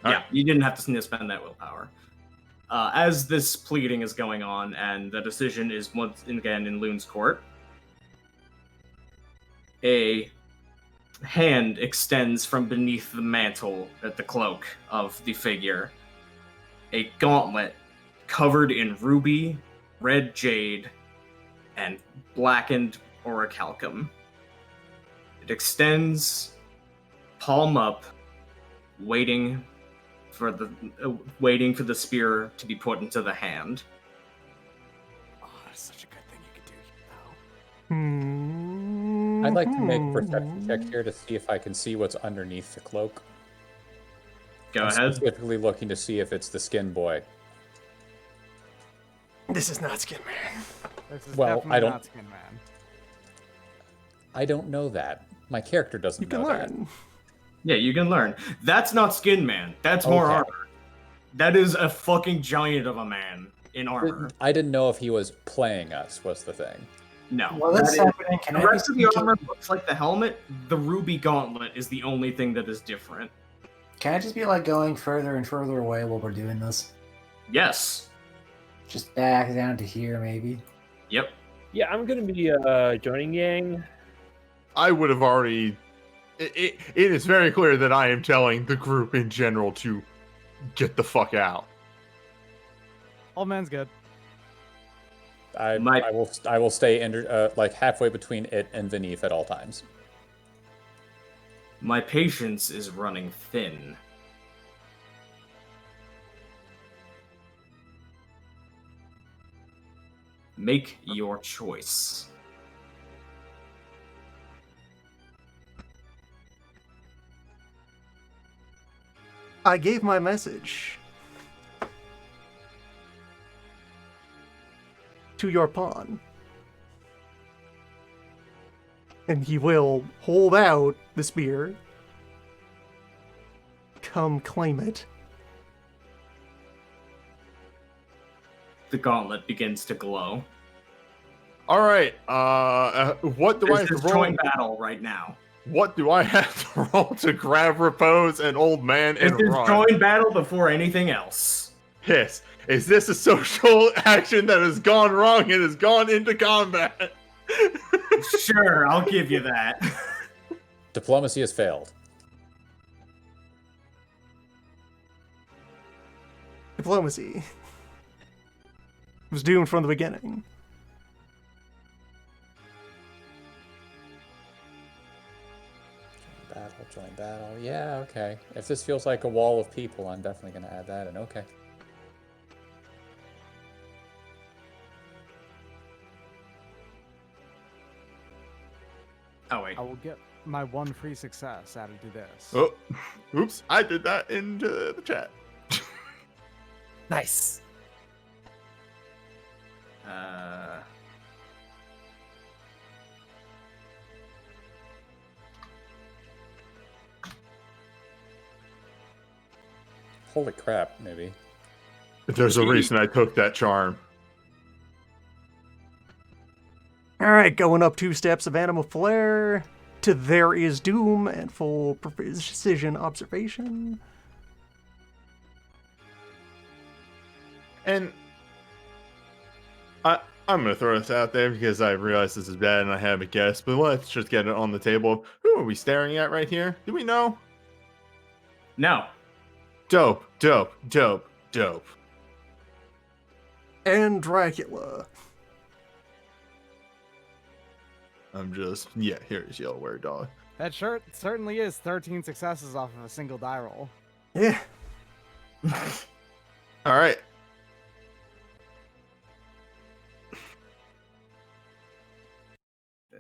Yeah, you didn't have to spend that willpower. As this pleading is going on, and the decision is once again in Loon's court, A hand extends from beneath the mantle at the cloak of the figure. A gauntlet covered in ruby, red jade, and blackened orichalcum. It extends, palm up, waiting for the spear to be put into the hand. Oh, that's such a good thing you could do, though. I'd like to make a perception check here to see if I can see what's underneath the cloak. Go I'm ahead. specifically looking to see if it's the skin boy. This is not Skin Man. This is Well, definitely I don't- not Skin Man. I don't know that. My character doesn't You can know learn. Yeah, you can learn. That's not Skin Man. That's more Okay. armor. That is a fucking giant of a man in armor. that. I didn't know if he was playing us, was the thing. No. While that's that is- happening, can the I be rest of the sneaky- armor looks like the helmet. The ruby gauntlet is the only thing that is different. Can I just be like going further and further away while we're doing this? Yes. Just back down to here, maybe. Yep. Yeah, I'm gonna be joining Yang. I would have already. It is very clear that I am telling the group in general to get the fuck out. Old man's good. I My- I will stay like halfway between it and Vinith at all times. My patience is running thin. Make your choice. I gave my message to your pawn. And he will hold out the spear. Come claim it. The gauntlet begins to glow. All right. What do I There's have to this roll? joint battle right now. What do I have to roll to grab repose an old man This and is run? joint battle before anything else. Yes. Is this a social action that has gone wrong and has gone into combat? Sure, I'll give you that. Diplomacy has failed. Diplomacy. It was doomed from the beginning. Join battle. Yeah, okay. If this feels like a wall of people, I'm definitely going to add that in. Okay. Oh wait. I will get my one free success added to this. Oh, oops! I did that into the chat. Nice. Holy crap, maybe. There's a reason I took that charm. Alright, going up 2 steps of Animal Flare to There Is Doom and full precision observation. And I'm gonna throw this out there because I realize this is bad and I have a guess, but let's just get it on the table. Who are we staring at right here? Do we know? No. Dope, dope, dope, dope. And Dracula. I'm just here's Yellow Wear Dog. That shirt certainly is 13 successes off of a single die roll. Yeah. All right.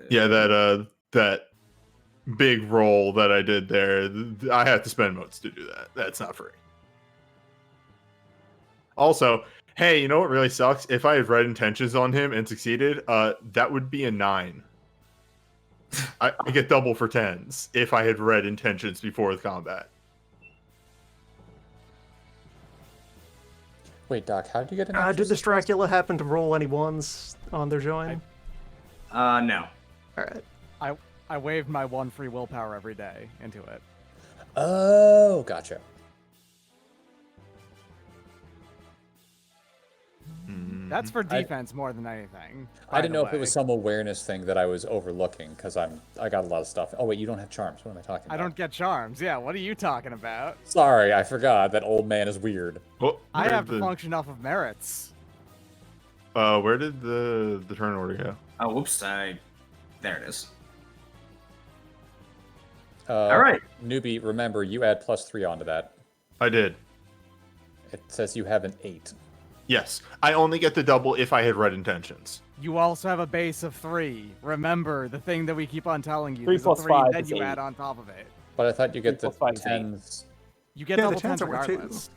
Yeah, that big roll that I did there, I have to spend motes to do that. That's not free. Also, hey, you know what really sucks? If I had red intentions on him and succeeded, that would be a 9. I get double for 10s if I had red intentions before the combat. Wait, Doc, how did you get an Did this Dracula happen to roll any ones on their join? No. Alright. I waved my one free willpower every day into it. Oh, gotcha. That's for defense more than anything. I didn't by the know if it was way. some awareness thing that I was overlooking because I got a lot of stuff. Oh wait, you don't have charms. What am I talking about? I don't get charms. Yeah, what are you talking about? Sorry, I forgot that old man is weird. Oh, I where have did to function off of merits. Where did the turn order go? Oh, whoops! There it is. All right. Newbie, remember you add +3 onto that. I did. It says you have an 8. Yes, I only get the double if I had read intentions. You also have a base of 3. Remember the thing that we keep on telling you. 3 There's a plus 3, 5 then is you 8. add on top of it. But I thought you get the 3 plus 5 is 8. 10s. You get Yeah, the double 10s 10s are worth 2. regardless.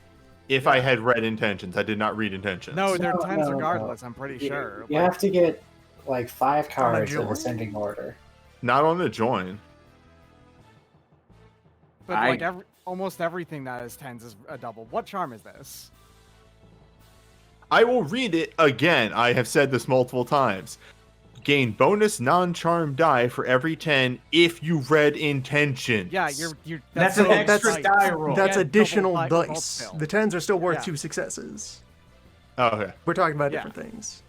If I had read intentions, I did not read intentions. No, they're No, 10s no, regardless, no. I'm pretty You- sure. You have to get like 5 cards in join? ascending order. Not on the join. But I- like almost everything that is 10s is a double. What charm is this? I will read it again. I have said this multiple times. Gain bonus non-charm die for every 10 if you read intentions. Yeah, you're That's so an extra nice. die roll. That's Yeah, additional double die- dice. still. The 10s are still worth Yeah. 2 successes. Oh, okay. We're talking about Yeah. different things.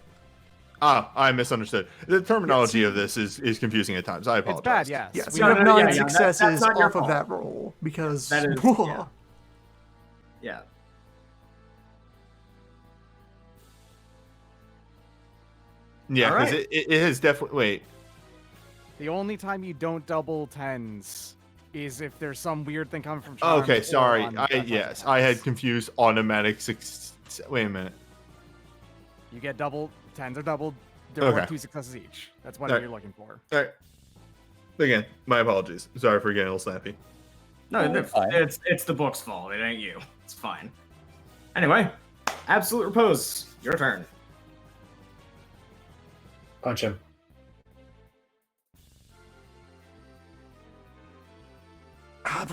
I misunderstood. The terminology of this is confusing at times. I It's apologize. bad, yes. Yes, We you have don't- 9 yeah, that's successes not your off of fault. that roll because That is- yeah. Yeah. Yeah, because Alright. it has definitely. Wait. The only time you don't double 10s is if there's some weird thing coming from charms. Okay, or sorry. on Yes, death I had tens. confused automatic six. Wait a minute. You get double 10s are doubled. They're Okay. worth 2 successes each. That's what Alright. you're looking for. All right. Again, my apologies. Sorry for getting a little snappy. No, Oh, fine. it's the book's fault. It ain't you. It's fine. Anyway, absolute repose. Your turn. Punch him. But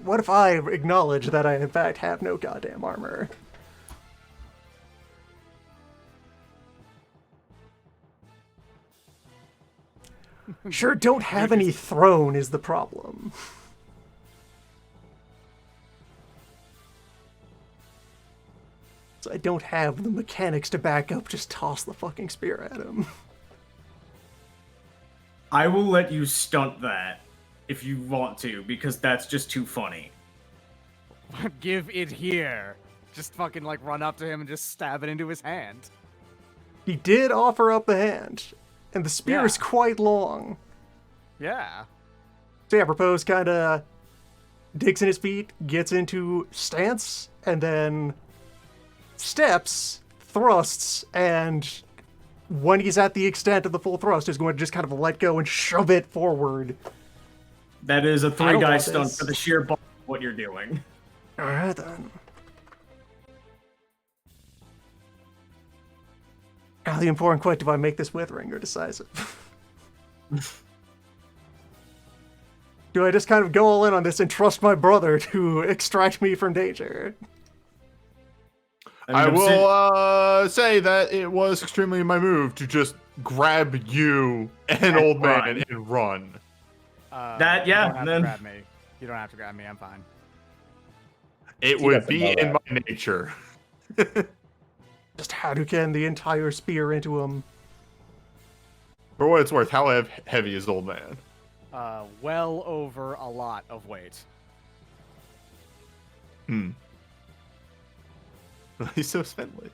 what if I acknowledge that I in fact have no goddamn armor? Sure, don't have any throne is the problem. So I don't have the mechanics to back up, just toss the fucking spear at him. I will let you stunt that if you want to, because that's just too funny. Give it here. Just fucking like run up to him and just stab it into his hand. He did offer up the hand, and the spear is Yeah. quite long. Yeah. So yeah, Propose kind of digs in his feet, gets into stance, and then steps, thrusts, and when he's at the extent of the full thrust, is going to just kind of let go and shove it forward. That is a I 3 don't die want stunt this. for the sheer bulk of what you're doing. Alright then. Now the important question, do I make this withering or decisive? Do I just kind of go all in on this and trust my brother to extract me from danger? I will say that it was extremely my move to just grab you and And old man run. and run. That- yeah, You don't have then- to grab me. You don't have to grab me. I'm fine. It He would doesn't be know in that. my nature. Just Hadouken the entire spear into him. For what it's worth, how heavy is old man? Well over a lot of weight. He's so spindly.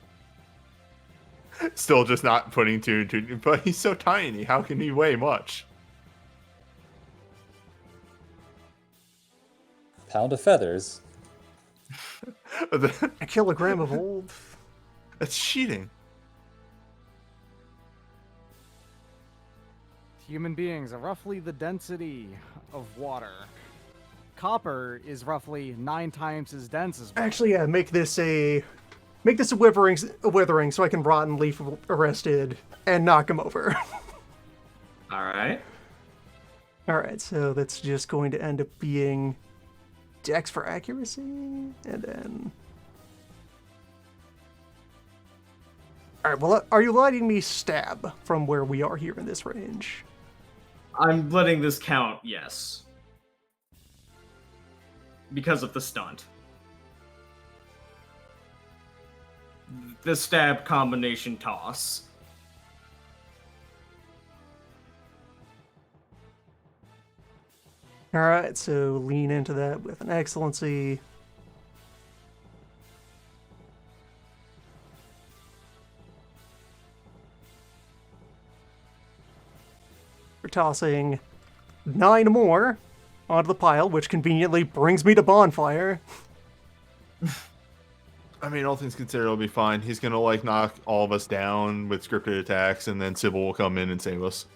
Still just not putting two and two, but he's so tiny. How can he weigh much? Pound of feathers. A kilogram of old. That's cheating. Human beings are roughly the density of water. Copper is roughly 9 times as dense as water. Actually, yeah, make this a withering so I can rotten leaf arrested and knock him over. Alright. Alright, so that's just going to end up being Dex for accuracy, and then... Alright, well, are you letting me stab from where we are here in this range? I'm letting this count, yes. Because of the stunt. the stab combination toss. All right, so lean into that with an excellency. We're tossing 9 more onto the pile, which conveniently brings me to bonfire. I mean, all things considered, it'll be fine. He's gonna like knock all of us down with scripted attacks, and then Sybil will come in and save us.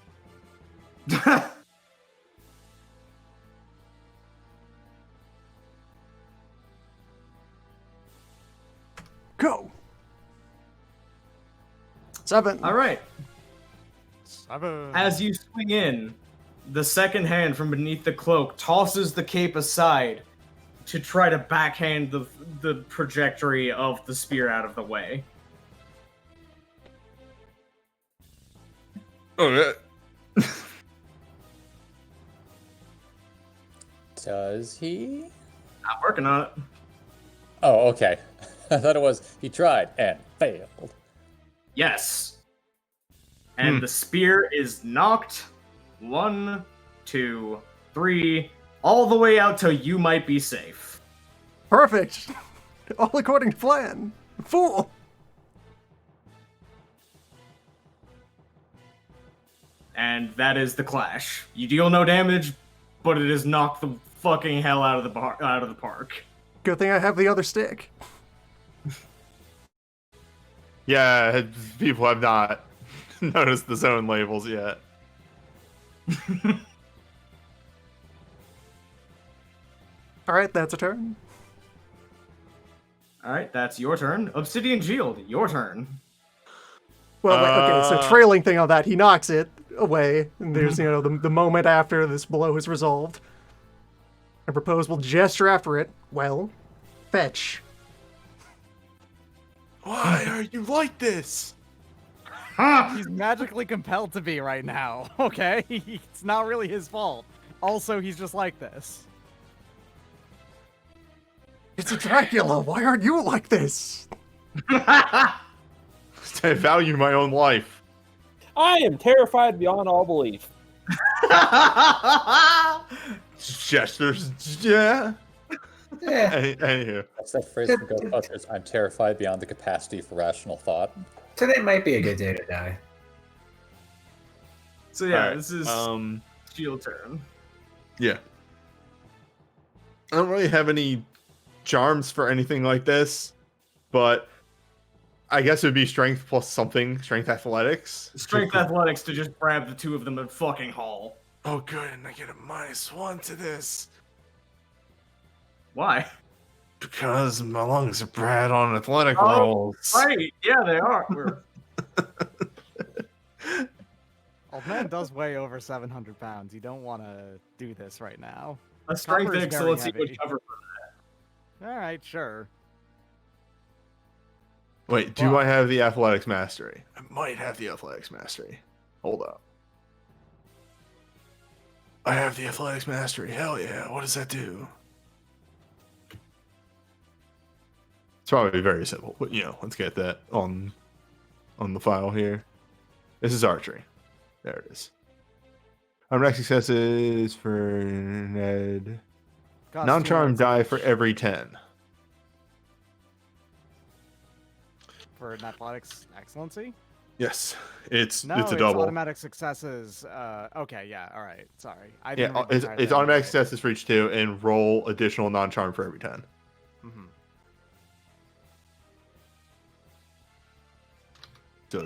Go. 7. All right. 7. As you swing in, the second hand from beneath the cloak tosses the cape aside to try to backhand the trajectory of the spear out of the way. Oh, yeah. Does he? Not working on it. Oh, okay. I thought it was he tried and failed. Yes. And the spear is knocked 1, 2, 3, all the way out till you might be safe. Perfect. All according to plan. Fool. And that is the clash. You deal no damage, but it has knocked the fucking hell out of the park. Good thing I have the other stick. Yeah, people have not noticed the zone labels yet. All right, that's a turn. All right, that's your turn. Obsidian Shield, your turn. Well, wait, okay, so trailing thing on that, he knocks it away, and there's, the moment after this blow is resolved. I propose we'll gesture after it. Well, fetch. Why are you like this? He's magically compelled to be right now, okay? It's not really his fault. Also, he's just like this. It's a Dracula. Why aren't you like this? I value my own life. I am terrified beyond all belief. Gestures, yeah. Anywho. That's that phrase from Ghostbusters. I'm terrified beyond the capacity for rational thought. Today might be a good day to die. So yeah, Alright, this is Shield turn. Yeah. I don't really have any charms for anything like this, but I guess it would be strength plus something, strength athletics. Strength athletics to just grab the two of them and fucking haul. Oh, good, and I get a -1 to this. Why? Because my lungs are bad on athletic Oh, rolls. Right, yeah, they are. Old man does weigh over 700 pounds. You don't want to do this right now. A strength Copper is very excellency would heavy. cover. All right, sure. Wait, do I have the athletics mastery? I might have the athletics mastery. Hold up. I have the athletics mastery. Hell yeah. What does that do? It's probably very simple, but let's get that on the file here. This is archery. There it is. Next successes for Ned. Costs Non-charm 2 die points for each every 10. for an athletics excellency. Yes, it's No, a double. automatic successes. Okay, yeah, all right. Sorry, I Yeah, didn't read the it's title automatic right. successes for each 2, and roll additional non-charm for every 10. Mhm. So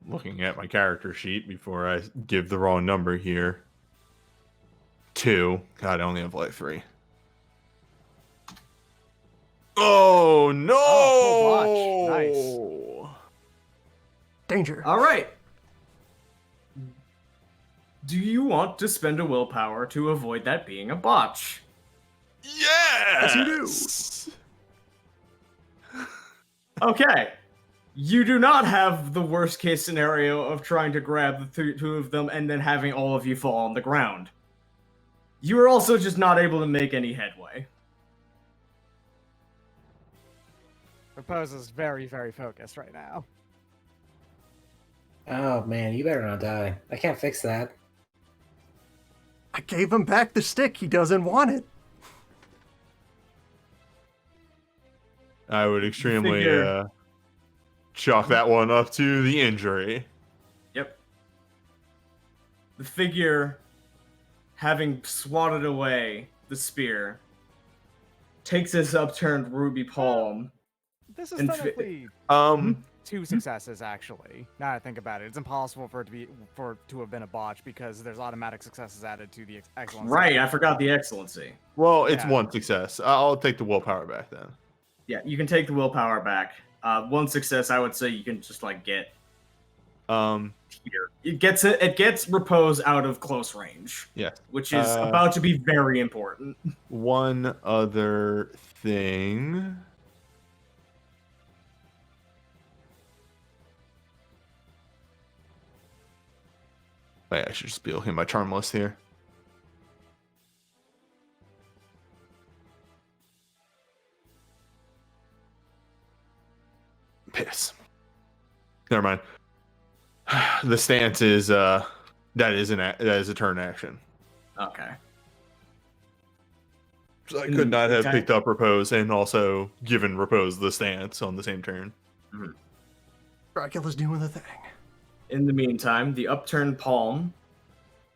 looking at my character sheet before I give the wrong number here. 2. God, I only have like 3. Oh no! Oh, full botch. Danger. All right. Do you want to spend a willpower to avoid that being a botch? Yes, you do. Okay. You do not have the worst case scenario of trying to grab the two of them and then having all of you fall on the ground. You are also just not able to make any headway. Repose is very, very focused right now. Oh man, you better not die. I can't fix that. I gave him back the stick. He doesn't want it. I would extremely Figure- chalk that one up to the injury. Yep. The figure, having swatted away the spear, takes his upturned ruby palm. This is And technically Um, 2 successes, actually. Now that I think about it, it's impossible for it to have been a botch because there's automatic successes added to the excellence. Right, I forgot the excellency. well, it's Yeah. one success. I'll take the willpower back then. Yeah, you can take the willpower back. One success, I would say you can just like get here. It gets repose out of close range, Yes. which is about to be very important. One other thing. Wait, I should just be looking at my charm list here. Piss. Never mind. The stance is that is a turn action. Okay. So I could not have Okay. picked up repose and also given repose the stance on the same turn. Dracula's doing the thing. In the meantime, the upturned palm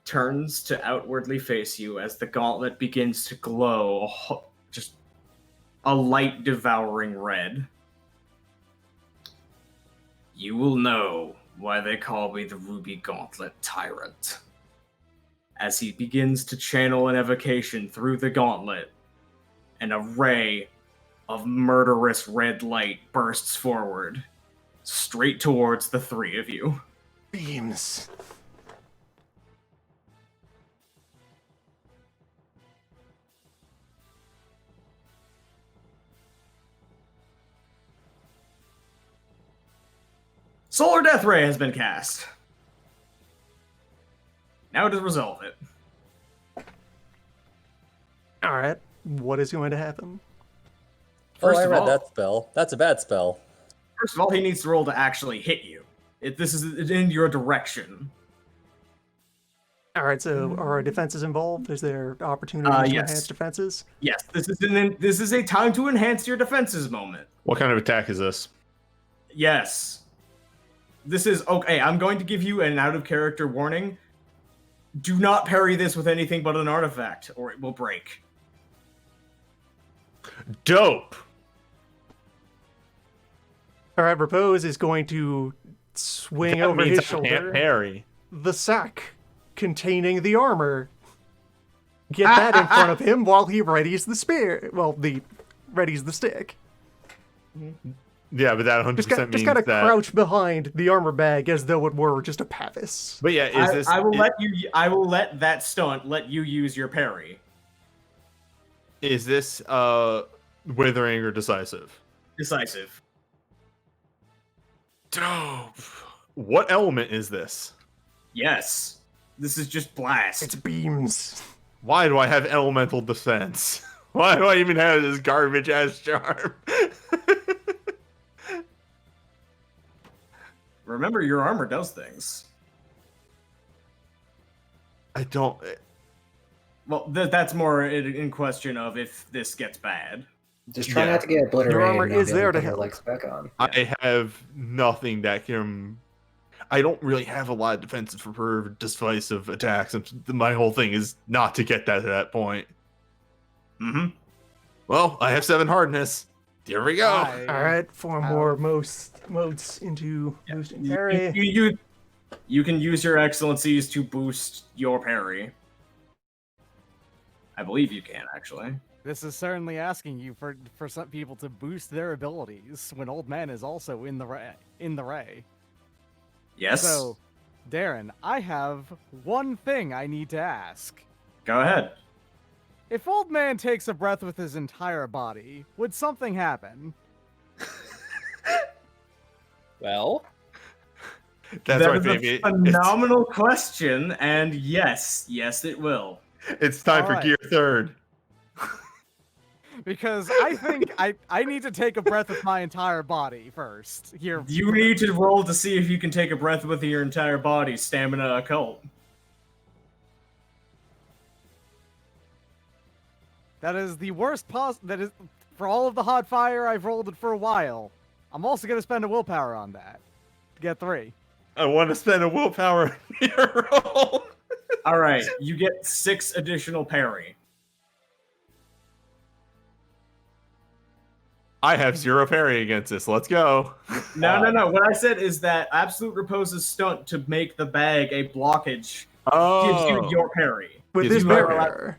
turns to outwardly face you as the gauntlet begins to glow, just a light devouring red. You will know why they call me the Ruby Gauntlet Tyrant. As he begins to channel an evocation through the gauntlet, and a ray of murderous red light bursts forward, straight towards the three of you. Beams. Solar Death Ray has been cast. Now to resolve it. All right. What is going to happen? First I of read all- that spell. That's a bad spell. First of all, he needs to roll to actually hit you. This is in your direction. All right. So are our defenses involved? Is there opportunities to yes. enhance defenses? Yes, this is a time to enhance your defenses moment. What kind of attack is this? Yes. This is okay. I'm going to give you an out of character warning. Do not parry this with anything but an artifact, or it will break. Dope. All right. Repose is going to swing That over means his I can't shoulder parry. the sack containing the armor. Get that in front of him while he readies the spear. Well, readies the stick. Yeah, but that 100% Just means gotta that. crouch behind the armor bag as though it were just a pavis. But yeah, is this? I will let that stunt let you use your parry. Is this withering or decisive? Decisive. Dope. What element is this? Yes. This is just blast. It's beams. Why do I have elemental defense? Why do I even have this garbage ass charm? Remember, your armor does things. I don't. Well, that's more in question of if this gets bad. Just try Yeah. not to get obliterated. Your armor and not is be able there to put your help. legs back on. I have nothing that can. I don't really have a lot of defensive for decisive attacks. My whole thing is not to get that to that point. Mm-hmm. Well, I have 7 hardness. Here we go. All right, 4 more modes into boost and parry. You can use your excellencies to boost your parry. I believe you can, actually. This is certainly asking you for some people to boost their abilities when Old Man is also in the ray. Yes. So, Darren, I have one thing I need to ask. Go ahead. If Old Man takes a breath with his entire body, would something happen? Well, That's That right, is baby. a phenomenal question, and yes, it will. It's time for Alright. Gear Third. Because I think I need to take a breath with my entire body first. Here. You need to roll to see if you can take a breath with your entire body. Stamina occult. That is the worst that is for all of the hot fire I've rolled it for a while. I'm also gonna spend a willpower on that to get 3. I want to spend a willpower on your roll. All right, you get 6 additional parry. I have 0 parry against this. Let's go. No. What I said is that Absolute Repose's stunt to make the bag a blockage gives you your parry. With Gives this you my barrier.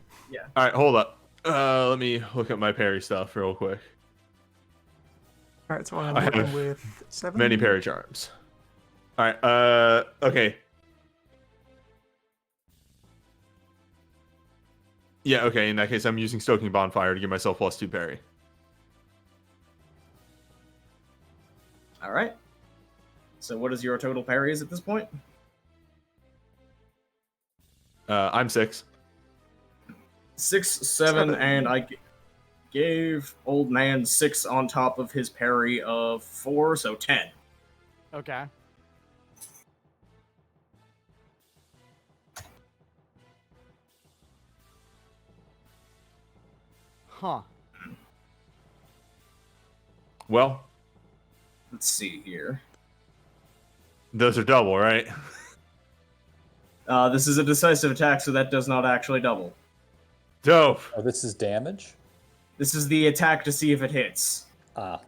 All right, hold up. Let me look at my parry stuff real quick. All right, so I'm I working have with 7. Many parry charms. All right. Okay. Yeah. Okay. In that case, I'm using Stoking Bonfire to give myself +2 parry. All right. So what is your total parries at this point? I'm 6. 6, 7, and I gave Old Man 6 on top of his parry of 4, so 10. Okay. Huh. Well, Let's see here. those are double, right? This is a decisive attack, so that does not actually double. Dope. Oh, this is damage? This is the attack to see if it hits. Ah.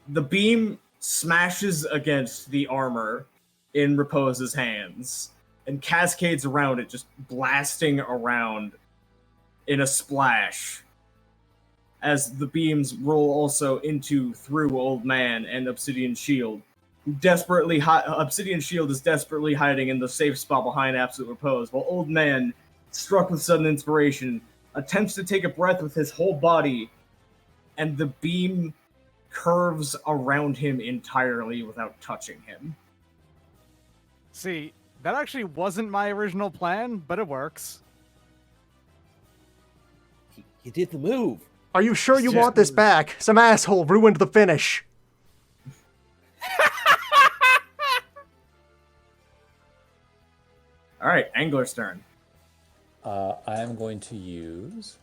The beam smashes against the armor in Repose's hands and cascades around it, just blasting around in a splash as the beams roll also through Old Man and Obsidian Shield. Obsidian Shield is desperately hiding in the safe spot behind Absolute Repose, while Old Man, struck with sudden inspiration, attempts to take a breath with his whole body, and the beam curves around him entirely without touching him. See, that actually wasn't my original plan, but it works. You did the move. Are you sure you want this back? Some asshole ruined the finish. All right, Angler's turn. I'm going to use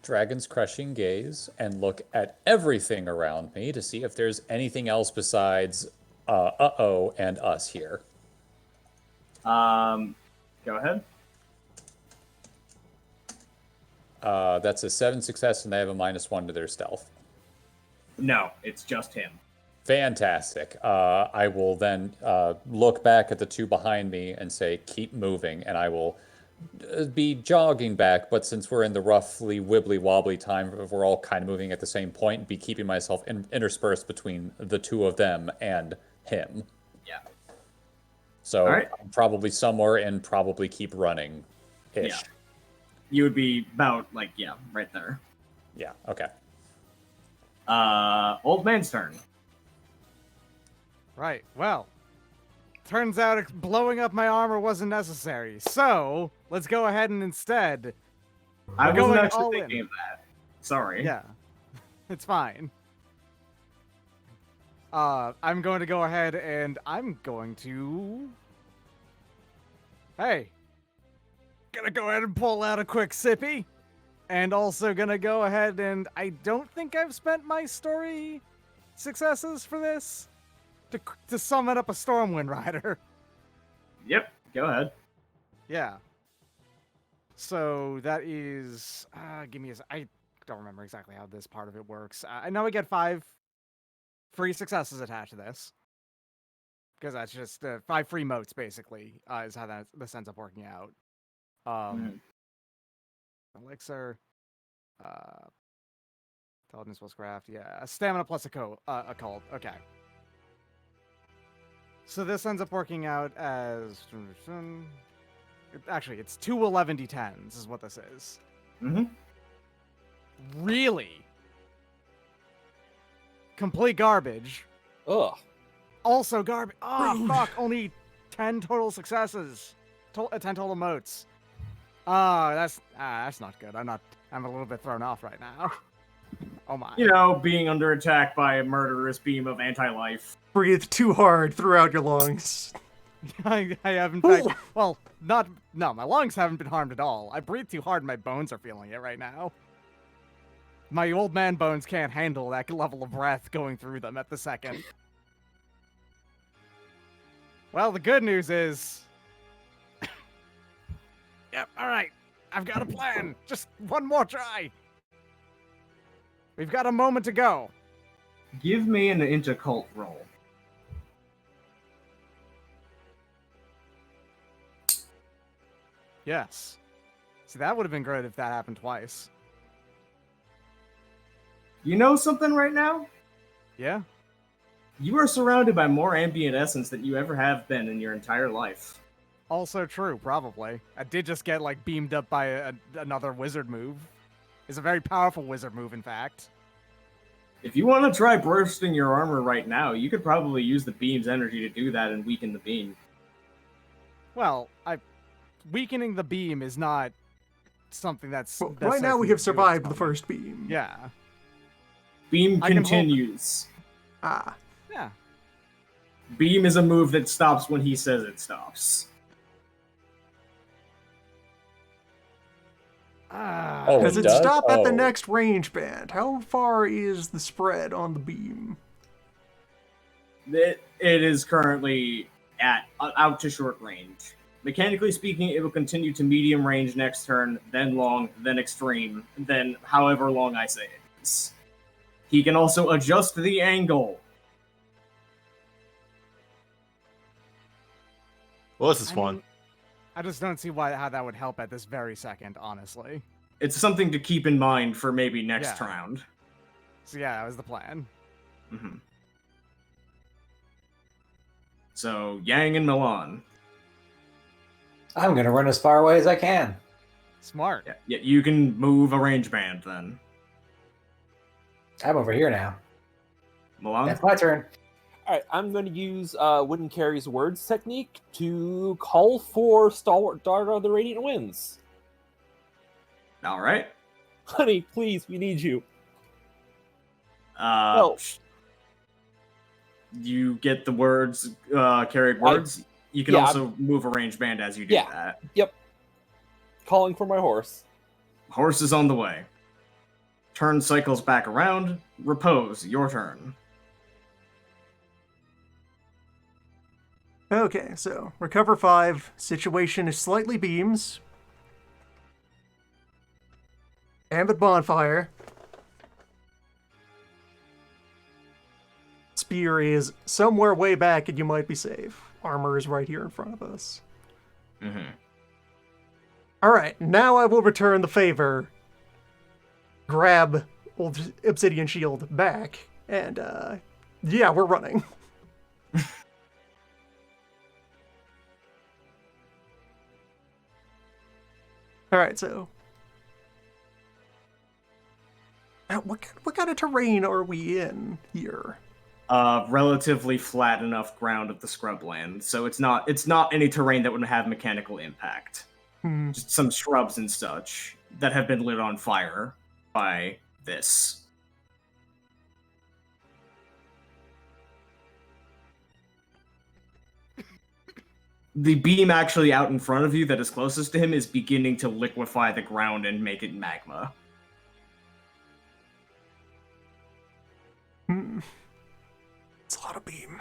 Dragon's Crushing Gaze and look at everything around me to see if there's anything else besides uh-oh and us here. Go ahead. That's a 7 success, and they have a -1 to their stealth. No, it's just him. Fantastic. I will then look back at the 2 behind me and say, keep moving, and I will be jogging back, but since we're in the roughly wibbly-wobbly time, if we're all kind of moving at the same point, be keeping myself interspersed between the 2 of them and him. Yeah. So right. probably somewhere and probably keep running-ish. Yeah. You would be about, right there. Yeah, okay. Old Man's turn. Right, well, turns out blowing up my armor wasn't necessary, so let's go ahead and instead... I We're wasn't going actually all thinking in. of that. Sorry. Yeah, it's fine. I'm going to go ahead and I'm going to... Hey. Gonna go ahead and pull out a quick sippy. And also gonna go ahead and... I don't think I've spent my story successes for this. To summon up a Stormwind Rider. Yep, go ahead. Yeah. So that is... give me a... I don't remember exactly how this part of it works. I know I get 5 free successes attached to this. Because that's just 5 free motes, basically, is how this ends up working out. Elixir. Intelligence plus craft. Yeah. Stamina plus occult. Okay. So this ends up working out as... Actually, it's 2 11d10s is what this is. Mm-hmm. Really? Complete garbage. Ugh. Also garbage. Oh, fuck. Only 10 total successes. 10 total motes. Oh, that's not good. I'm a little bit thrown off right now. Oh my. You know, being under attack by a murderous beam of anti-life. Breathe too hard throughout your lungs. I have in Ooh. fact. Well, no, my lungs haven't been harmed at all. I breathe too hard, and my bones are feeling it right now. My old man bones can't handle that level of breath going through them at the second. Well, the good news is. Yep. All right. I've got a plan. Just one more try. We've got a moment to go. Give me an intercult roll. Yes. See, that would have been great if that happened twice. You know something right now? Yeah? You are surrounded by more ambient essence than you ever have been in your entire life. Also true, probably. I did just get, like, beamed up by another wizard move. It's a very powerful wizard move, in fact. If you want to try bursting your armor right now, you could probably use the beam's energy to do that and weaken the beam. Well, weakening the beam is not something that's... Well, right necessary now for we me have to do at survived this the moment. first beam. Yeah. Beam I can hold- continues. Ah. Yeah. Beam is a move that stops when he says it stops. Oh, Does it it does? stop at the Oh. next range band? How far is the spread on the beam? It is currently out to short range. Mechanically speaking, it will continue to medium range next turn, then long, then extreme, then however long I say it is. He can also adjust the angle. Well, this is I fun. mean, I just don't see how that would help at this very second, honestly. It's something to keep in mind for maybe next Yeah. round. So yeah, that was the plan. hmm So, Yang and Milan. I'm gonna run as far away as I can. Smart. Yeah, you can move a range band then. I'm over here now. Milan? That's my turn. All right, I'm going to use Wooden Carry's words technique to call for Stalwart Dart of the Radiant Winds. Alright. Honey, please, we need you. Uh, You get the words, carried words. You can yeah, also move a range band as you do Yeah. that. Yep. Calling for my horse. Horse is on the way. Turn cycles back around. Repose, your turn. Okay, so recover 5. Situation is slightly beams. Ambit bonfire. Spear is somewhere way back and you might be safe. Armor is right here in front of us. Mm-hmm. Alright, now I will return the favor. Grab old obsidian shield back. And, yeah, we're running. Alright, so... What kind of terrain are we in here? Relatively flat enough ground of the scrubland, so it's not any terrain that would have mechanical impact. Just some shrubs and such that have been lit on fire by this. The beam actually out in front of you that is closest to him is beginning to liquefy the ground and make it magma. It's a lot of beam.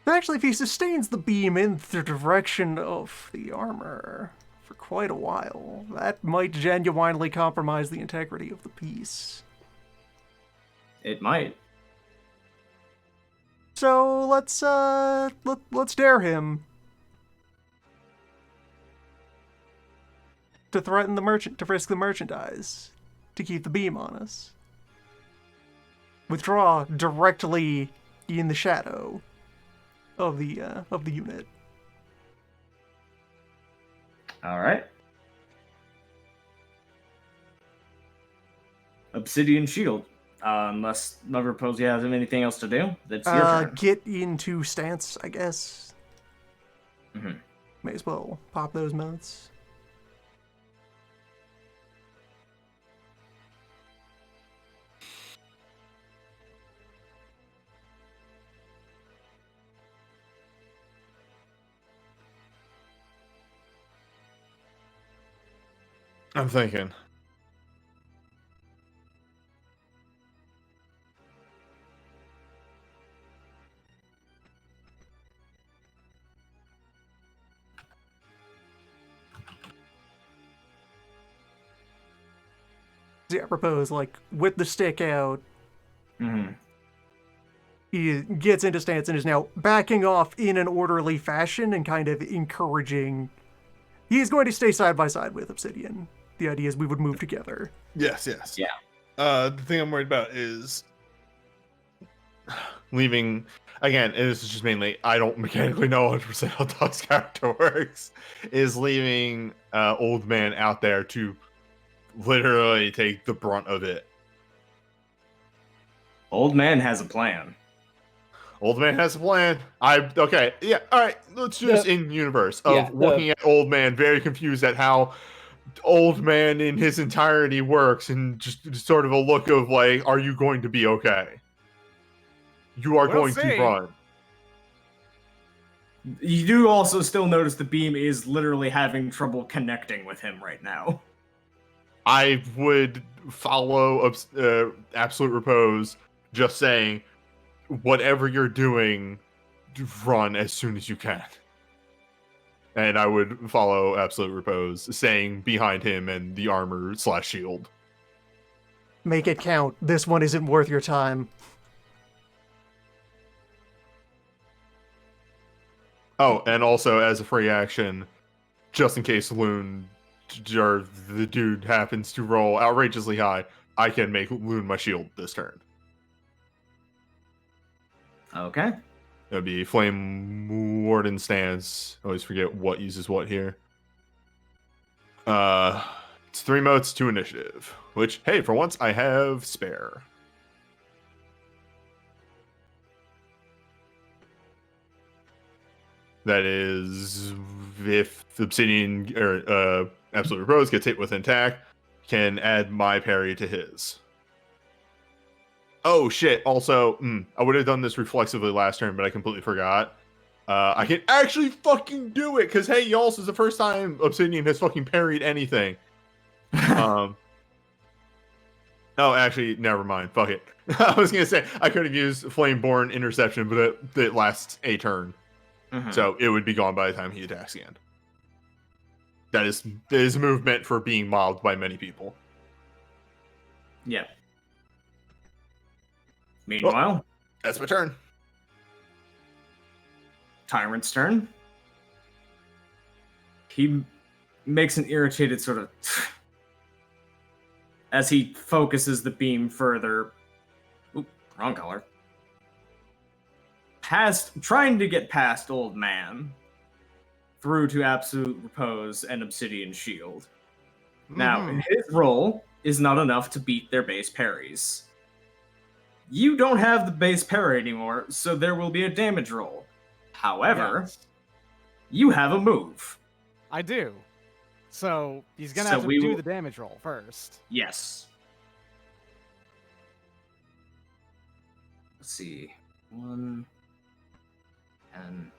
Actually, if he sustains the beam in the direction of the armor for quite a while, that might genuinely compromise the integrity of the piece. It might. So let's dare him to threaten the merchant, to risk the merchandise, to keep the beam on us. Withdraw directly in the shadow of the unit. All right. Obsidian Shield. Unless Lover Pose has anything else to do, that's your turn. Get into stance, I guess. Mhm. May as well pop those modes. I'm thinking. Yeah, I propose, like, with the stick out, Mm-hmm. he gets into stance and is now backing off in an orderly fashion and kind of encouraging. He's going to stay side by side with Obsidian. The idea is we would move together. Yes, yes. Yeah. The thing I'm worried about is leaving. Again, and this is just mainly, I don't mechanically know 100% how Doc's character works, is leaving Old Man out there to literally take the brunt of it. Old Man has a plan. Old Man has a plan. Okay, yeah, all right. Let's do this in universe of looking at Old Man, very confused at how Old Man in his entirety works, and just sort of a look of like, are you going to be okay? You are We'll going see. to run. You do also still notice the beam is literally having trouble connecting with him right now. I would follow Absolute Repose, just saying, whatever you're doing, run as soon as you can. And I would follow Absolute Repose, saying behind him and the armor/shield. Make it count. This one isn't worth your time. Oh, and also as a free action, just in case Loon or the dude happens to roll outrageously high, I can make Loon my shield this turn. Okay. It would be Flame Warden stance. I always forget what uses what here. It's 3 motes, 2 initiative. Which, hey, for once I have spare. That is, if Obsidian or Absolute Rose gets hit with an attack, can add my parry to his. Oh shit! Also, I would have done this reflexively last turn, but I completely forgot. I can actually fucking do it because hey, y'all, this is the first time Obsidian has fucking parried anything. Oh, actually, never mind. Fuck it. I was gonna say I could have used Flameborn Interception, but it lasts a turn. Mhm. So it would be gone by the time he attacks again. That is a move meant for being mobbed by many people. Yeah. Meanwhile, That's my turn. Tyrant's turn. He makes an irritated sort of as he focuses the beam further. Oop, wrong color. Trying to get past Old Man through to Absolute Repose and Obsidian Shield. Now, his roll is not enough to beat their base parries. You don't have the base parry anymore, so there will be a damage roll. However, Yes, you have a move. I do. So he's gonna So have to we do will- the damage roll first. Yes. Let's see. 1 and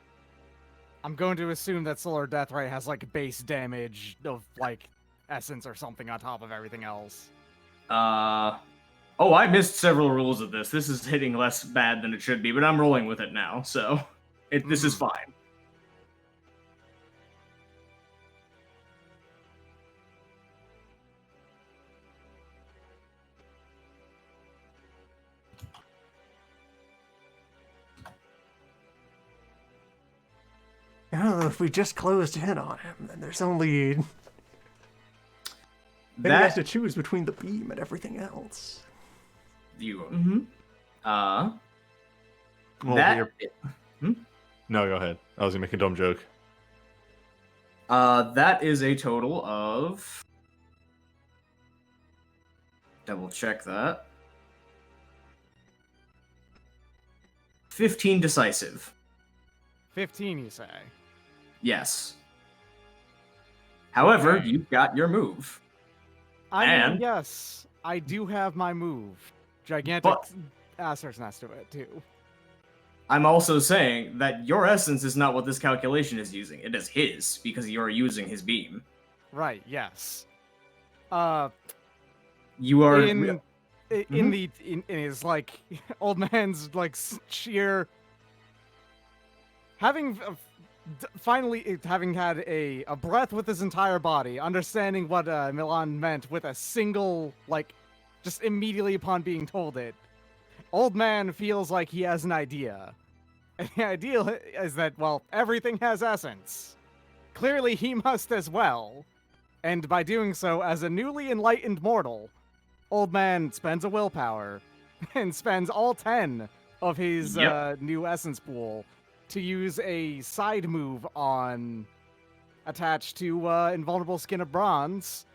I'm going to assume that Solar Death Ray has like base damage of like essence or something on top of everything else. Oh, I missed several rules of this. This is hitting less bad than it should be, but I'm rolling with it now, so this is fine. I don't know, if we just closed in on him, then there's only. Then he has to choose between the beam and everything else. you. Well, That. No, go ahead. I was gonna make a dumb joke. That is a total of... Double check that. 15 decisive. 15, you say? Yes. However, Okay. you've got your move. I mean, And- yes, I do have my move. Gigantic But- asterisk next to it, too. I'm also saying that your essence is not what this calculation is using. It is his, because you're using his beam. Right, yes. You are... In his, like, old man's, like, sheer... Finally, having had a breath with his entire body, understanding what Milan meant with a single, like, just immediately upon being told it, old man feels like he has an idea. And the idea is that, well, everything has essence. Clearly, he must as well. And by doing so, as a newly enlightened mortal, old man spends a willpower and spends all 10 of his Yep. new essence pool to use a side move on attached to invulnerable skin of bronze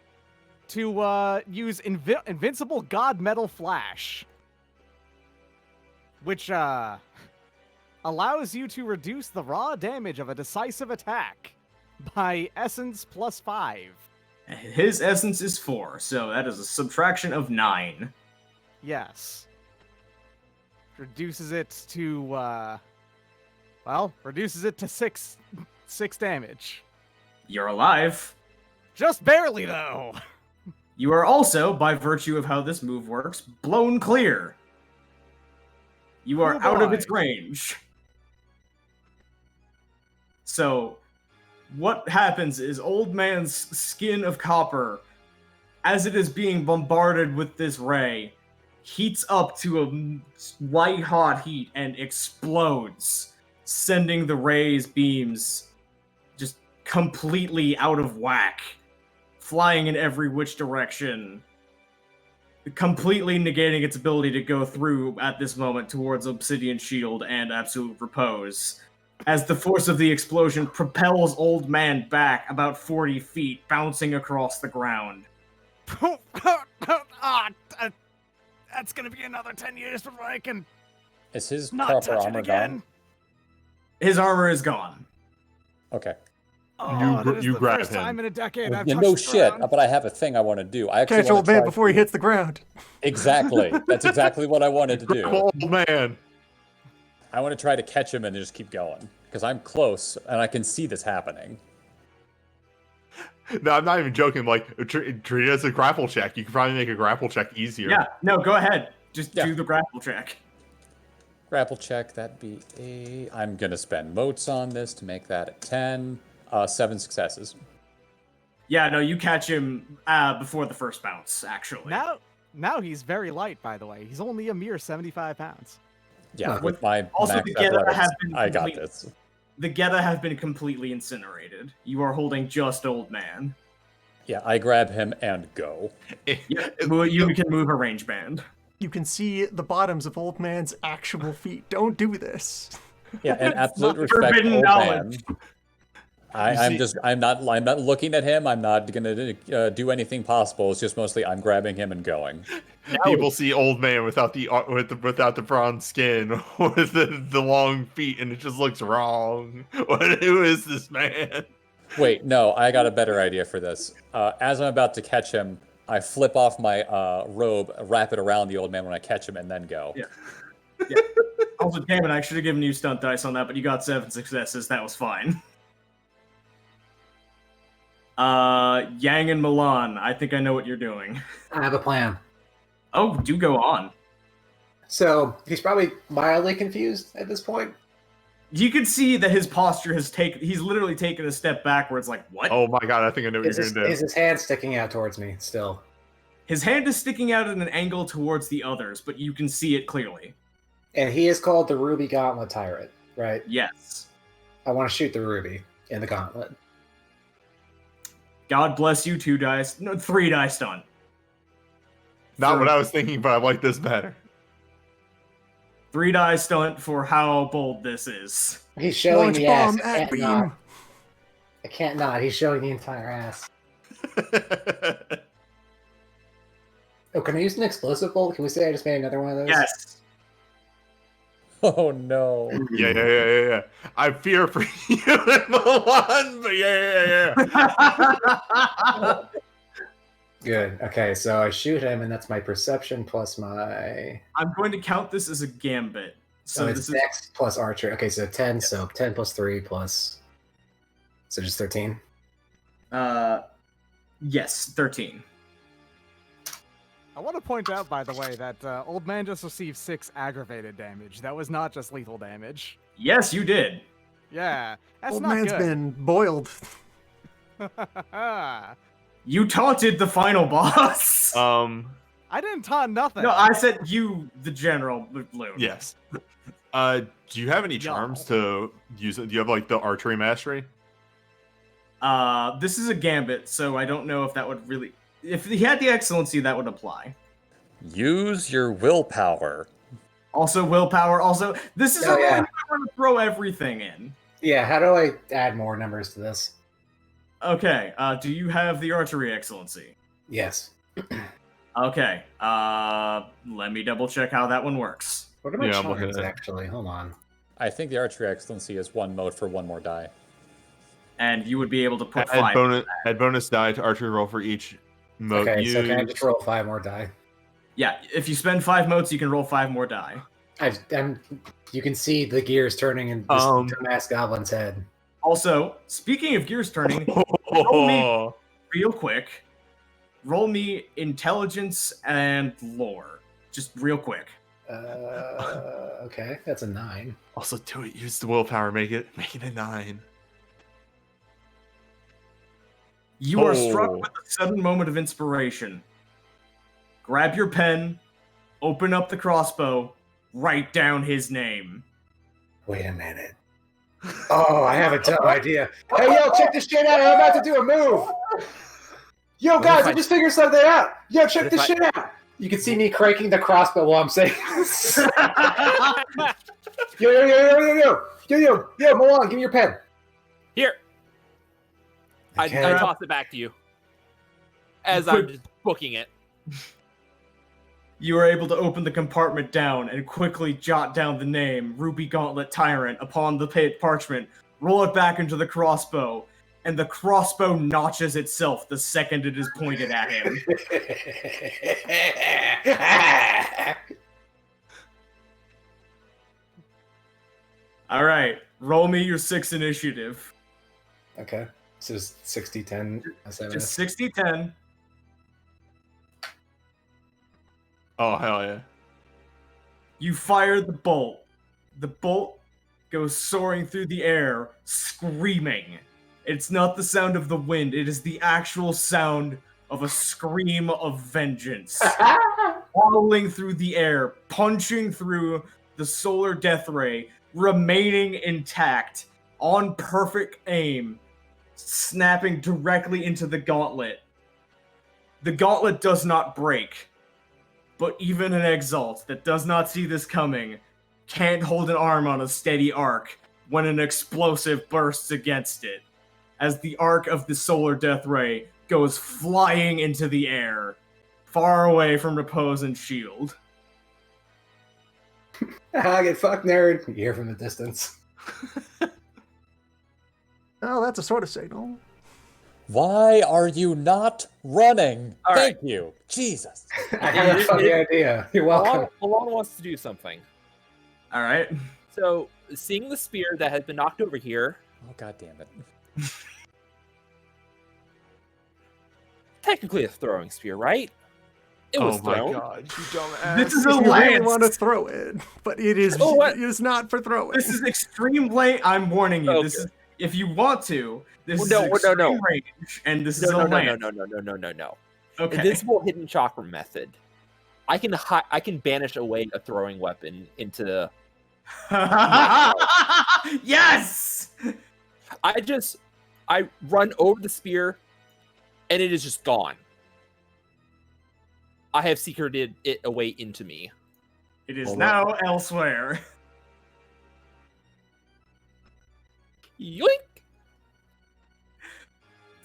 to use invincible god metal flash, which allows you to reduce the raw damage of a decisive attack by essence plus 5. His essence is 4, so that is a subtraction of 9. Yes. Reduces it to reduces it to 6 damage. You're alive. Just barely, though. You are also, by virtue of how this move works, blown clear. You are Oh out of boy. its range. So, what happens is old man's skin of copper, as it is being bombarded with this ray, heats up to a white-hot heat and explodes, sending the ray's beams just completely out of whack, flying in every which direction, completely negating its ability to go through at this moment towards Obsidian Shield and Absolute Repose, as the force of the explosion propels Old Man back about 40 feet, bouncing across the ground. That's gonna be another 10 years before I can Is his not proper touch it armor again. gone? His armor is gone. Okay. Oh, that is you the grab first him. time in a decade I've Yeah, touched no the shit, ground. but I have a thing I want to do. I actually Catch want old to man try before he to- hits the ground. Exactly. That's exactly what I wanted to Grab do. old man. I want to try to catch him and just keep going. Because I'm close, and I can see this happening. No, I'm not even joking. Like, treat it as a grapple check. You can probably make a grapple check easier. Yeah, no, go ahead. Just Yeah. do the grapple check. Grapple check, that'd be a... I'm going to spend motes on this to make that a 10. 7 successes. Yeah, no, you catch him before the first bounce, actually. Now he's very light, by the way. He's only a mere 75 pounds. Yeah, Huh. with my Also, max the Geta athletics, has been I got complete- this. The Geta have been completely incinerated. You are holding just Old Man. Yeah, I grab him and go. Yeah, well, you can move a range band. You can see the bottoms of old man's actual feet. Don't do this. Yeah, and absolute not respect, forbidden old knowledge. man. You see- I'm not looking at him. I'm not gonna do anything possible. It's just mostly I'm grabbing him and going. People see old man without the bronze skin with the long feet, and it just looks wrong. Who is this man? Wait, no, I got a better idea for this. As I'm about to catch him, I flip off my robe, wrap it around the old man when I catch him, and then go. Yeah. Yeah. Also, damn it, I should have given you stunt dice on that, but you got 7 successes. That was fine. Yang and Milan, I think I know what you're doing. I have a plan. Oh, do go on. So he's probably mildly confused at this point. You can see that his posture he's literally taken a step backwards, like, what? Oh my god, I think I know what Is you're gonna do. his hand sticking out towards me still? His hand is sticking out at an angle towards the others, but you can see it clearly. And he is called the Ruby Gauntlet Tyrant, right? Yes. I want to shoot the ruby in the gauntlet. God bless you, 2 dice. No, 3 dice stunt. Not what I was thinking, but I like this better. 3 dice stunt for how bold this is. He's showing Launch the bomb ass at and beam. I can't not. He's showing the entire ass. Oh, can I use an explosive bolt? Can we say I just made another one of those? Yes. Oh no. Yeah. I fear for you and Milan, but yeah. Good. Okay, so I shoot him, and that's my perception plus my. I'm going to count this as a gambit. So So this it's is Dex plus Archer. Okay, so 10. So 10 plus 3 plus. So just 13. yes, 13. I want to point out, by the way, that Old Man just received 6 aggravated damage. That was not just lethal damage. Yes, you did. Yeah, that's Old not man's good. been boiled. You taunted the final boss. I didn't taunt nothing. No, I said you, the general, Loon. Yes. Do you have any charms to use? Do you have like the archery mastery? This is a gambit, so I don't know if that would really. If he had the excellency, that would apply. Use your willpower. Also, willpower. Also, this is Oh, a yeah. one I want to throw everything in. Yeah, how do I add more numbers to this? Okay. Do you have the archery excellency? Yes. Okay. Let me double check how that one works. What are my Yeah, I'm looking charms, at it. actually? Hold on. I think the archery excellency is 1 mode for 1 more die. And you would be able to put Add 5. bonus die to archery roll for each mode Okay, used. so can I just roll 5 more die? Yeah, if you spend 5 motes, you can roll 5 more die. You can see the gears turning in this dumbass goblin's head. Also, speaking of gears turning, real quick, roll me intelligence and lore. Just real quick. Okay, that's a 9. Also, do it. Use the willpower. Make it a 9. You are struck with a sudden moment of inspiration. Grab your pen, open up the crossbow, write down his name. Wait a minute. Oh, I have a dumb idea. Hey, yo, check this shit out. I'm about to do a move. Yo, guys, I just figured something out. Yo, check this shit out. You can see me cranking the crossbow while I'm saying this. Yo, Milan, give me your pen. Here, Okay. I toss it back to you as I'm just booking it. You are able to open the compartment down and quickly jot down the name, Ruby Gauntlet Tyrant, upon the parchment, roll it back into the crossbow, and the crossbow notches itself the second it is pointed at him. Alright, roll me your 6 initiative. Okay. So it's 60, 10, Just 60-10. Oh, hell yeah. You fire the bolt. The bolt goes soaring through the air, screaming. It's not the sound of the wind, it is the actual sound of a scream of vengeance. Howling through the air, punching through the solar death ray, remaining intact, on perfect aim, snapping directly into the gauntlet. The gauntlet does not break. But even an Exalt that does not see this coming can't hold an arm on a steady arc when an explosive bursts against it, as the arc of the solar death ray goes flying into the air, far away from Repose and Shield. Get fucked, nerd. You hear from the distance. Oh, that's a sort of signal. Why are you not running? All Thank you. Jesus. I have a funny idea. You're welcome. Milan wants to do something. Alright? So, seeing the spear that has been knocked over here, Oh, god damn it. technically a throwing spear, right? It was Oh my thrown. god, you dumbass. This is a You really lance! want to throw it, but it is Oh, what? it is not for throwing. This is extreme lane. I'm warning you. This Okay. is if you want to. This Well, is no, extreme no. range, and this is No, a no, no, lance. no. Okay. Invincible hidden chakra method. I can banish away a throwing weapon into the. Yes. I run over the spear, and it is just gone. I have secreted it away into me. It is Hold now elsewhere. Yoink!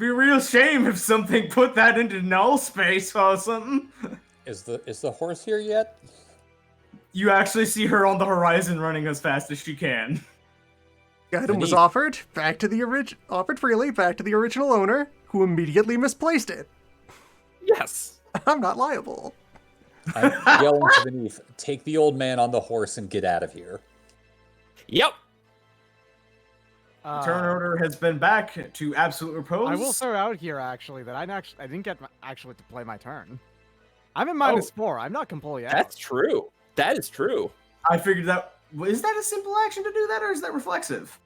Be a real shame if something put that into null space or something. Is the horse here yet? You actually see her on the horizon running as fast as she can. The item was Neat. offered freely back to the original owner, who immediately misplaced it. Yes. I'm not liable. I'm yelling to beneath, take the old man on the horse and get out of here. Yep. Turn order has been back to absolute repose. I will throw out here actually that I didn't get actually to play my turn. I'm in -4. I'm not completely out. That's true. That is true. I figured that. Is that a simple action to do that, or is that reflexive?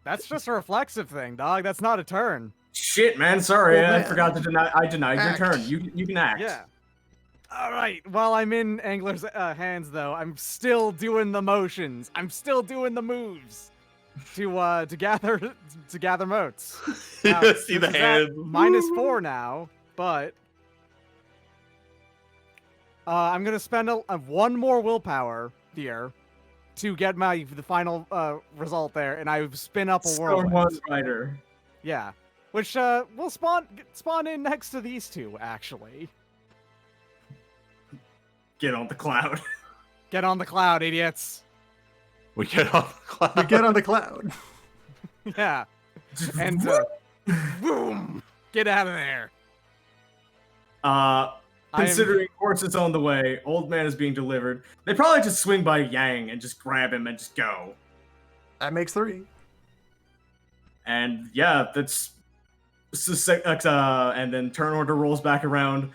That's just a reflexive thing, dog. That's not a turn. Shit, man. Sorry, Oh, I man. forgot to deny. I denied Act. your turn. You can act. Yeah. All right. While I'm in Angler's hands, though, I'm still doing the motions. I'm still doing the moves to gather motes. Now, You see the this is at hand. -4 now, but I'm gonna spend one more willpower here to get the final result there, and I spin up a Storm whirlwind. Rider. Yeah, which will spawn in next to these two actually. Get on the cloud. Get on the cloud, idiots. We get on the cloud. We get on the cloud. Yeah, and boom, get out of there. Considering horse is on the way, old man is being delivered. They probably just swing by Yang and just grab him and just go. That makes 3. And yeah, that's and then turn order rolls back around.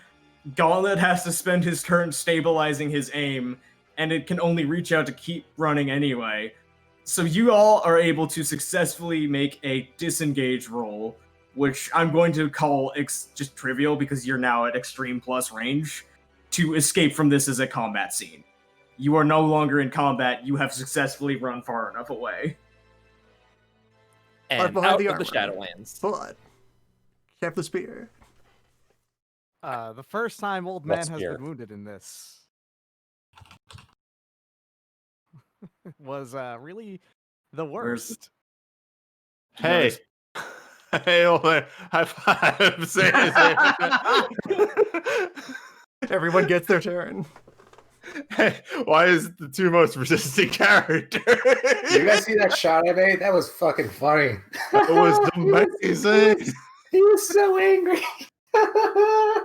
Gauntlet has to spend his turn stabilizing his aim, and it can only reach out to keep running anyway. So you all are able to successfully make a disengage roll, which I'm going to call just trivial because you're now at extreme plus range, to escape from this as a combat scene. You are no longer in combat, you have successfully run far enough away. And behind out the of the armor. Shadowlands. But kept the spear. The first time old What man has spear? been wounded in this was really the Where's- worst. Hey. Hey, old man. High five. Say it. Everyone gets their turn. Hey, why is it the two most resistant characters? Did you guys see that shot I made? That was fucking funny. It was amazing. He was so angry.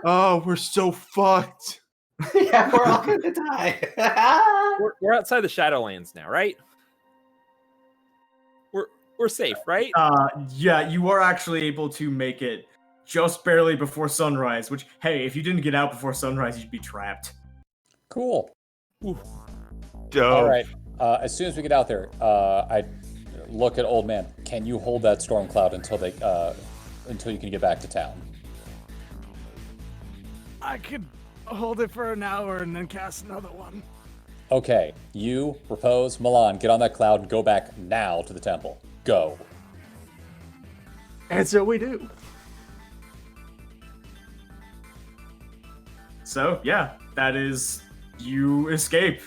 Oh, we're so fucked. Yeah, we're all gonna die. We're outside the Shadowlands now, right? We're safe, right? Yeah, you are actually able to make it just barely before sunrise, which, hey, if you didn't get out before sunrise, you'd be trapped. Cool. Dope. All right. As soon as we get out there, I look at old man. Can you hold that storm cloud until you can get back to town? I could hold it for an hour and then cast another one. Okay. You, Repose, Milan, get on that cloud and go back now to the temple. Go. And so we do. So, yeah, that is... You escape.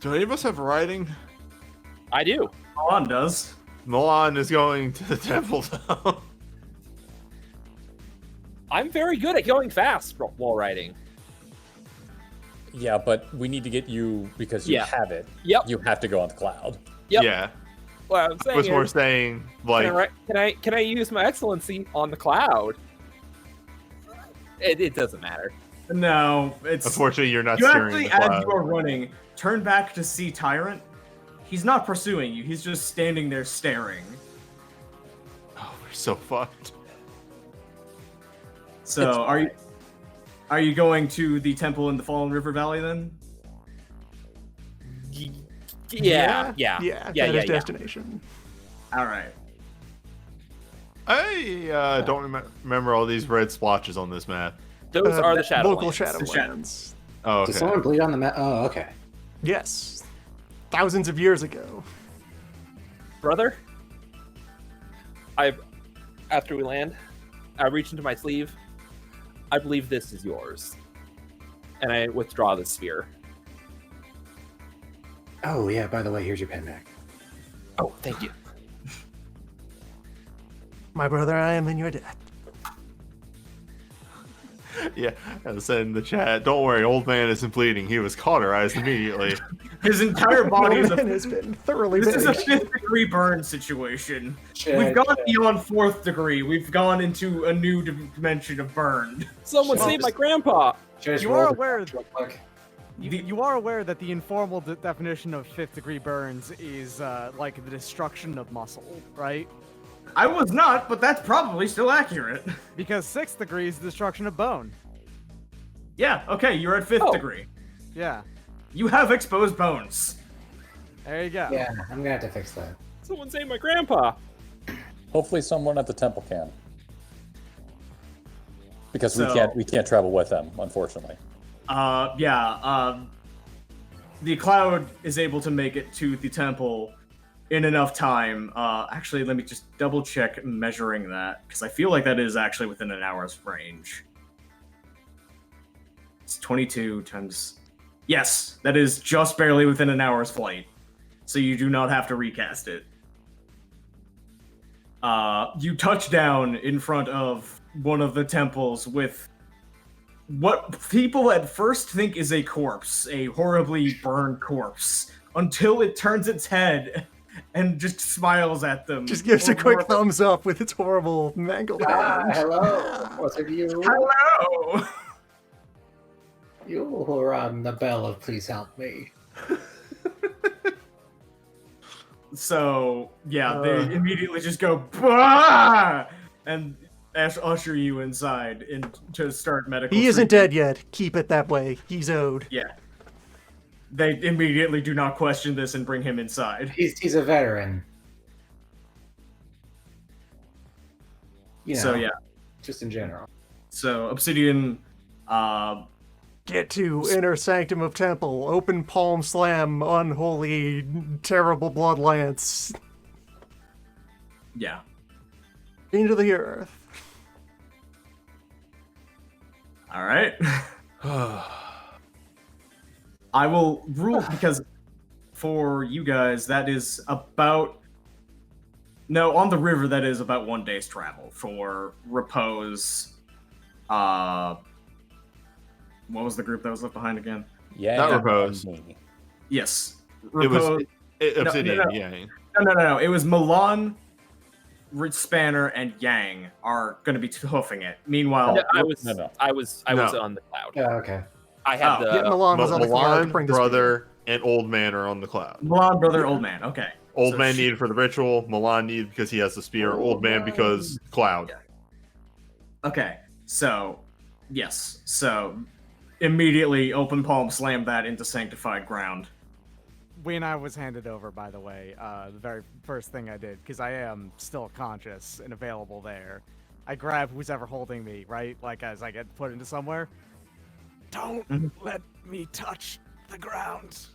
Do any of us have riding? I do. Milan does. Milan is going to the temple now. I'm very good at going fast while riding. Yeah, but we need to get you because you Yeah. have it. Yep. You have to go on the cloud. Yep. Yeah. What I'm I saying was more is, saying, like, can I use my excellency on the cloud? It doesn't matter. No, it's... unfortunately, you're not You steering actually, the as cloud. you are running, turn back to see Tyrant. He's not pursuing you, he's just standing there staring. Oh, we're so fucked. So, It's are you going to the temple in the Fallen River Valley then? Yeah. That is destination. Alright. I don't remember all these red splotches on this map. Those are the Shadowlands. Local Shadowlands. Oh, okay. Did someone bleed on the map? Oh, okay. Yes. Thousands of years ago. Brother, after we land, I reach into my sleeve. I believe this is yours. And I withdraw the sphere. Oh, yeah, by the way, here's your pen back. Oh, thank you. My brother, I am in your debt. Yeah, I said in the chat, don't worry, old man isn't bleeding. He was cauterized immediately. His entire body is Man has been thoroughly This is a baked. 5th degree burn situation. Chad, We've gone Chad. beyond 4th degree. We've gone into a new dimension of burn. Someone Well, save my grandpa! Should I just You roll are the aware- damage real quick? You are aware that the informal definition of 5th degree burns is like the destruction of muscle, right? I was not, but that's probably still accurate. Because 6th degree is the destruction of bone. Yeah, okay, you're at 5th Oh. degree. Yeah, You have exposed bones. there you go. Yeah, I'm gonna have to fix that. Someone save my grandpa! Hopefully, someone at the temple can, because So- we can't travel with them, unfortunately. The cloud is able to make it to the temple in enough time. Actually, let me just double check measuring that, because I feel like that is actually within an hour's range. It's 22 times. Yes, that is just barely within an hour's flight. So you do not have to recast it. You touch down in front of one of the temples with what people at first think is a corpse, a horribly burned corpse, until it turns its head and just smiles at them. Just gives a quick Or- thumbs up with its horrible mangled Ah, hand. hello. What's of you? Hello! You who are on the bell, please help me. So, yeah, they immediately just go, bah! And usher you inside and to start medical He isn't treatment. dead yet. Keep it that way. He's owed. Yeah. They immediately do not question this and bring him inside. He's a veteran. You know, So, yeah. just in general. So, Obsidian, Get to inner sanctum of temple. Open palm slam. Unholy, terrible blood lance. yeah. Into the earth. All right. I will rule because for you guys, that is about. No, on the river, that is about 1 day's travel. For Repose, what was the group that was left behind again? Yeah, Not Repose. me. Yes, It was Repose. Obsidian, no. yeah. No. It was Milan, Rich Spanner, and Yang are going to be hoofing it. Meanwhile, I was no. I was No. on the cloud. Yeah, okay. I had Oh, the Yeah, Milan was on the cloud to Milan, bring the brother, and old man are on the cloud. Milan, brother, old man. Okay. Old So man she- needed for the ritual. Milan needed because he has the spear. Old man because cloud. Okay, so yes, so immediately open palm slam that into sanctified ground. When I was handed over, by the way, the very first thing I did, because I am still conscious and available there, I grab who's ever holding me, right? Like as I get put into somewhere. Don't Mhm. let me touch the ground.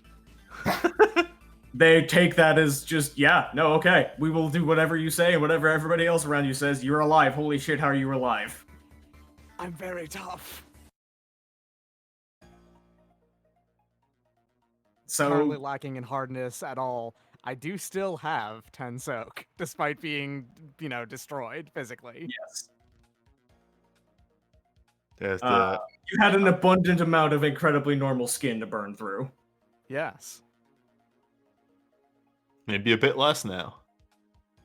They take that as just okay, we will do whatever you say, whatever everybody else around you says. You're alive. Holy shit, how are you alive? I'm very tough. Totally So lacking in hardness at all. I do still have 10 soak, despite being, destroyed physically. yes, That's you had an abundant amount of incredibly normal skin to burn through. Yes. maybe a bit less now.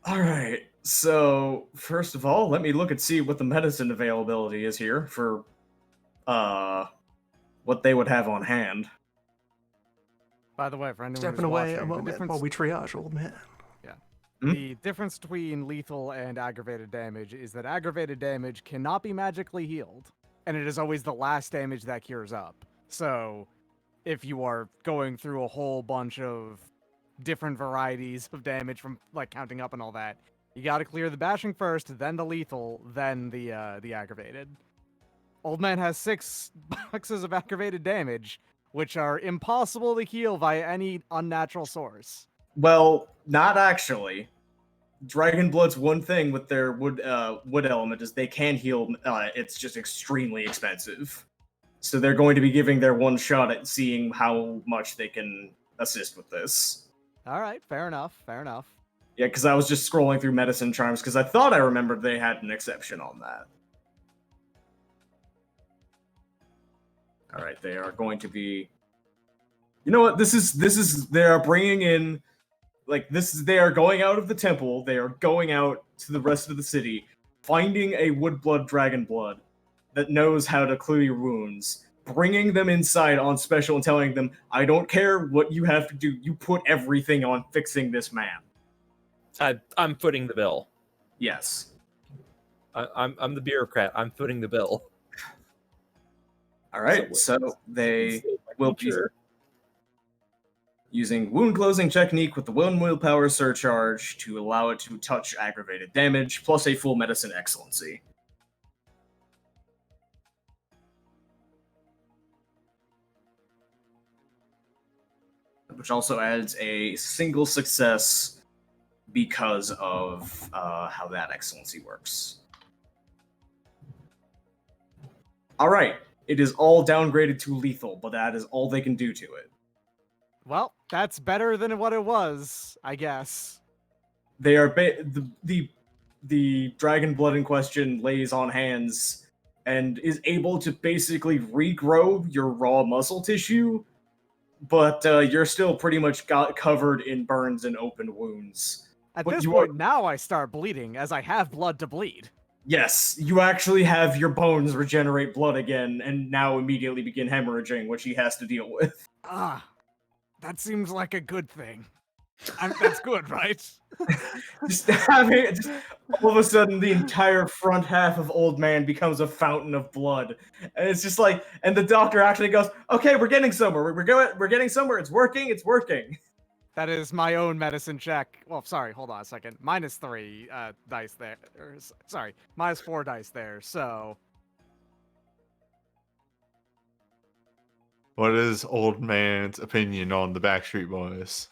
All right. So first of all, let me look and see what the medicine availability is here for what they would have on hand. By the way, for anyone Stepping who's away watching, a moment while we triage, old man. the difference between lethal and aggravated damage is that aggravated damage cannot be magically healed, and it is always the last damage that cures up. So, if you are going through a whole bunch of different varieties of damage from like counting up and all that, you got to clear the bashing first, then the lethal, then the aggravated. Old man has 6 boxes of aggravated damage, which are impossible to heal via any unnatural source. Well, not actually. Dragon Blood's one thing with their wood element is they can heal. It's just extremely expensive, so they're going to be giving their one shot at seeing how much they can assist with this. All right, fair enough, fair enough. Yeah, because I was just scrolling through medicine charms because I thought I remembered they had an exception on that. All right, they are going to be. You know what? This is they are bringing in like this is they are going out of the temple. They are going out to the rest of the city, finding a woodblood dragon blood that knows how to clear your wounds, bringing them inside on special and telling them, "I don't care what you have to do. You put everything on fixing this man." I'm footing the bill. Yes. I'm the bureaucrat. I'm footing the bill. All right. So they will be Sure. using wound closing technique with the one willpower surcharge to allow it to touch aggravated damage, plus a full medicine excellency. Which also adds a single success because of how that excellency works. All right. It is all downgraded to lethal, but that is all they can do to it. Well, that's better than what it was, I guess. They are the dragon blood in question lays on hands and is able to basically regrow your raw muscle tissue, but you're still pretty much covered in burns and open wounds. At But this you point, now I start bleeding, as I have blood to bleed. Yes, you actually have your bones regenerate blood again, and now immediately begin hemorrhaging, which he has to deal with. Ah, that seems like a good thing. That's good, right? Just all of a sudden, the entire front half of Old Man becomes a fountain of blood, and it's just like, and the doctor actually goes, "Okay, we're getting somewhere. We're getting somewhere. It's working. It's working." That is my own medicine check. Well, sorry, hold on a second. -3 dice there. Sorry, -4 dice there. So What is old man's opinion on the Backstreet Boys?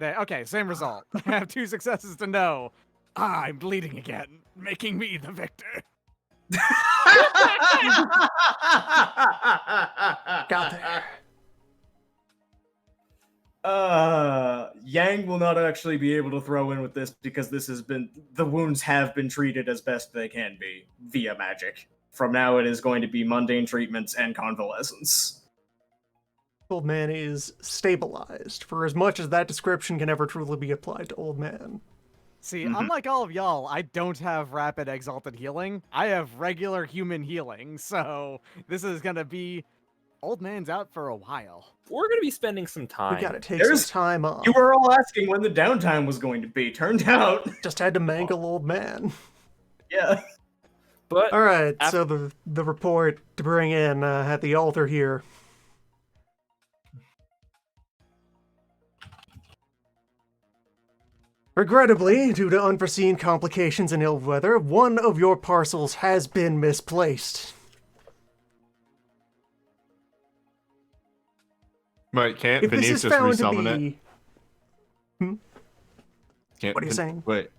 okay, same result. I have 2 successes to know. I'm bleeding again, making me the victor. Got there. Yang will not actually be able to throw in with this because the wounds have been treated as best they can be via magic. From now, it is going to be mundane treatments and convalescence. Old Man is stabilized, for as much as that description can ever truly be applied to Old Man. See, unlike all of y'all, I don't have rapid exalted healing. I have regular human healing, so this is gonna be Old Man's out for a while. We're gonna be spending some time. We gotta take There's- some time off. You were all asking when the downtime was going to be. Turned out, Just had to mangle Old Man. yeah. But All right, so the report to bring in at the altar here. Regrettably, due to unforeseen complications and ill weather, one of your parcels has been misplaced. But can't If this Beneath is just found to resummon it? be... Can't, What are you saying? Wait.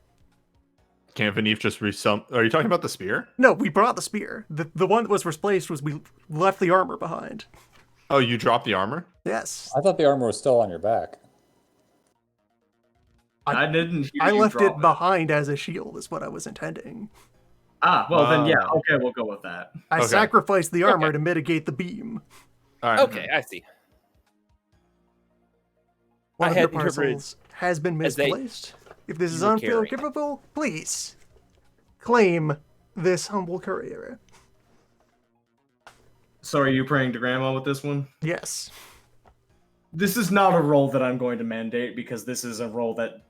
Can't Beneath just resummon? Are you talking about the spear? No, we brought the spear. The one that was misplaced was we left the armor behind. Oh, you dropped the armor? Yes. I thought the armor was still on your back. I didn't hear I you left drop it behind as a shield, is what I was intending. Ah, well then, yeah. Wow. Okay, we'll go with that. I Okay. sacrificed the armor Okay. to mitigate the beam. All right. okay, I see. One I of your had interpreted parcels has been as they- misplaced. If this is you were carrying. unforgivable, please claim this humble courier. So are you praying to Grandma with this one? Yes. This is not a role that I'm going to mandate because this is a role that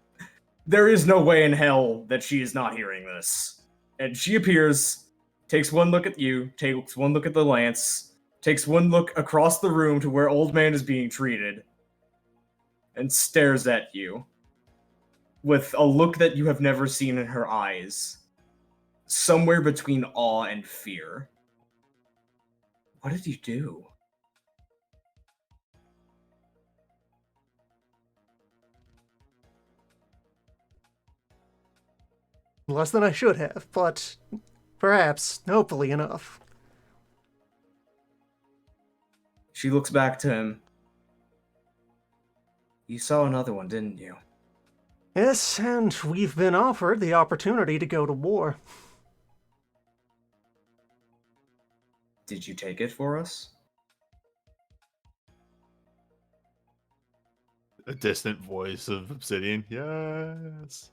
there is no way in hell that she is not hearing this. And she appears, takes one look at you, takes one look at the lance, takes one look across the room to where Old Man is being treated, and stares at you with a look that you have never seen in her eyes. Somewhere between awe and fear. What did you do? Less than I should have, but perhaps, hopefully enough. She looks back to him. You saw another one, didn't you? Yes, and we've been offered the opportunity to go to war. Did you take it for us? A distant voice of Obsidian. Yes.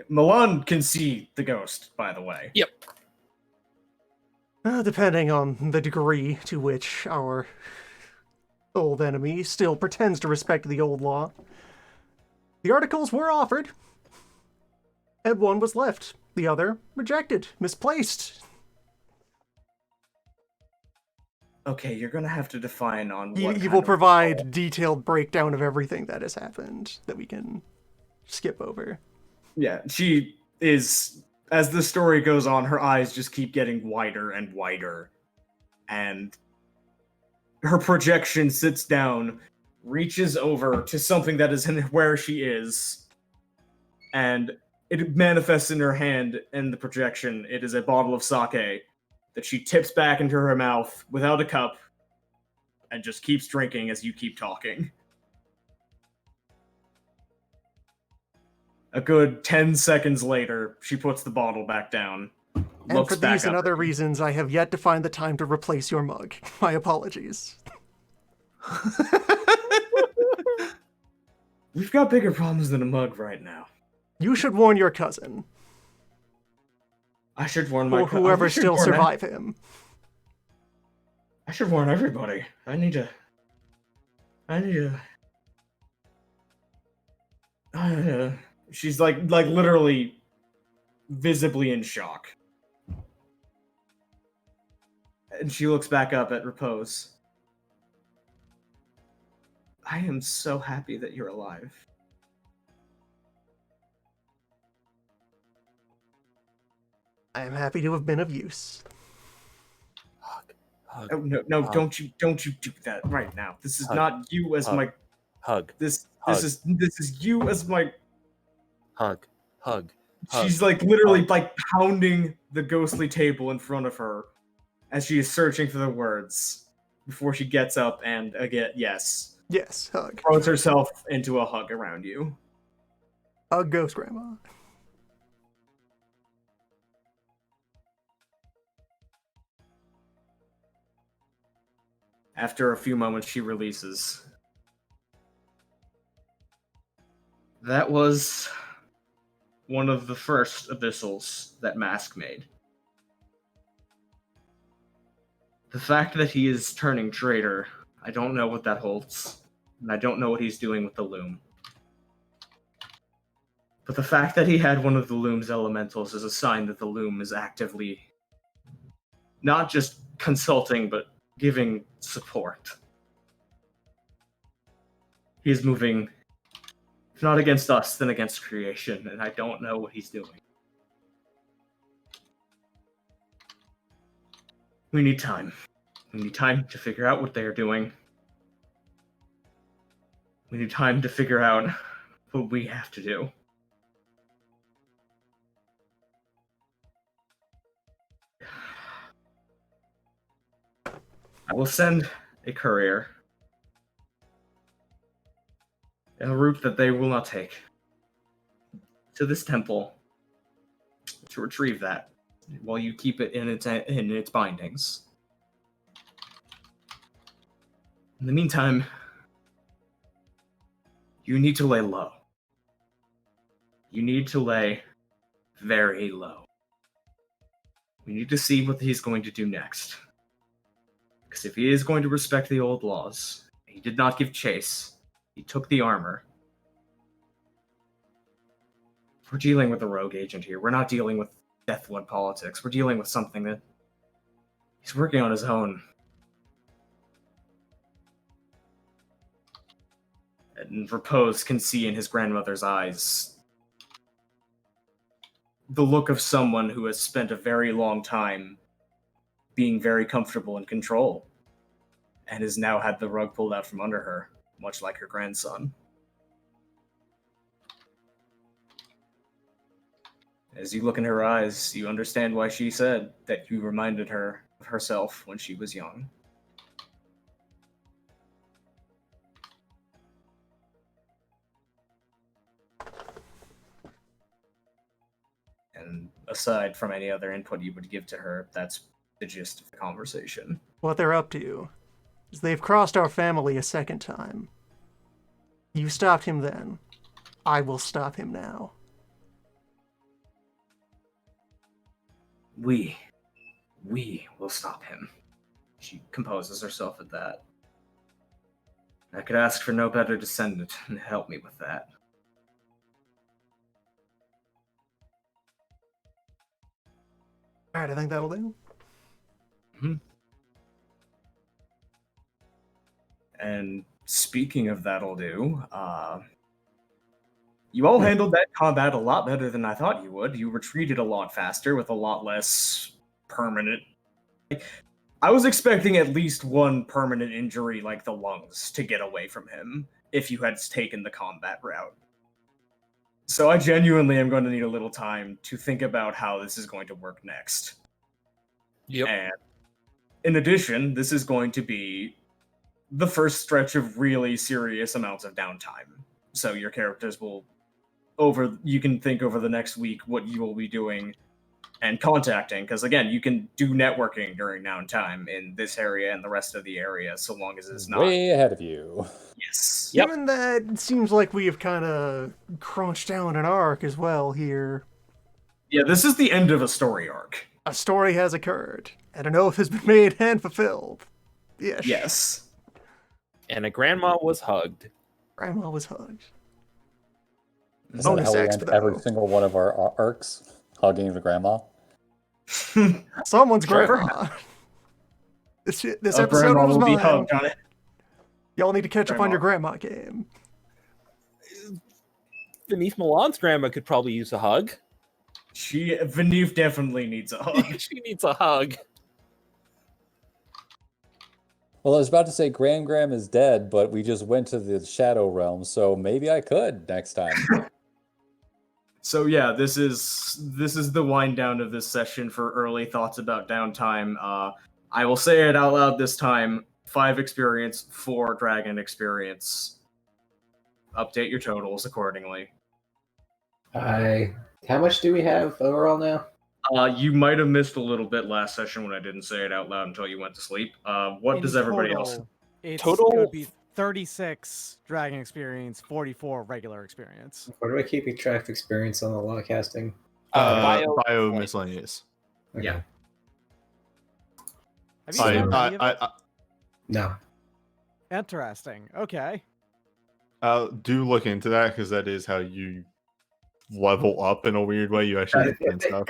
Milan can see the ghost, by the way. Yep. Depending on the degree to which our old enemy still pretends to respect the old law. The articles were offered, and one was left. The other rejected, misplaced. Okay, you're gonna have to define on what He kind will of provide detailed breakdown of everything that has happened that we can skip over. Yeah, she is. As the story goes on, her eyes just keep getting wider and wider, and her projection sits down, reaches over to something that is in where she is, and it manifests in her hand. In the projection, it is a bottle of sake that she tips back into her mouth without a cup, and just keeps drinking as you keep talking. A good 10 seconds later, she puts the bottle back down. And Looks for back these and up other at you. reasons, I have yet to find the time to replace your mug. My apologies. We've got bigger problems than a mug right now. You should warn your cousin, I should warn my or whoever I should still warn survive him. I should warn everybody. I need to. She's like literally visibly in shock. And she looks back up at Repose. I am so happy that you're alive. I am happy to have been of use. Hug. Oh no, Hug. don't you do that right now. This is Hug. not you as Hug. my Hug. this Hug. this is you as my Hug. Hug. She's like literally like pounding the ghostly table in front of her as she is searching for the words before she gets up and again, yes, Yes, hug. throws herself into a hug around you. A ghost grandma. After a few moments, she releases. That was one of the first abyssals that Mask made. The fact that he is turning traitor, I don't know what that holds, and I don't know what he's doing with the loom. But the fact that he had one of the loom's elementals is a sign that the loom is actively not just consulting, but giving support. He is moving, if not against us, then against creation, and I don't know what he's doing. We need time. We need time to figure out what they are doing. We need time to figure out what we have to do. I will send a courier in a route that they will not take to this temple to retrieve that while you keep it in its bindings. In the meantime, you need to lay low. You need to lay very low. We need to see what he's going to do next. Because if he is going to respect the old laws, he did not give chase. He took the armor. We're dealing with a rogue agent here. We're not dealing with Deathblood politics. We're dealing with something that he's working on his own. And Repose can see in his grandmother's eyes the look of someone who has spent a very long time being very comfortable in control and has now had the rug pulled out from under her, much like her grandson. As you look in her eyes, you understand why she said that you reminded her of herself when she was young. And aside from any other input you would give to her, that's the gist of the conversation. What they're up to is they've crossed our family a second time. You stopped him then. I will stop him now. We will stop him. She composes herself at that. I could ask for no better descendant to help me with that. Alright, I think that'll do. And speaking of that'll do, you all handled that combat a lot better than I thought you would. You retreated a lot faster with a lot less permanent. I was expecting at least one permanent injury, like the lungs, to get away from him if you had taken the combat route. So I genuinely am going to need a little time to think about how this is going to work next. Yep. And in addition, this is going to be the first stretch of really serious amounts of downtime. So your characters will you can think over the next week what you will be doing and contacting, because again, you can do networking during downtime in this area and the rest of the area, so long as it's not Way ahead of you. Yes. Given that it seems like we have kind of crunched down an arc as well here. Yeah, this is the end of a story arc. A story has occurred, and an oath has been made and fulfilled. Yes. Yes. And a grandma was hugged. Grandma was hugged. Is that Bonus how we X end for every that. single one of our arcs? Hugging the grandma? Someone's Sure. grandma. This A episode grandma was will be mine. hugged on it. Y'all need to catch up on Grandma. your grandma game. Denise Milan's grandma could probably use a hug. Venif definitely needs a hug. She needs a hug. Well, I was about to say Graham is dead, but we just went to the Shadow Realm, so maybe I could next time. So yeah, this is the wind down of this session for early thoughts about downtime. I will say it out loud this time: 5 experience, 4 dragon experience. Update your totals accordingly. How much do we have overall now? You might have missed a little bit last session when I didn't say it out loud until you went to sleep. What In does everybody else? total, It's Total- going to be 36 dragon experience, 44 regular experience. What do I keep track of experience on the law casting? Bio miscellaneous. Okay. Yeah. Have you done any of it? No. Interesting. Okay. Do look into that, because that is how you level up in a weird way. You actually get stuff.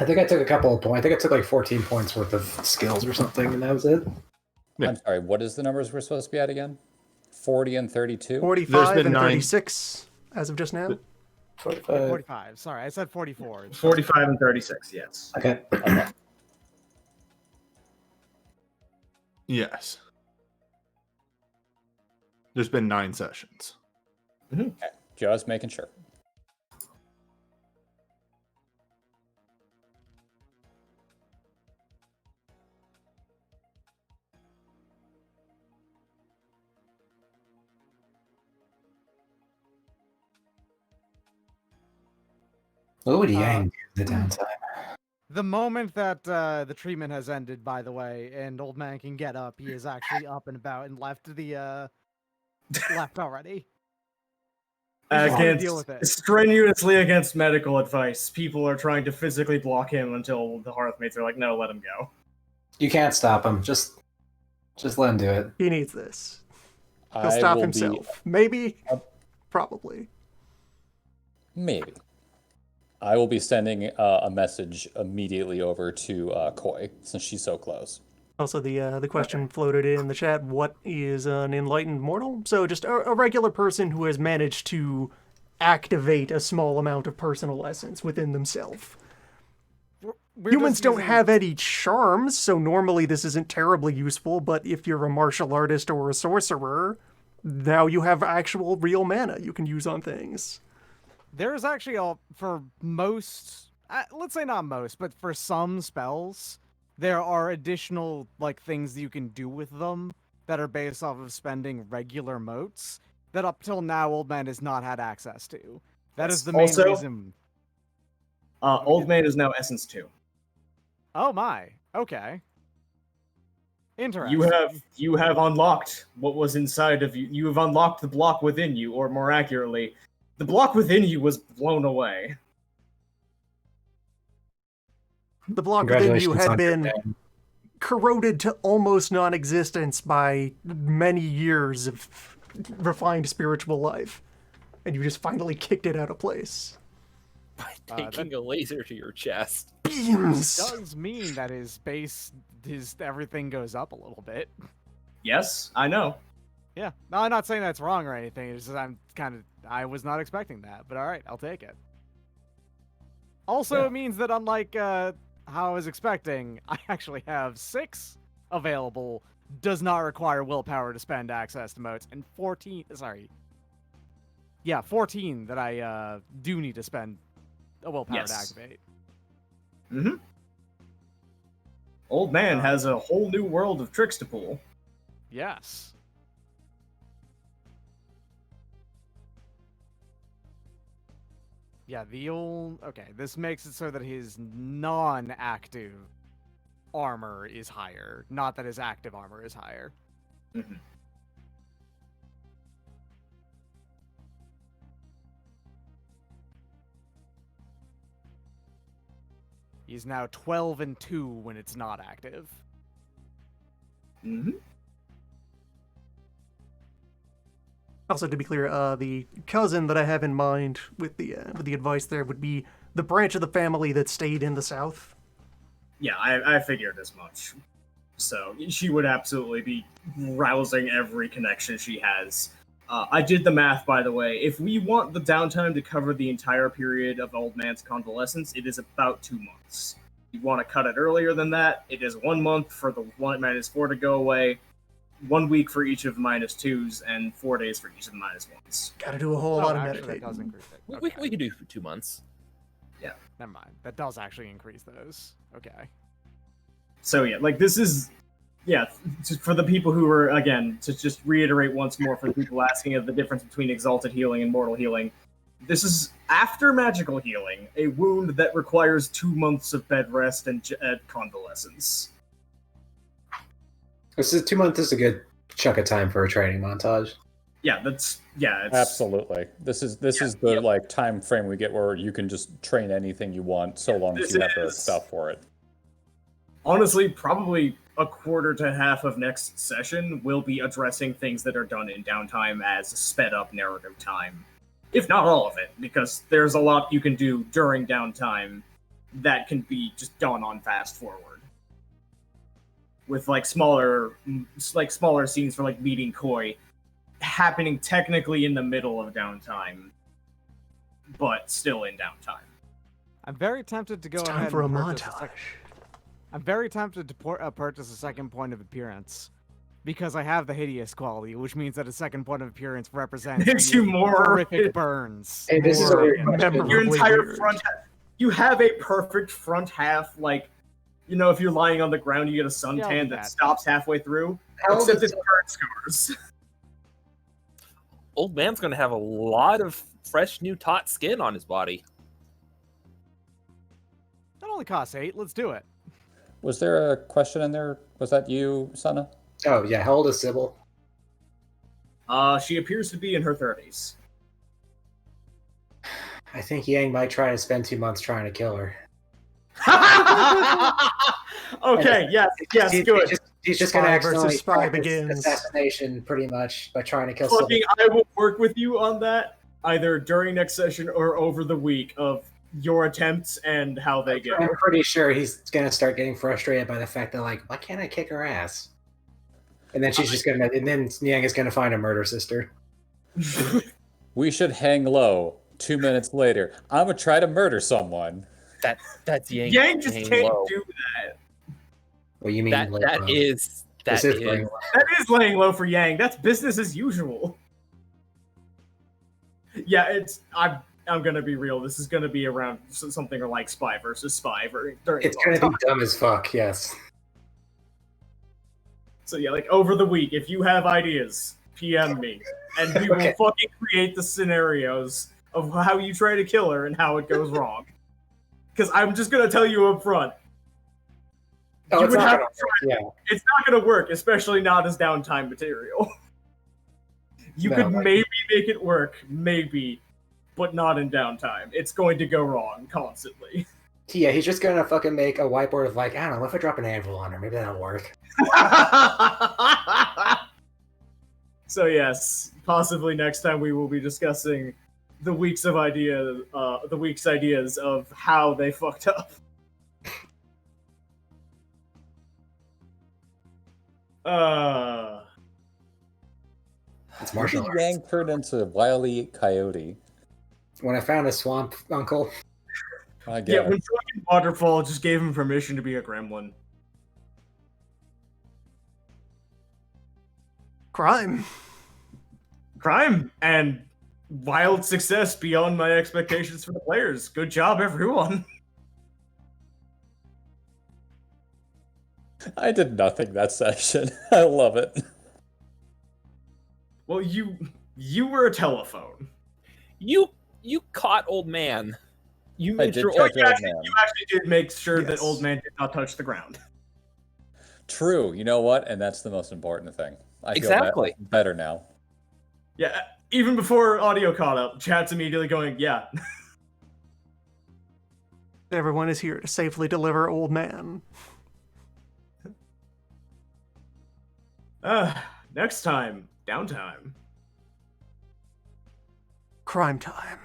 I think I took a couple of points. I think I took like 14 points worth of skills or something, and that was it. Yeah. I'm sorry, what is the numbers we're supposed to be at again? 40 and 32? 45 been and 9 36 as of just now. 45. 45. Sorry, I said 44. 45 and 36. Yes. Okay. Yes. There's been 9 sessions. Okay, just making sure. What would Yang do in the downtime? The moment that the treatment has ended, by the way, and Old Man can get up, he is actually up and about and left the left already. He's just gonna deal with it. Strenuously against medical advice, people are trying to physically block him until the Hearthmates are like, "No, let him go." You can't stop him. Just let him do it. He needs this. He'll I stop will himself. Maybe. Probably. Maybe. I will be sending a message immediately over to Koi, since she's so close. Also, the question floated in the chat: what is an enlightened mortal? So, just a regular person who has managed to activate a small amount of personal essence within themselves. We're Humans just don't using- have any charms, so normally this isn't terribly useful. But if you're a martial artist or a sorcerer, now you have actual real mana you can use on things. There's actually for most, let's say not most, but for some spells, there are additional like things that you can do with them that are based off of spending regular motes that up till now Old Man has not had access to. That is the main Also- reason. Old Man is now Essence 2. Oh my. Okay. Interesting. You have unlocked what was inside of you. You have unlocked the block within you, or more accurately, the block within you was blown away. The block within you Congratulations had on your been name. corroded to almost non-existence by many years of refined spiritual life, and you just finally kicked it out of place. By that- taking a laser to your chest. Beams. does mean that his everything goes up a little bit. Yes, I know. Yeah. No, I'm not saying that's wrong or anything. It's just I was not expecting that, but all right, I'll take it. Also, Yeah. it means that unlike how I was expecting, I actually have 6 available. Does not require willpower to spend access to modes, and 14. Sorry. Yeah, 14 that I do need to spend a willpower to Yes. activate. Mm-hmm. Old Man has a whole new world of tricks to pull. Yes. Yeah, okay, this makes it so that his non-active armor is higher, not that his active armor is higher. Mm-hmm. He's now 12 and 2 when it's not active. Mm-hmm. Also, to be clear, the cousin that I have in mind with the advice there would be the branch of the family that stayed in the south. Yeah, I figured as much. So she would absolutely be rousing every connection she has. I did the math, by the way. If we want the downtime to cover the entire period of Old Man's convalescence, it is about 2 months. You want to cut it earlier than that, it is 1 month for the -4 to go away, 1 week for each of the -2s, and 4 days for each of the -1s. Gotta do a whole lot of actually, that does meditating. increase it. We Okay. can do 2 months. Never mind. That does actually increase those. Okay. So yeah, like this is, yeah, for the people who are, again, to just reiterate once more for the people asking of the difference between exalted healing and mortal healing, this is after magical healing, a wound that requires 2 months of bed rest and convalescence. This is 2 months. Is a good chunk of time for a training montage. Yeah, it's Absolutely. This is the like time frame we get where you can just train anything you want so long as This you have the is- stuff for it. honestly probably a quarter to half of next session will be addressing things that are done in downtime as sped up narrative time. If not all of it, because there's a lot you can do during downtime that can be just done on fast forward. With like smaller scenes for like meeting Koi happening technically in the middle of downtime, but still in downtime. I'm very tempted to go It's time ahead for a and purchase montage. I'm very tempted to purchase a second point of appearance because I have the hideous quality, which means that a second point of appearance represents Makes the you more horrific burns. Hey, this is a More weird question. memorable. Your entire weird. front half, you have a perfect front half, like, you know, if you're lying on the ground, you get a Yeah, I'll do suntan that that. stops halfway through, How old except is it's burn scars. Old Man's gonna have a lot of fresh new taut skin on his body. That only costs 8. Let's do it. Was there a question in there? Was that you, Sana? Oh yeah, how old is Sybil? She appears to be in her 30s. I think Yang might try to spend 2 months trying to kill her. Okay, yes, good. He's just gonna Spy accidentally versus spy practice begins. assassination pretty much by trying to kill Sybil. Fucking, I will work with you on that, either during next session or over the week of your attempts and how they go. I'm pretty sure he's gonna start getting frustrated by the fact that, like, why can't I kick her ass? And then and then Yang is gonna find a murder sister. We should hang low. 2 minutes later, I'm gonna try to murder someone. That's Yang. Yang just laying can't low. do that. What you mean? That. That is This is laying low. That is laying low for Yang. That's business as usual. Yeah, I'm gonna be real. This is gonna be around something like spy versus spy during. It's gonna be dumb as fuck. Yes. So yeah, like over the week, if you have ideas, PM me, and we Okay. will fucking create the scenarios of how you try to kill her and how it goes wrong. because I'm just gonna tell you up front. Oh, You it's would not have gonna to work. Yeah. It's not gonna work, especially not as downtime material. You No, could like- maybe make it work, maybe, but not in downtime. It's going to go wrong constantly. Yeah, he's just gonna fucking make a whiteboard of like, I don't know, what if I drop an anvil on her? Maybe that'll work. So yes, possibly next time we will be discussing the week's ideas of how they fucked up. It's When martial did arts. Yang turn into Wile E. Coyote? When I found a swamp uncle, I Yeah, guess. when fucking Waterfall just gave him permission to be a gremlin. Crime. Crime and wild success beyond my expectations for the players. Good job, everyone. I did nothing that session. I love it. Well, you were a telephone. You caught old man. You I made did sure catch old Old actually, Man. You actually did make sure that Yes. old man did not touch the ground. True. You know what? And that's the most important thing. I feel Exactly. better now. Yeah, even before audio caught up, chat's immediately going, yeah. Everyone is here to safely deliver old man. Next time, downtime. Crime time.